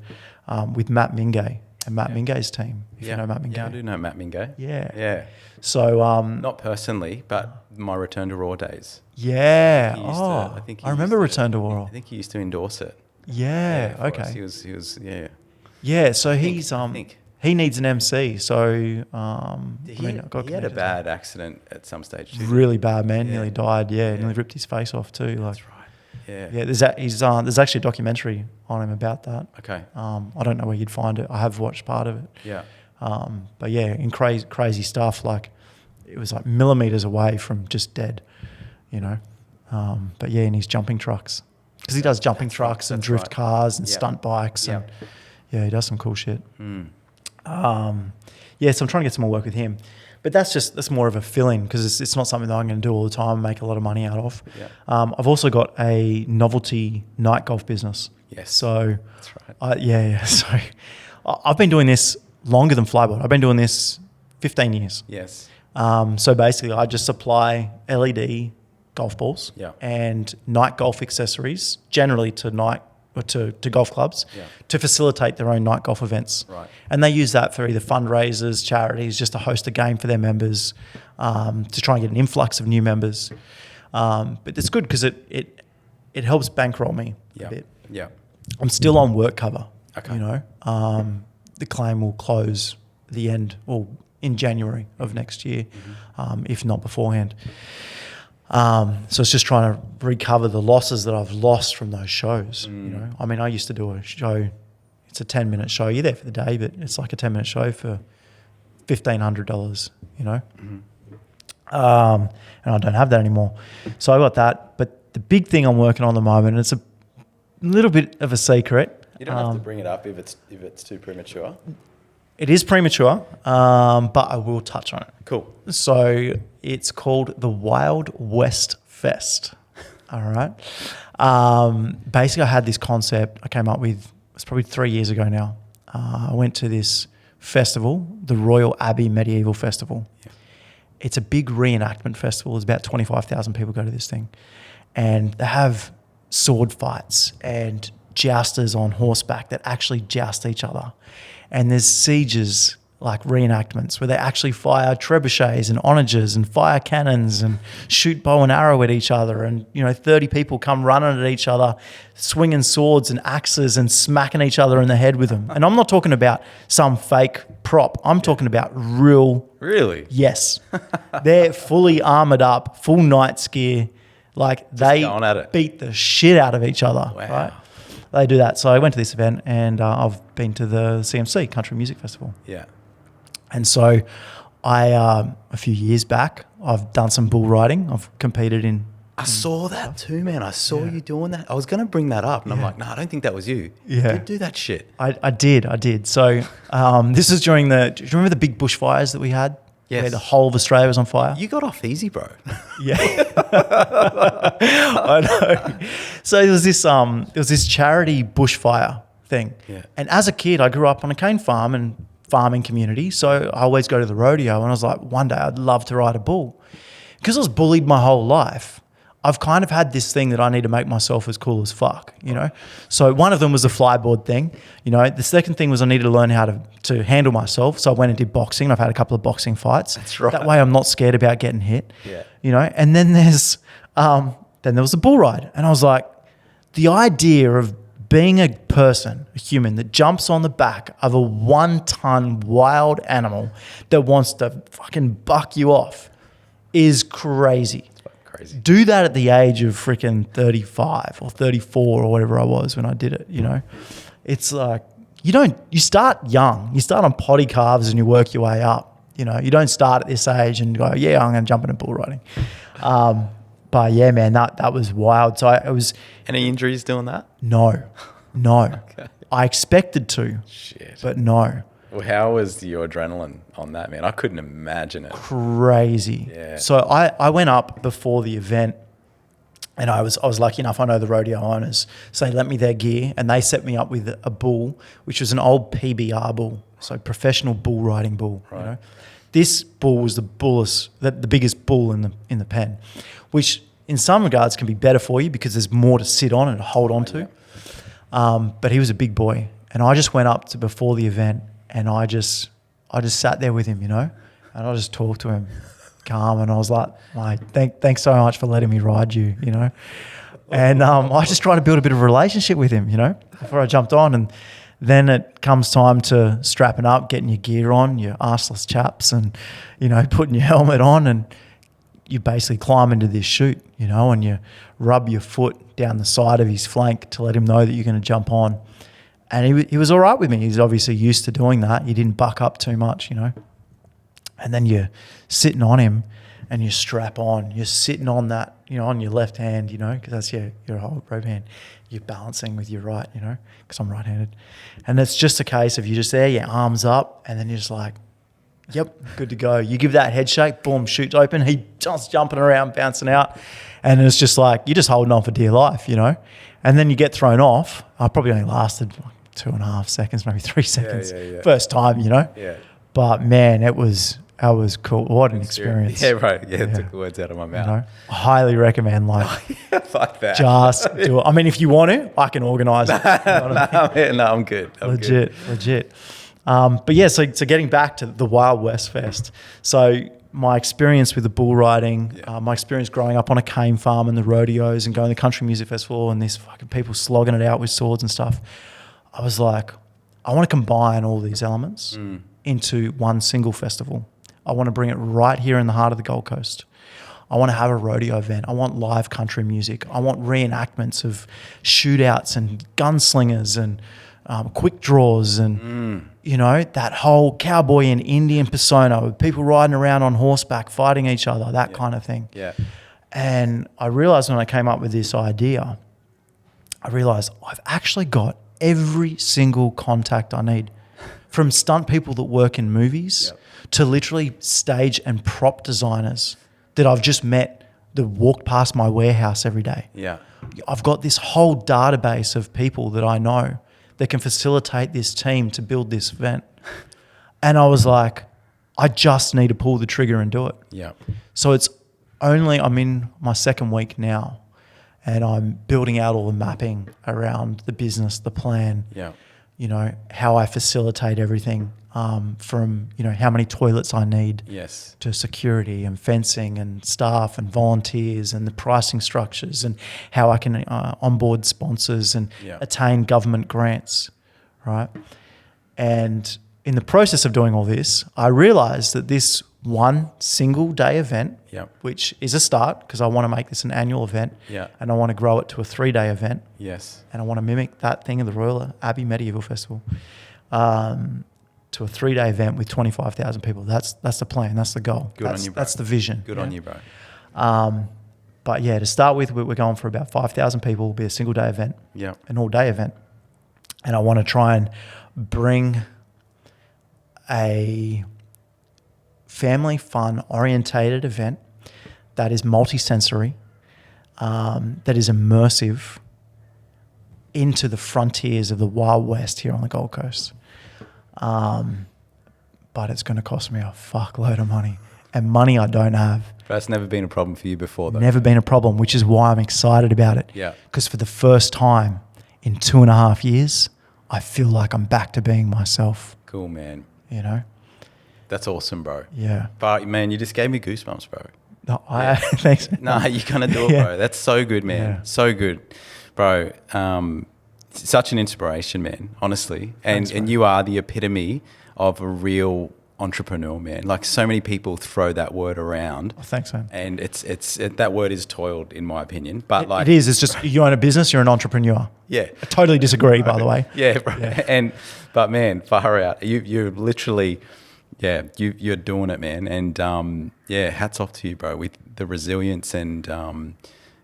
with Matt Mingay and Matt Mingay's team. If you know Matt Mingay. Yeah, I do know Matt Mingay. Yeah. Yeah. So Not personally, but my Return to Raw days. yeah. I think he I remember used to- Return to Raw. I think he used to endorse it. Yeah. for us. Okay. He was yeah. Yeah. So think- he's I think. he needs an MC. So He I've got had a connections. bad accident at some stage too. Really bad, man. Yeah. Nearly died. Yeah. Yeah. Nearly ripped his face off too. Like. That's right. Yeah. Yeah, there's actually a documentary on him about that. Okay. I don't know where you'd find it. I have watched part of it. Yeah. But yeah, in crazy stuff. Like it was like millimeters away from just dead, you know. But yeah, in his jumping trucks, because he does jumping trucks and drift cars and stunt bikes and yeah, he does some cool shit. Yeah, so I'm trying to get some more work with him. But that's more of a fill-in because it's not something that I'm going to do all the time and make a lot of money out of. Yeah. I've also got a novelty night golf business. Yes. So That's right. So I've been doing this longer than Flyboard. I've been doing this 15 years. Yes. So basically I just supply LED golf balls and night golf accessories generally to golf clubs to facilitate their own night golf events. Right. And they use that for either fundraisers, charities, just to host a game for their members, to try and get an influx of new members. But it's good because it helps bankroll me a bit. Yeah. I'm still on work cover. Okay. You know, the claim will close the end or in January of next year, if not beforehand. So it's just trying to recover the losses that I've lost from those shows. You know, I mean, I used to do a show. It's a 10-minute show. You're there for the day, but it's like a 10-minute show for $1,500. You know, and I don't have that anymore. So I got that. But the big thing I'm working on at the moment, and it's a little bit of a secret. You don't have to bring it up if it's too premature. It is premature, but I will touch on it. Cool. So it's called the Wild West Fest. All right. Basically, I had this concept I came up with, it's probably 3 years ago now. I went to this festival, the Royal Abbey Medieval Festival. Yeah. It's a big reenactment festival. There's about 25,000 people go to this thing. And they have sword fights and jousters on horseback that actually joust each other. And there's sieges, like reenactments, where they actually fire trebuchets and onagers and fire cannons and shoot bow and arrow at each other. And, 30 people come running at each other, swinging swords and axes and smacking each other in the head with them. And I'm not talking about some fake prop. I'm talking about real. Really? Yes. They're fully armored up, full knight's gear. Like they going at it. beat the shit out of each other. Wow. Right? They do that. So I went to this event and I've been to the CMC, Country Music Festival. Yeah. And so I, a few years back, I've done some bull riding. I've competed in. I saw that too, man. I saw you doing that. I was going to bring that up and I'm like, no, I don't think that was you. Yeah. You do that shit. I did. So this is during do you remember the big bushfires that we had? Yes. Where the whole of Australia was on fire? You got off easy, bro. Yeah. I know. So there was this charity bushfire thing. Yeah. And as a kid, I grew up on a cane farm and farming community. So I always go to the rodeo and I was like, one day I'd love to ride a bull. Because I was bullied my whole life, I've kind of had this thing that I need to make myself as cool as fuck, So one of them was the Flyboard thing. The second thing was I needed to learn how to handle myself. So I went and did boxing. I've had a couple of boxing fights. That's right. That way I'm not scared about getting hit. Yeah. And then there was the bull ride. And I was like, the idea of being a person, a human that jumps on the back of a 1-ton wild animal that wants to fucking buck you off is crazy. Crazy. Do that at the age of freaking 35 or 34 or whatever I was when I did it, It's like, you start young. You start on potty calves and you work your way up. You don't start at this age and go, yeah, I'm going to jump into bull riding. But yeah, man, that was wild. So it was. Any injuries doing that? No. Okay. I expected to. Shit. But no. Well, how was your adrenaline on that, man? I couldn't imagine it. Crazy. Yeah. So I went up before the event, and I was lucky enough. I know the rodeo owners, so they lent me their gear, and they set me up with a bull, which was an old PBR bull, so professional bull riding bull. Right. You know? This bull was the biggest bull in the pen, which in some regards can be better for you because there's more to sit on and hold on to. But he was a big boy, and I just went up to before the event, and I just sat there with him, you know, and I just talked to him, calm, and I was like, thanks so much for letting me ride you, you know, and I just tried to build a bit of a relationship with him, you know, before I jumped on, and then it comes time to strapping up, getting your gear on, your arseless chaps, and you know, putting your helmet on, and you basically climb into this chute, you know, and you rub your foot down the side of his flank to let him know that you're going to jump on. And he was all right with me. He's obviously used to doing that. He didn't buck up too much, you know. And then you're sitting on him and you strap on. You're sitting on that, you know, on your left hand, you know, because that's your whole rope hand. You're balancing with your right, you know, because I'm right-handed. And it's just a case of you just there, your arms up, and then you're just like, yep, good to go. You give that head shake, boom, chute's open. He just jumping around, bouncing out. And it's just like, you're just holding on for dear life, you know. And then you get thrown off. I probably only lasted 2.5 seconds, maybe 3 seconds. Yeah. First time, you know. Yeah. But man, that was cool. What an experience. Yeah, right. Yeah, it took the words out of my mouth. You know, I highly recommend, like, fuck that. just do it. I mean, if you want to, I can organise it. You know what I mean? No, I'm good. Legit. But yeah, so getting back to the Wild West Fest. So my experience with the bull riding, my experience growing up on a cane farm and the rodeos and going to the country music festival and these fucking people slogging it out with swords and stuff. I was like, I want to combine all these elements into one single festival. I want to bring it right here in the heart of the Gold Coast. I want to have a rodeo event. I want live country music. I want reenactments of shootouts and gunslingers and quick draws and, you know, that whole cowboy and Indian persona with people riding around on horseback, fighting each other, that kind of thing. Yeah. And I realized when I came up with this idea, I realized I've actually got every single contact I need, from stunt people that work in movies to literally stage and prop designers that I've just met that walk past my warehouse every day. Yeah. I've got this whole database of people that I know that can facilitate this team to build this event. And I was like, I just need to pull the trigger and do it. Yeah. So I'm in my second week now, and I'm building out all the mapping around the business, the plan, you know, how I facilitate everything, from, you know, how many toilets I need, to security and fencing and staff and volunteers and the pricing structures and how I can onboard sponsors and attain government grants, right? And in the process of doing all this, I realized that this one single day event, which is a start because I want to make this an annual event, and I want to grow it to a 3-day event, and I want to mimic that thing of the Royal Abbey Medieval Festival, to a 3-day event with 25,000 people. That's the plan. That's the goal. Good on you, bro. That's the vision. Good on you, bro. But yeah, to start with, we're going for about 5,000 people. It'll be a single day event, an all-day event, and I want to try and bring a family fun orientated event that is multi-sensory, that is immersive into the frontiers of the Wild West here on the Gold Coast. But it's going to cost me a fuckload of money, and money I don't have. That's never been a problem for you before, though. Never been a problem, which is why I'm excited about it. Yeah. Because for the first time in 2.5 years, I feel like I'm back to being myself. Cool, man. You know? That's awesome, bro. Yeah. But, man, you just gave me goosebumps, bro. No, thanks. Nah, you're going to do it, bro. That's so good, man. Yeah. So good. Bro, such an inspiration, man, honestly. And you are the epitome of a real entrepreneur, man. Like, so many people throw that word around. Oh, thanks, man. And that word is toiled, in my opinion. But it is. It's just, you own a business, you're an entrepreneur. Yeah. I totally disagree, by the way. Yeah, bro. Yeah. But man, far out. You're literally, you're doing it, man. And hats off to you, bro, with the resilience and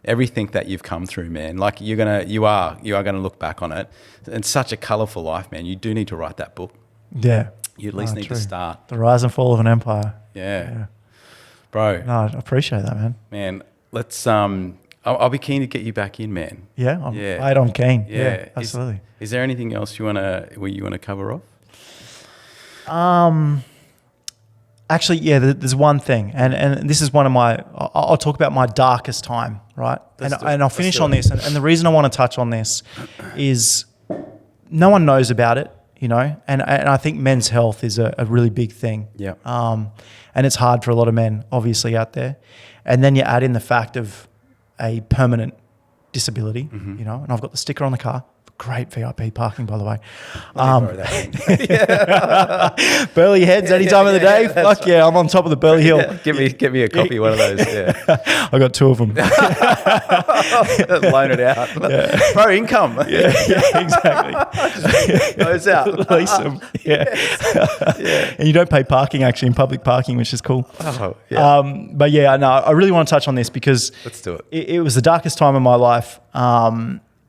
everything that you've come through, man. Like you are gonna look back on it. It's such a colourful life, man. You do need to write that book. Yeah. You at least need to start. The Rise and Fall of an Empire. Yeah. Bro. No, I appreciate that, man. Man, let's I'll be keen to get you back in, man. Yeah, I'm keen. Yeah, absolutely. Is there anything else you wanna cover off? Actually, yeah, there's one thing, and this is one of my. I'll talk about my darkest time, right? And I'll finish on this. And the reason I want to touch on this is no one knows about it, you know, and I think men's health is a really big thing. Yeah. And it's hard for a lot of men, obviously, out there. And then you add in the fact of a permanent disability, you know, and I've got the sticker on the car. Great VIP parking, by the way. Burley heads any time of the day. Fuck yeah, I'm on top of the Burley Hill. Yeah, give me a copy, one of those. Yeah. I got 2 of them. Loan it out. Yeah. Bro, income. Yeah, exactly. Goes out. Lease them. Yeah. And you don't pay parking actually in public parking, which is cool. Oh, yeah. But yeah, no, I really want to touch on this because let's do it. It was the darkest time of my life.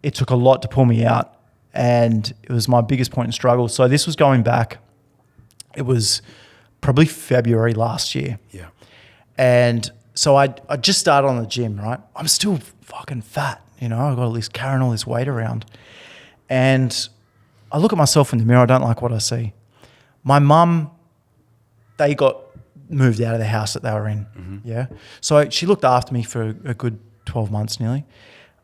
It took a lot to pull me out, and it was my biggest point in struggle. So this was going back, it was probably February last year. Yeah. And so I just started on the gym, right? I'm still fucking fat, you know, I've got all this carrying all this weight around. And I look at myself in the mirror, I don't like what I see. My mum, they got moved out of the house that they were in, yeah? So she looked after me for a good 12 months nearly.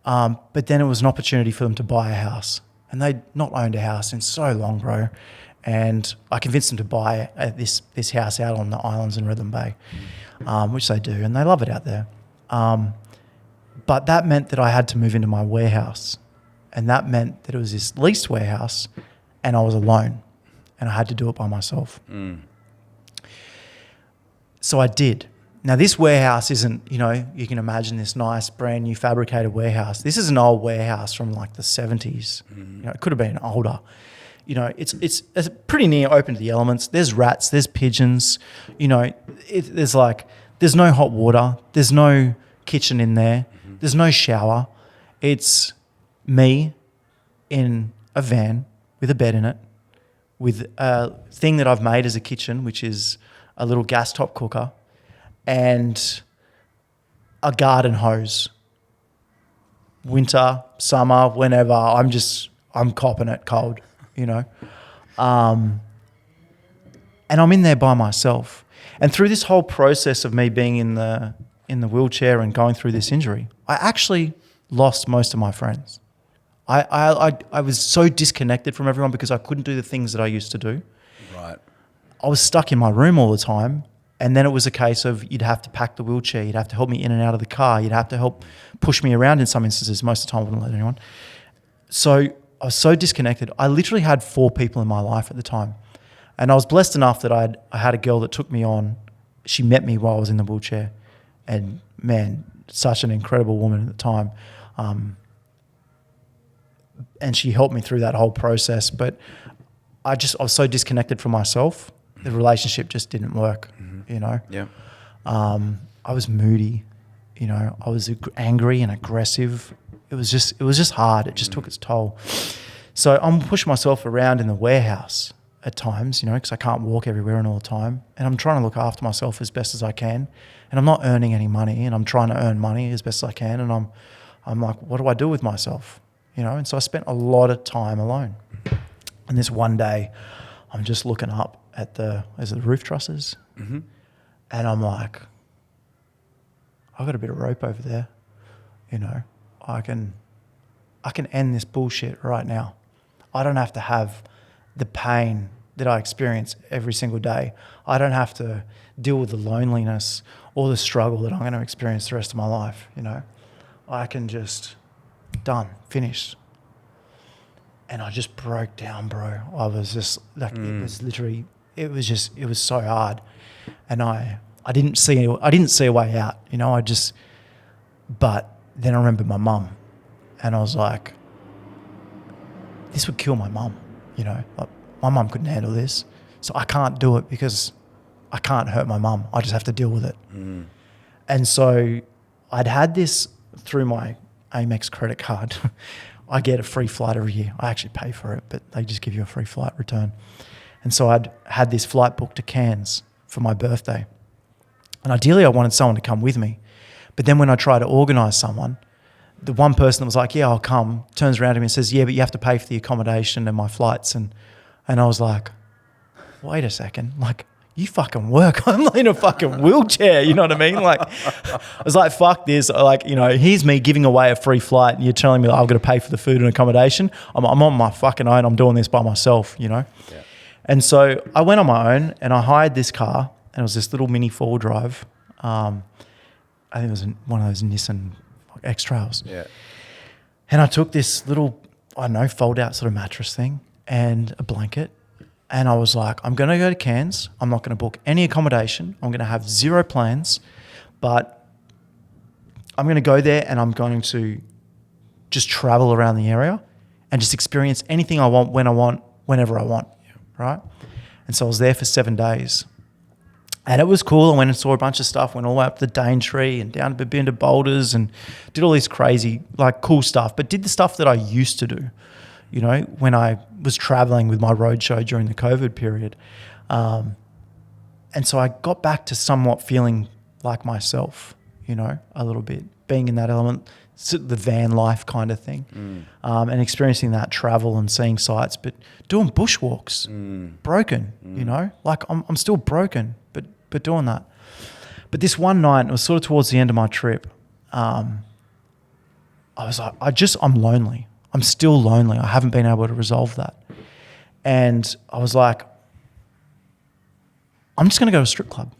But then it was an opportunity for them to buy a house. And they'd not owned a house in so long, bro. And I convinced them to buy this house out on the islands in Redland Bay, which they do, and they love it out there. But that meant that I had to move into my warehouse. And that meant that it was this leased warehouse, and I was alone. And I had to do it by myself. So I did. Now, this warehouse isn't, you know, you can imagine this nice brand new fabricated warehouse. This is an old warehouse from like the 70s. You know, it could have been older. You know, it's pretty near open to the elements. There's rats, there's pigeons. You know, there's no hot water. There's no kitchen in there. There's no shower. It's me in a van with a bed in it, with a thing that I've made as a kitchen, which is a little gas top cooker, and a garden hose. Winter, summer, whenever, I'm copping it cold, you know. And I'm in there by myself. And through this whole process of me being in the wheelchair and going through this injury, I actually lost most of my friends. I was so disconnected from everyone because I couldn't do the things that I used to do. Right. I was stuck in my room all the time. And then it was a case of you'd have to pack the wheelchair, you'd have to help me in and out of the car, you'd have to help push me around in some instances. Most of the time I wouldn't let anyone. So I was so disconnected. I literally had 4 people in my life at the time. And I was blessed enough that I had a girl that took me on. She met me while I was in the wheelchair. And man, such an incredible woman at the time. And she helped me through that whole process. But I was so disconnected from myself. The relationship just didn't work, you know. Yeah. I was moody, you know. I was angry and aggressive. It was just hard. It just took its toll. So I'm pushing myself around in the warehouse at times, you know, because I can't walk everywhere and all the time. And I'm trying to look after myself as best as I can. And I'm not earning any money, and I'm trying to earn money as best as I can. And I'm like, what do I do with myself, you know? And so I spent a lot of time alone. And this one day, I'm just looking up at the roof trusses, and I'm like, I've got a bit of rope over there, you know. I can end this bullshit right now. I don't have to have the pain that I experience every single day. I don't have to deal with the loneliness or the struggle that I'm going to experience the rest of my life, you know. I can just, finished. And I just broke down, bro. I was just like, it was so hard. And I didn't see a way out, you know. But then I remembered my mum, and I was like, this would kill my mum, you know. Like, my mum couldn't handle this, so I can't do it because I can't hurt my mum. I just have to deal with it. And so I'd had this through my Amex credit card. I get a free flight every year. I actually pay for it, but they just give you a free flight return. And so I'd had this flight booked to Cairns for my birthday. And ideally I wanted someone to come with me. But then when I try to organise someone, the one person that was like, yeah, I'll come, turns around to me and says, yeah, but you have to pay for the accommodation and my flights. And I was like, wait a second, like, you fucking work. I'm in a fucking wheelchair. You know what I mean? Like, I was like, fuck this. Like, you know, here's me giving away a free flight and you're telling me that I've got to pay for the food and accommodation. I'm on my fucking own. I'm doing this by myself, you know? Yeah. And so I went on my own and I hired this car, and it was this little mini 4-drive. I think it was one of those Nissan X-Trails. Yeah. And I took this little, I don't know, fold-out sort of mattress thing and a blanket. And I was like, I'm going to go to Cairns. I'm not going to book any accommodation. I'm going to have 0 plans. But I'm going to go there and I'm going to just travel around the area and just experience anything I want, when I want, whenever I want. Yeah. Right? And so I was there for 7 days. And it was cool. I went and saw a bunch of stuff, went all the way up to the Daintree and down to Babinda Boulders and did all this crazy, like, cool stuff, but did the stuff that I used to do, you know, when I was traveling with my roadshow during the COVID period. And so I got back to somewhat feeling like myself, you know, a little bit, being in that element, the van life kind of thing, and experiencing that travel and seeing sights, but doing bushwalks, broken, you know, like I'm still broken, but doing that. But this one night, it was sort of towards the end of my trip, I was like, I'm lonely. I'm still lonely. I haven't been able to resolve that. And I was like, I'm just going to go to a strip club.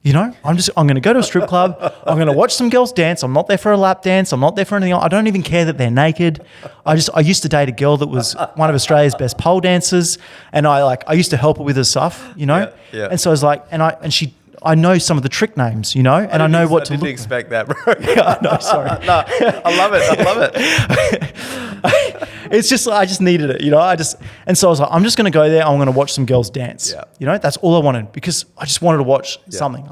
You know, I'm going to go to a strip club. I'm going to watch some girls dance. I'm not there for a lap dance. I'm not there for anything else. I don't even care that they're naked. I used to date a girl that was one of Australia's best pole dancers. And I used to help her with her stuff, you know? Yeah. And so I was like, I know some of the trick names, you know, and I know what to look. I didn't expect that, bro. Yeah, no, sorry. No, I love it. It's just, I just needed it, you know. And so I was like, I'm just going to go there. I'm going to watch some girls dance. Yeah. You know, that's all I wanted, because I just wanted to watch something.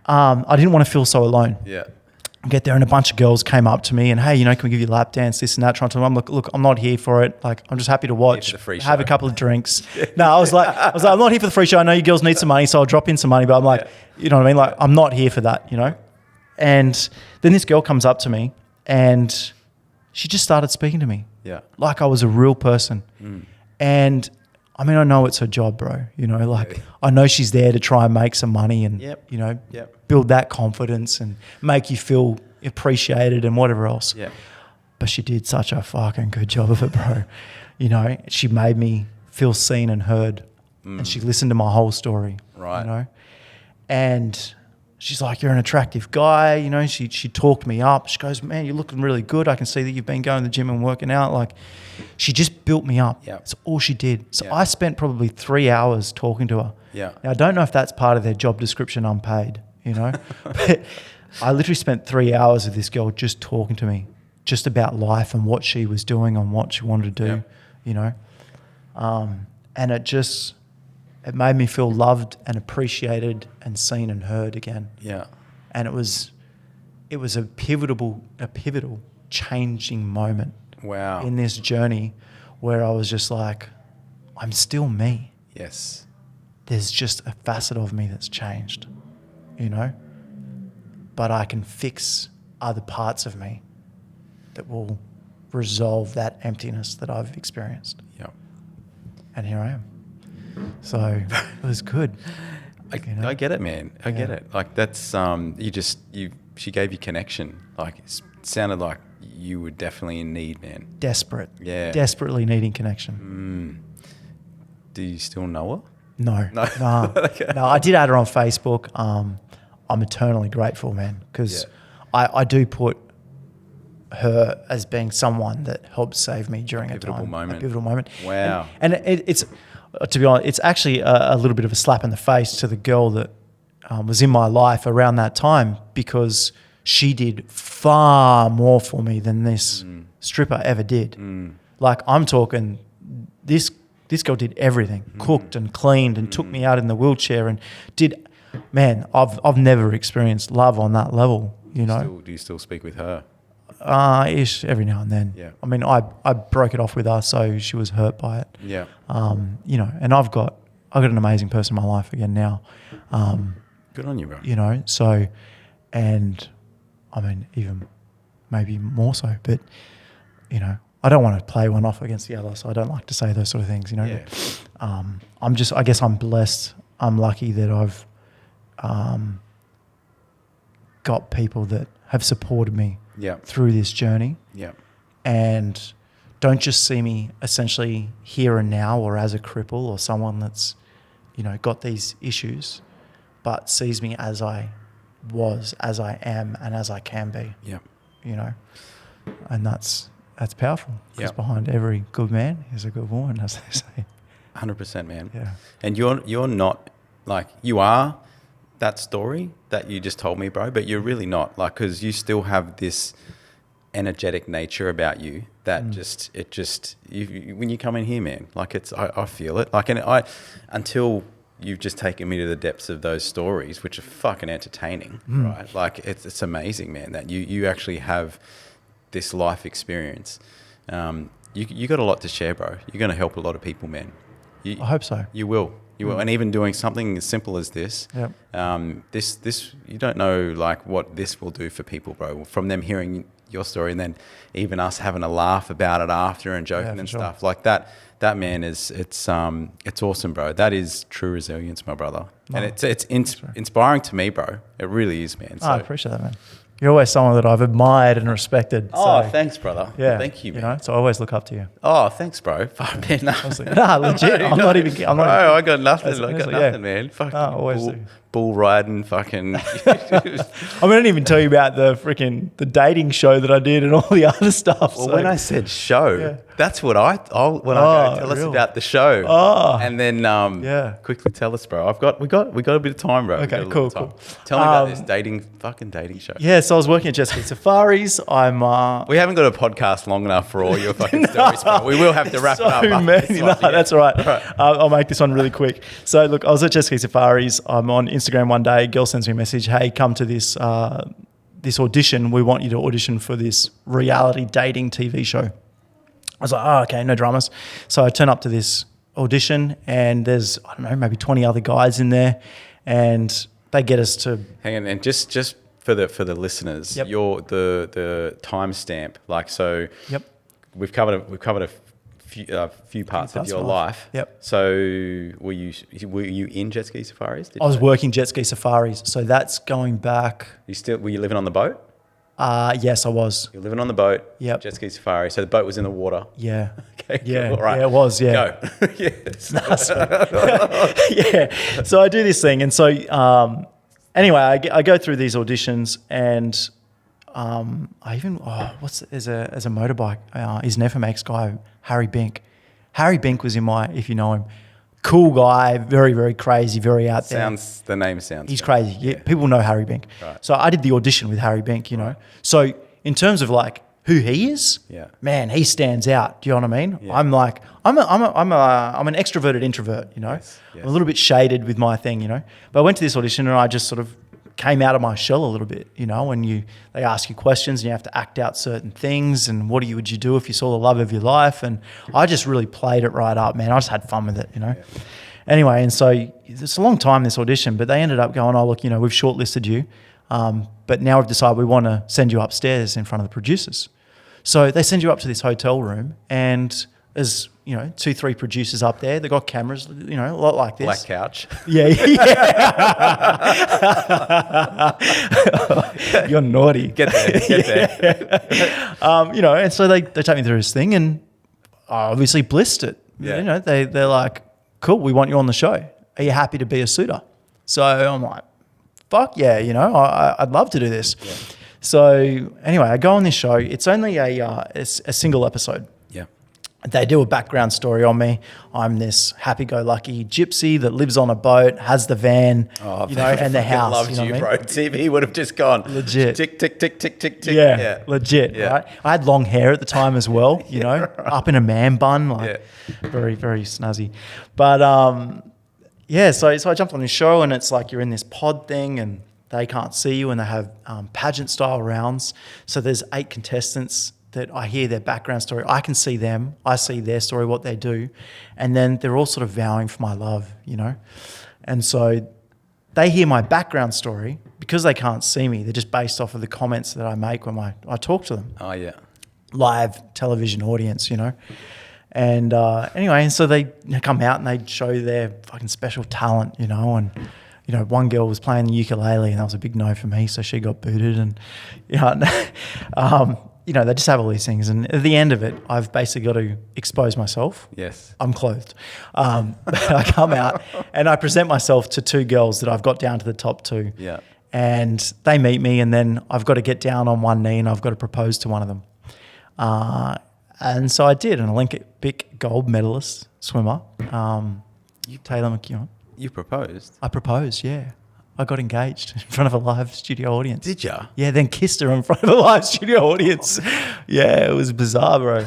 I didn't want to feel so alone. Yeah. I get there and a bunch of girls came up to me and, hey, you know, can we give you a lap dance, this and that, trying to, I'm like, look, I'm not here for it. Like, I'm just happy to watch, have a couple of drinks. No, I was like, I'm not here for the free show. I know you girls need some money, so I'll drop in some money, but I'm like, you know what I mean? Like, I'm not here for that, you know? And then this girl comes up to me and she just started speaking to me. Yeah. Like I was a real person. And I mean, I know it's her job, bro. You know, like I know she's there to try and make some money and, you know, build that confidence and make you feel appreciated and whatever else. Yeah. But she did such a fucking good job of it, bro. You know, she made me feel seen and heard, and she listened to my whole story. Right. You know, and she's like, you're an attractive guy. You know, she talked me up. She goes, man, you're looking really good. I can see that you've been going to the gym and working out. Like, she just built me up. Yep. That's all she did. So I spent probably 3 hours talking to her. Yeah. Now, I don't know if that's part of their job description, unpaid, you know, but I literally spent 3 hours with this girl just talking to me, just about life and what she was doing and what she wanted to do, you know. And it made me feel loved and appreciated and seen and heard again. Yeah. And it was a pivotal changing moment. Wow. In this journey where I was just like, I'm still me. Yes. There's just a facet of me that's changed, you know? But I can fix other parts of me that will resolve that emptiness that I've experienced. Yep. And here I am. So it was good. I get it, man. I get it. Like that's she gave you connection. Like it sounded like you were definitely in need, man. Desperate. Yeah. Desperately needing connection. Do you still know her? No. Okay. No, I did add her on Facebook. I'm eternally grateful, man, because I do put her as being someone that helped save me during a pivotal moment. Wow. And it's, to be honest, it's actually a little bit of a slap in the face to the girl that was in my life around that time, because she did far more for me than this stripper ever did. Like, I'm talking, this This girl did everything, cooked and cleaned and took me out in the wheelchair and did, man, I've never experienced love on that level, you know. Do you still speak with her? Ish, every now and then. Yeah. I mean, I broke it off with her, so she was hurt by it. Yeah. You know, and I've got an amazing person in my life again now. Good on you, bro. You know, so, and I mean, even maybe more so, but, you know, I don't want to play one off against the other, so I don't like to say those sort of things, you know. Yeah. I guess I'm blessed. I'm lucky that I've got people that have supported me through this journey. Yeah. And don't just see me essentially here and now or as a cripple or someone that's, you know, got these issues, but sees me as I was, as I am, and as I can be. Yeah. You know, and that's powerful. Because Yeah. behind every good man is a good woman, as they say. 100%, man. Yeah. And you're not like, you are that story that you just told me, bro, but you're really not, like, because you still have this energetic nature about you that when you come in here, man, like I feel it, like, and until you've just taken me to the depths of those stories, which are fucking entertaining, right? Like it's amazing, man, that you actually have this life experience. You got a lot to share, bro. You're going to help a lot of people, man. I hope so. You will. And even doing something as simple as this, this you don't know like what this will do for people, bro. From them hearing your story and then even us having a laugh about it after and joking and stuff like that. That, man, it's awesome, bro. That is true resilience, my brother. And it's inspiring to me, bro. It really is, man. So, I appreciate that, man. You're always someone that I've admired and respected. Oh, so, thanks, brother. Yeah, thank you, man. You know, so I always look up to you. Oh, thanks, bro. Fuck, man. Nah, legit. I'm not even. I got nothing. Man. Fucking always bull riding, fucking. I didn't even tell you about the dating show that I did and all the other stuff. Well, when I said show, that's what I go tell us about the show. Oh, and then quickly tell us, bro. We got a bit of time, bro. Okay, cool. Tell me about this dating show. Yeah, so I was working at Jet Ski Safaris. We haven't got a podcast long enough for all your fucking stories, bro. We will have to wrap it up. That's all right. I'll make this one really quick. So look, I was at Jet Ski Safaris. I'm on Instagram one day. A girl sends me a message. Hey, come to this audition. We want you to audition for this reality dating TV show. I was like, oh, okay, no dramas. So I turn up to this audition and there's, I don't know, maybe 20 other guys in there and they get us to... Hang on, and just for the listeners, the timestamp, like, so we've covered a few parts of your life. Yep. So were you in Jet Ski Safaris? I was working Jet Ski Safaris. So that's going back... Were you living on the boat? Yes, I was. You're living on the boat. Yep. Jet Ski Safari. So the boat was in the water. Yeah. Okay. Yeah. Cool. All right. Yeah, it was. Yeah. Go. Yes. Yeah. So I do this thing, and so anyway, I go through these auditions, and I even as a motorbike, he's an FMX guy, Harry Bink. Harry Bink was in my, if you know him. Cool guy, very, very crazy, very out there. The name sounds. He's crazy. Yeah. People know Harry Bink. Right. So I did the audition with Harry Bink, you know. So in terms of like who he is, man, he stands out. Do you know what I mean? Yeah. I'm like, I'm an extroverted introvert, you know. Yes. I'm a little bit shaded with my thing, you know. But I went to this audition and I just sort of came out of my shell a little bit, you know, and they ask you questions and you have to act out certain things and would you do if you saw the love of your life? And I just really played it right up, man. I just had fun with it, you know. Yeah. Anyway, and so it's a long time, this audition, but they ended up going, oh, look, you know, we've shortlisted you, but now we've decided we want to send you upstairs in front of the producers. So they send you up to this hotel room and there's, you know, 2-3 producers up there. They've got cameras, you know, a lot like this. Black couch. Yeah. You're naughty. Get there. You know, and so they take me through this thing and I obviously blissed it. Yeah. You know, they're like, cool, we want you on the show. Are you happy to be a suitor? So I'm like, fuck yeah, you know, I'd love to do this. Yeah. So anyway, I go on this show. It's only a single episode. Yeah. They do a background story on me. I'm this happy-go-lucky gypsy that lives on a boat, has the van, and the house. Loved you, bro. TV would have just gone legit. Tick, tick, tick, tick, tick, tick. Yeah, legit. Yeah. Right. I had long hair at the time as well. Up in a man bun, very, very snazzy. But so I jumped on this show, and it's like you're in this pod thing, and they can't see you, and they have pageant-style rounds. So there's 8 contestants that I hear their background story. I can see them. I see their story, what they do. And then they're all sort of vowing for my love, And so they hear my background story. Because they can't see me, they're just based off of the comments that I make when I talk to them. Oh, yeah. Live television audience, And anyway, and so they come out and they show their fucking special talent, and one girl was playing the ukulele, and that was a big no for me, so she got booted. And they just have all these things, and at the end of it, I've basically got to expose myself. Yes, I'm clothed. I come out and I present myself to 2 girls that I've got down to the top 2. Yeah, and they meet me, and then I've got to get down on one knee and I've got to propose to one of them. And so I did, an Olympic gold medalist swimmer, Taylor McKeown. You proposed? I proposed, yeah. I got engaged in front of a live studio audience. Did ya? Yeah, then kissed her in front of a live studio audience. Yeah, it was bizarre, bro.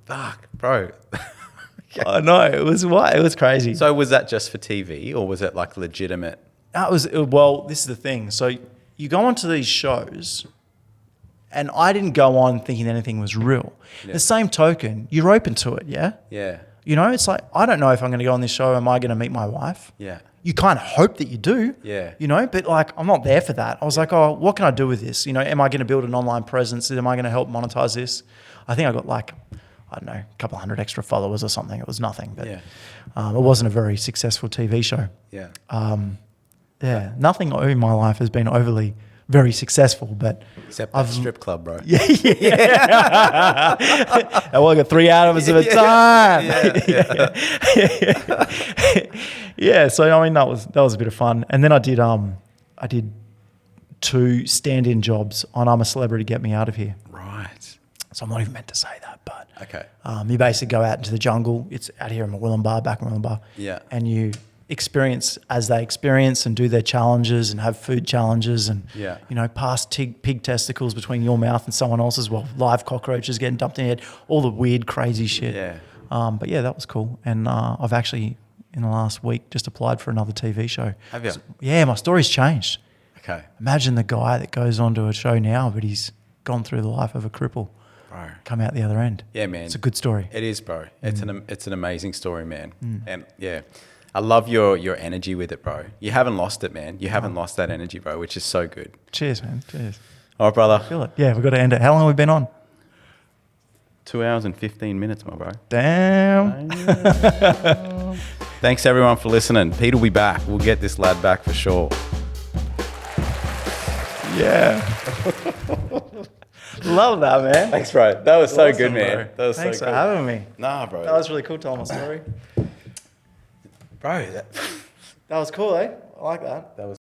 Fuck, bro. I know, it was crazy. So was that just for TV, or was it like legitimate? This is the thing. So you go onto these shows, and I didn't go on thinking anything was real. Yeah. The same token, you're open to it, yeah? Yeah. It's like, I don't know if I'm going to go on this show. Am I going to meet my wife? Yeah. You kind of hope that you do. Yeah. But like, I'm not there for that. I was like, oh, what can I do with this? Am I going to build an online presence? Am I going to help monetize this? I think I got like, I don't know, a couple hundred extra followers or something. It was nothing, but it wasn't a very successful TV show. Yeah. Nothing in my life has been overly very successful, but except that strip club, bro. Yeah. I got 3 hours of a time. Yeah. So I mean, that was a bit of fun, and then I did 2 stand-in jobs on I'm a Celebrity, Get Me Out of Here. Right. So I'm not even meant to say that, but okay. You basically go out into the jungle. It's out here in Murwillumbah, back in Murwillumbah. Yeah. And you experience as they experience and do their challenges and have food challenges and pass pig testicles between your mouth and someone else's while live cockroaches getting dumped in your head, all the weird crazy shit. But that was cool, and I've actually in the last week just applied for another TV show. Have you? So, yeah, my story's changed. Okay. Imagine the guy that goes onto a show now, but he's gone through the life of a cripple. Bro. Come out the other end. Yeah, man. It's a good story. It is, bro. It's an amazing story, man. And I love your energy with it, bro. You haven't lost it, man. You haven't lost that energy, bro, which is so good. Cheers, man. Cheers. All right, brother. I feel it. Yeah, we've got to end it. How long have we been on? 2 hours and 15 minutes, my bro. Damn. Thanks, everyone, for listening. Pete will be back. We'll get this lad back for sure. Yeah. Love that, man. Thanks, bro. That was so awesome, good, man. Bro. That was Thanks so for cool. having me. Nah, bro. That was really cool telling my story. Bro, That was cool, eh? I like that. That was